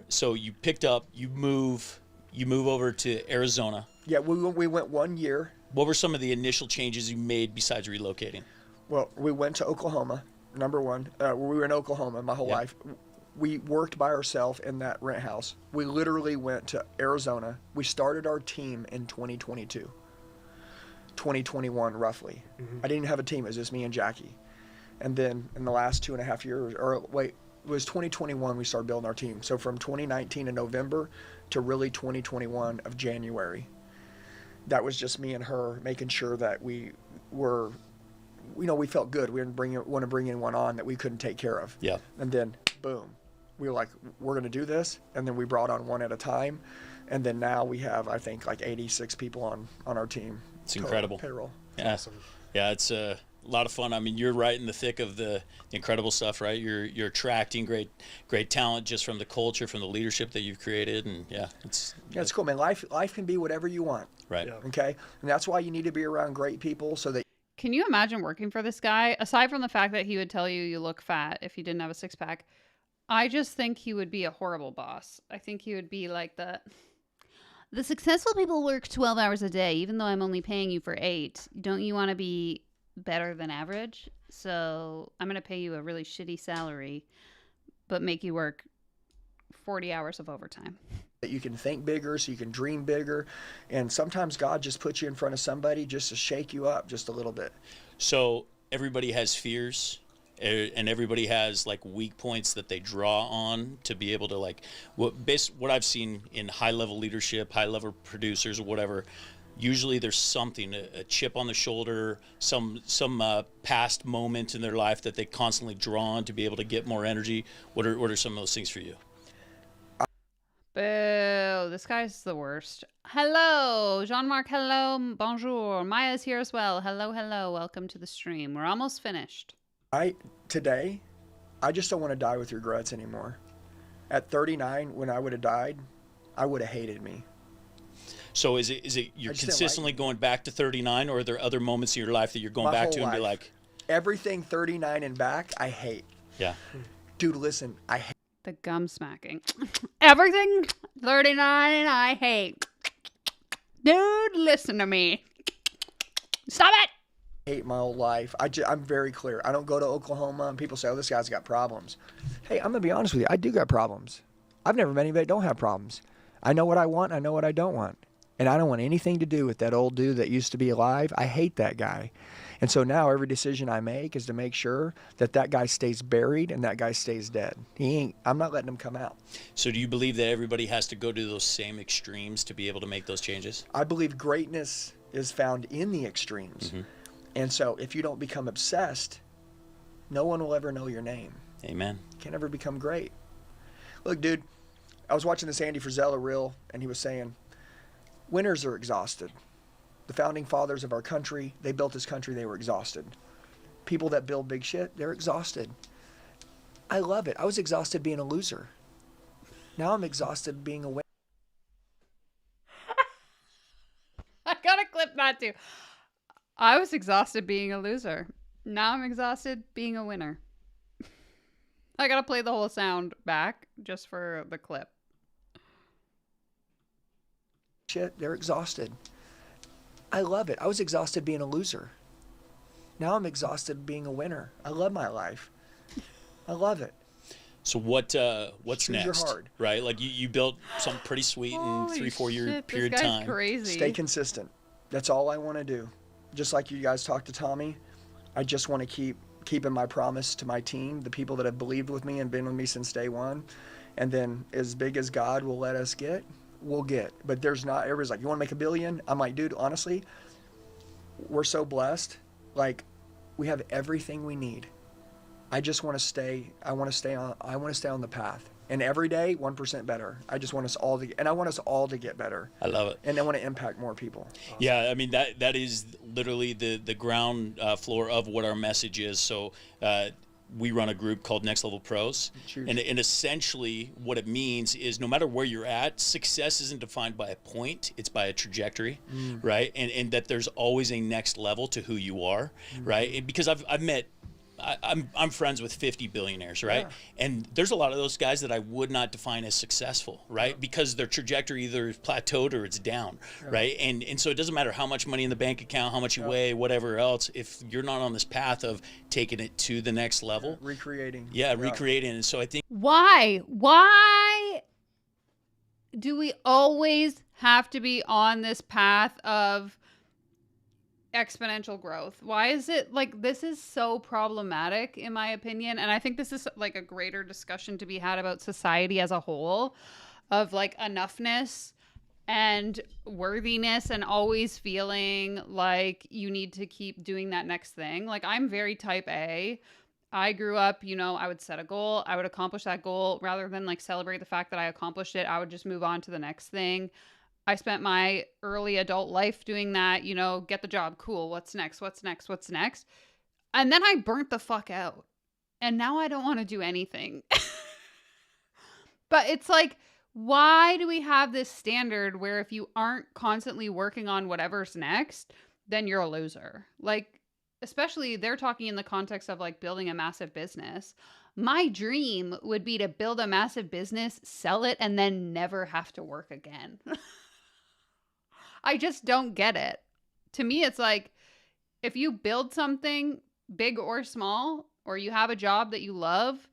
so you picked up, you move over to Arizona. Yeah, we went 1 year. What were some of the initial changes you made besides relocating? Well, we went to Oklahoma, number one. We were in Oklahoma my whole life. We worked by ourselves in that rent house. We literally went to Arizona. We started our team in 2022, 2021 roughly. I didn't have a team. It was just me and Jackie. And then in the last 2.5 years, it was 2021 we started building our team. So from 2019 in November to really 2021 of January, that was just me and her making sure that we were, we felt good. We didn't want to bring anyone on that we couldn't take care of. Yeah. And then boom, we were like, we're going to do this. And then we brought on one at a time. And then now we have, I think, like 86 people on our team. It's incredible. Payroll. Yeah. Awesome. Yeah, it's a lot of fun. I mean, you're right in the thick of the incredible stuff, right? You're attracting great talent just from the culture, from the leadership that you've created, and it's cool, man. Life can be whatever you want, right? Yeah. Okay, and that's why you need to be around great people so that. Can you imagine working for this guy? Aside from the fact that he would tell you look fat if you didn't have a six pack, I just think he would be a horrible boss. I think he would be like the successful people work 12 hours a day, even though I'm only paying you for 8. Don't you want to be better than average? So I'm going to pay you a really shitty salary, but make you work 40 hours of overtime. That you can think bigger, so you can dream bigger. And sometimes God just puts you in front of somebody just to shake you up just a little bit. So everybody has fears, and everybody has like weak points that they draw on to be able to like what I've seen in high level leadership, high level producers or whatever. Usually there's something, a chip on the shoulder, some past moment in their life that they constantly draw on to be able to get more energy. What are some of those things for you? Boo, this guy's the worst. Hello, Jean-Marc, hello, bonjour. Maya's here as well. Hello, welcome to the stream. We're almost finished. Today, I just don't want to die with regrets anymore. At 39, when I would have died, I would have hated me. So is it you're consistently going back to 39, or are there other moments in your life that you're going back to and be like, everything 39 and back, I hate. Yeah. Dude, listen, I hate. The gum smacking. Everything 39 and I hate. Dude, listen to me. Stop it. I hate my whole life. I'm very clear. I don't go to Oklahoma and people say, oh, this guy's got problems. Hey, I'm going to be honest with you. I do got problems. I've never met anybody that don't have problems. I know what I want. I know what I don't want. And I don't want anything to do with that old dude that used to be alive. I hate that guy. And so now every decision I make is to make sure that that guy stays buried and that guy stays dead. I'm not letting him come out. So do you believe that everybody has to go to those same extremes to be able to make those changes? I believe greatness is found in the extremes. And so if you don't become obsessed, no one will ever know your name. Amen. You can't ever become great. Look, dude, I was watching this Andy Frisella reel, and he was saying, winners are exhausted. The founding fathers of our country, they built this country, they were exhausted. People that build big shit, they're exhausted. I love it. I was exhausted being a loser. Now I'm exhausted being a winner. I gotta clip that too. I was exhausted being a loser. Now I'm exhausted being a winner. I gotta play the whole sound back just for the clip. Shit, they're exhausted. I love it. I was exhausted being a loser. Now I'm exhausted being a winner. I love my life. I love it. So what's Choose your next? hard. Right? Like you built something pretty sweet in Holy 3-4 year shit, period this of guy's time. crazy. Stay consistent. That's all I want to do. Just like you guys talked to Tommy, I just want to keep keeping my promise to my team, the people that have believed with me and been with me since day one. And then as big as God will let us get, we'll get. But there's not, everybody's like, you want to make $1 billion? I'm like, dude, honestly, we're so blessed. Like, we have everything we need. I just want to stay, I want to stay on the path. And every day, 1% better. I just want us all to, and I want us all to get better. I love it. And I want to impact more people. Yeah, I mean, that is literally the ground floor of what our message is. So we run a group called Next Level Pros. And essentially what it means is no matter where you're at, success isn't defined by a point, it's by a trajectory, right? And that there's always a next level to who you are, right? And because I've met, I'm friends with 50 billionaires, right? Yeah. And there's a lot of those guys that I would not define as successful, right? Yeah. Because their trajectory either is plateaued or it's down, right? And so it doesn't matter how much money in the bank account, how much you weigh, whatever else, if you're not on this path of taking it to the next level. Recreating. Recreating. And so I think... Why do we always have to be on this path of exponential growth? Why is it like this is so problematic in my opinion? And I think this is like a greater discussion to be had about society as a whole, of like enoughness and worthiness and always feeling like you need to keep doing that next thing. Like I'm very type A. I grew up, you know, I would set a goal, I would accomplish that goal rather than like celebrate the fact that I accomplished it. I would just move on to the next thing. I spent my early adult life doing that, you know, get the job, cool, what's next, what's next, what's next? And then I burnt the fuck out. And now I don't want to do anything. But it's like, why do we have this standard where if you aren't constantly working on whatever's next, then you're a loser? Like, especially they're talking in the context of like building a massive business. My dream would be to build a massive business, sell it, and then never have to work again. I just don't get it. To me, it's like if you build something big or small, or you have a job that you love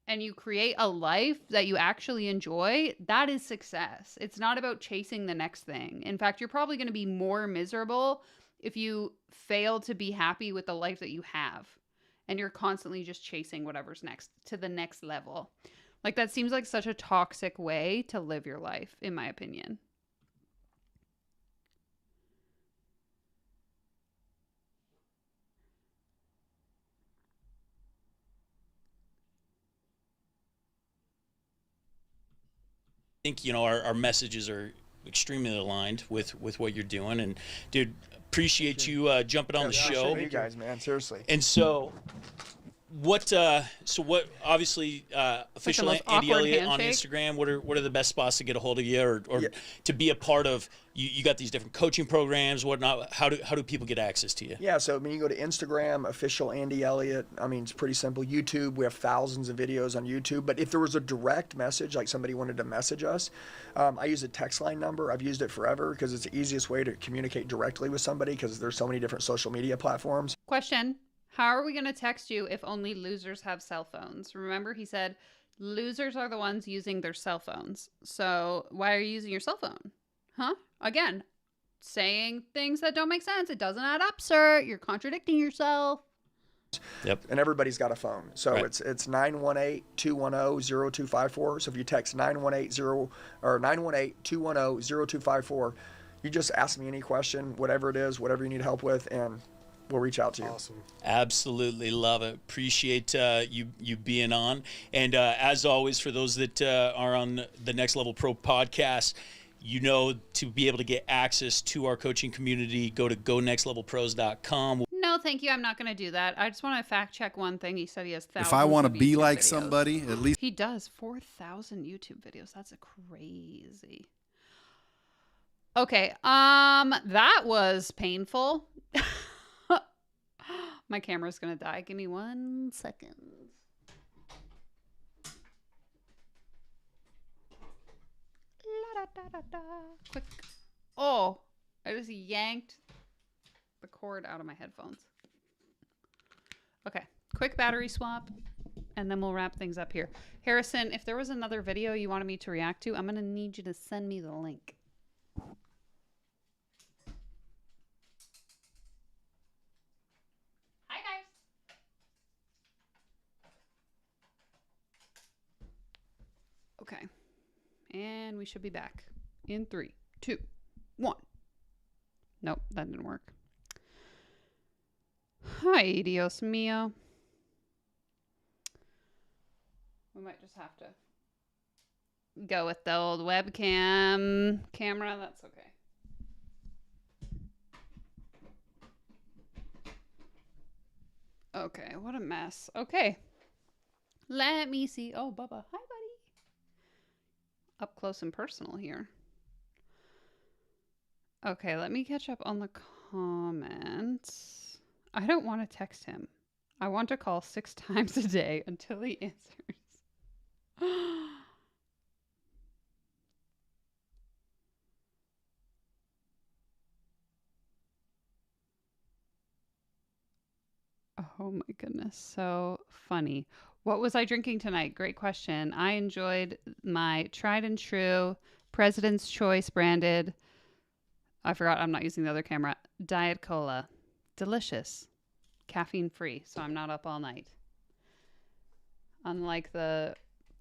and you create a life that you actually enjoy, that is success. It's not about chasing the next thing. In fact, you're probably going to be more miserable if you fail to be happy with the life that you have and you're constantly just chasing whatever's next to the next level. Like that seems like such a toxic way to live your life, in my opinion. I think, you know, our messages are extremely aligned with what you're doing. And dude, appreciate you jumping on the show. You guys, man, seriously. And so what obviously official Andy Elliott on Instagram, what are the best spots to get a hold of you or to be a part of? You got these different coaching programs, whatnot. How do people get access to you? Yeah, so I mean, you go to Instagram, official Andy Elliott. I mean, it's pretty simple. YouTube, we have thousands of videos on YouTube. But if there was a direct message, like somebody wanted to message us, I use a text line number. I've used it forever because it's the easiest way to communicate directly with somebody because there's so many different social media platforms. Question: how are we going to text you if only losers have cell phones? Remember, he said losers are the ones using their cell phones. So why are you using your cell phone? Huh? Again, saying things that don't make sense. It doesn't add up, sir. You're contradicting yourself. Yep. And everybody's got a phone. So Right. it's 918-210-0254. So if you text 918-210-0254, you just ask me any question, whatever it is, whatever you need help with, and we'll reach out to you. Awesome. Absolutely love it. Appreciate you being on. And as always, for those that are on the Next Level Pro podcast, you know, to be able to get access to our coaching community, go to gonextlevelpros.com. No, thank you. I'm not going to do that. I just want to fact check one thing. He said he has thousands. If I want to of be YouTube like videos. somebody, at least He does 4,000 YouTube videos. That's a crazy. Okay. That was painful. My camera's going to die. Give me 1 second. Quick. Oh, I just yanked the cord out of my headphones. Okay, quick battery swap, and then we'll wrap things up here. Harrison, if there was another video you wanted me to react to, I'm going to need you to send me the link. Hi, guys. Okay, and we should be back in 3, 2, 1. Nope, that didn't work. Hi, Dios mío. We might just have to go with the old webcam camera. That's okay. Okay, what a mess. Okay. Let me see. Oh, Bubba. Hi, buddy. Up close and personal here. Okay, let me catch up on the comments. I don't want to text him. I want to call 6 times a day until he answers. Oh my goodness, so funny. What was I drinking tonight? Great question. I enjoyed my tried and true President's Choice branded, I forgot I'm not using the other camera, Diet Cola. Delicious. Caffeine free, so I'm not up all night. Unlike the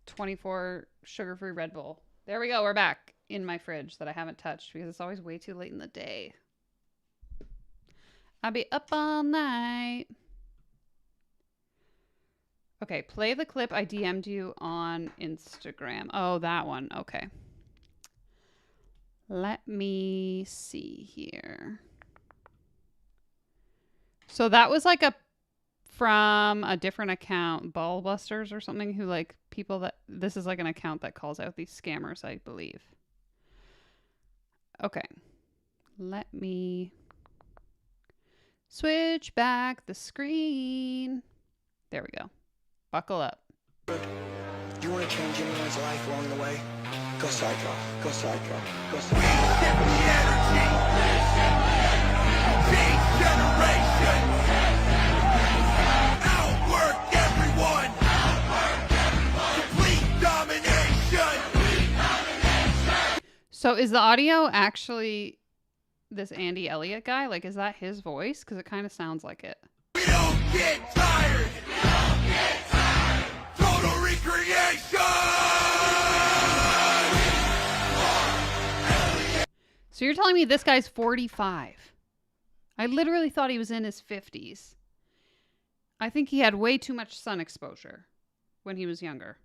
24 sugar-free Red Bull. There we go, we're back in my fridge that I haven't touched because it's always way too late in the day. I'll be up all night. Okay, play the clip I DM'd you on Instagram. Oh, that one. Okay. Let me see here. So that was like from a different account, Ballbusters or something, who like people that, this is like an account that calls out these scammers, I believe. Okay. Let me switch back the screen. There we go. Buckle up. Do you want to change anyone's life along the way? Go psycho. Go psycho. Go psycho. Give me energy. Beat generation. Outwork everyone. Complete domination. So is the audio actually this Andy Elliott guy? Like, is that his voice? Because it kind of sounds like it. We don't get tired. Total recreation. So you're telling me this guy's 45? I literally thought he was in his 50s. I think he had way too much sun exposure when he was younger.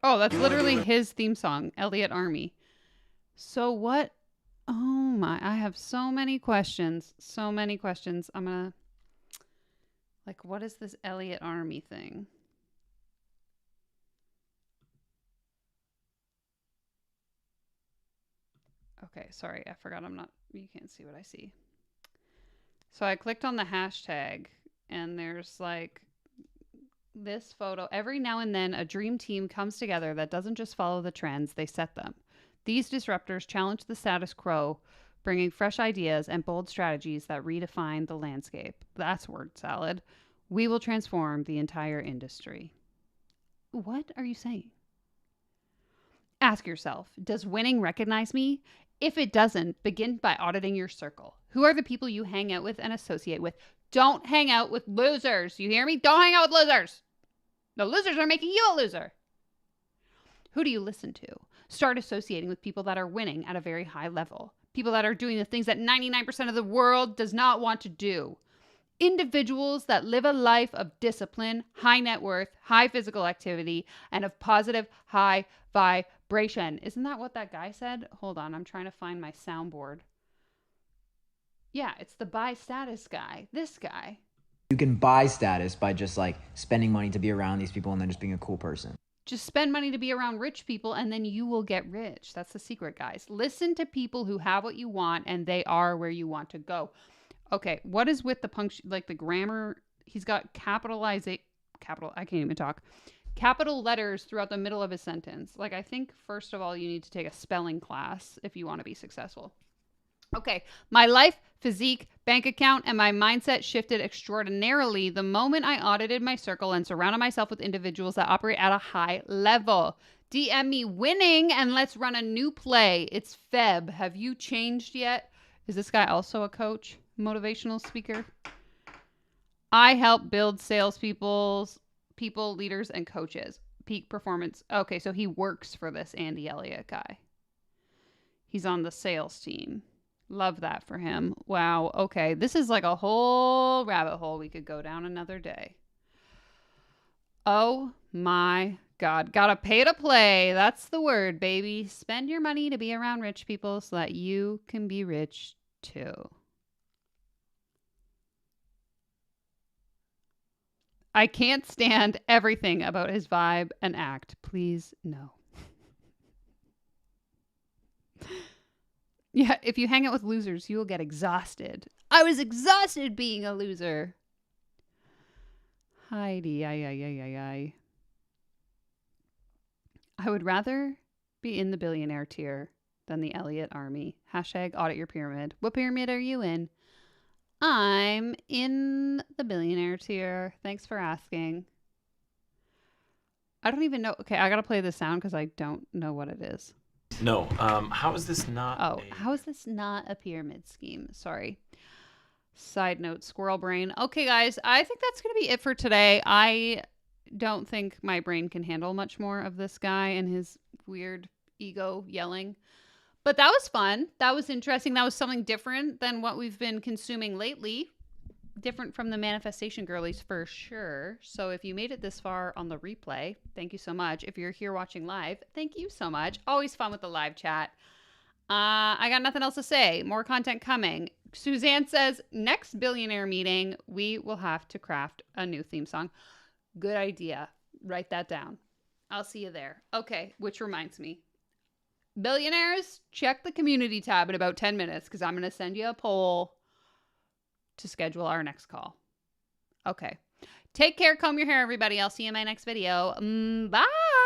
Oh, that's literally his theme song, Elliott Army. So what? Oh my, I have so many questions. So many questions. I'm gonna, like, what is this Elliott Army thing? Okay, sorry, I forgot you can't see what I see. So I clicked on the hashtag, and there's like this photo. Every now and then, a dream team comes together that doesn't just follow the trends, they set them. These disruptors challenge the status quo, bringing fresh ideas and bold strategies that redefine the landscape. That's word salad. We will transform the entire industry. What are you saying? Ask yourself, does winning recognize me? If it doesn't, begin by auditing your circle. Who are the people you hang out with and associate with? Don't hang out with losers. You hear me? Don't hang out with losers. The losers are making you a loser. Who do you listen to? Start associating with people that are winning at a very high level. People that are doing the things that 99% of the world does not want to do. Individuals that live a life of discipline, high net worth, high physical activity, and of positive high vibration. Isn't that what that guy said? Hold on, I'm trying to find my soundboard. Yeah, it's the buy status guy. This guy. You can buy status by just like spending money to be around these people and then just being a cool person. Just spend money to be around rich people and then you will get rich. That's the secret, guys. Listen to people who have what you want and they are where you want to go. Okay, what is with the like the grammar? He's got capital, I can't even talk. Capital letters throughout the middle of his sentence. Like, I think, first of all, you need to take a spelling class if you want to be successful. Okay, my life, physique, bank account, and my mindset shifted extraordinarily the moment I audited my circle and surrounded myself with individuals that operate at a high level. DM me winning and let's run a new play. It's Feb. Have you changed yet? Is this guy also a coach? Motivational speaker? I help build salespeople, leaders, and coaches. Peak performance. Okay, so he works for this Andy Elliott guy. He's on the sales team. Love that for him. Wow. Okay, this is like a whole rabbit hole we could go down another day. Oh my God. Gotta pay to play. That's the word, baby. Spend your money to be around rich people so that you can be rich too. I can't stand everything about his vibe and act. Please, no. Yeah, if you hang out with losers, you will get exhausted. I was exhausted being a loser. Heidi, I would rather be in the billionaire tier than the Elliott army. Hashtag audit your pyramid. What pyramid are you in? I'm in the billionaire tier. Thanks for asking. I don't even know. Okay, I gotta play the sound because I don't know what it is. No. How is this not? Oh, how is this not a pyramid scheme? Sorry. Side note, squirrel brain. Okay, guys, I think that's gonna be it for today. I don't think my brain can handle much more of this guy and his weird ego yelling. But that was fun. That was interesting. That was something different than what we've been consuming lately. Different from the manifestation girlies for sure. So if you made it this far on the replay, thank you so much. If you're here watching live, thank you so much. Always fun with the live chat. I got nothing else to say. More content coming. Suzanne says, next billionaire meeting, we will have to craft a new theme song. Good idea. Write that down. I'll see you there. Okay, which reminds me. Billionaires, check the community tab in about 10 minutes because I'm going to send you a poll to schedule our next call. Okay. Take care. Comb your hair, everybody. I'll see you in my next video. Bye.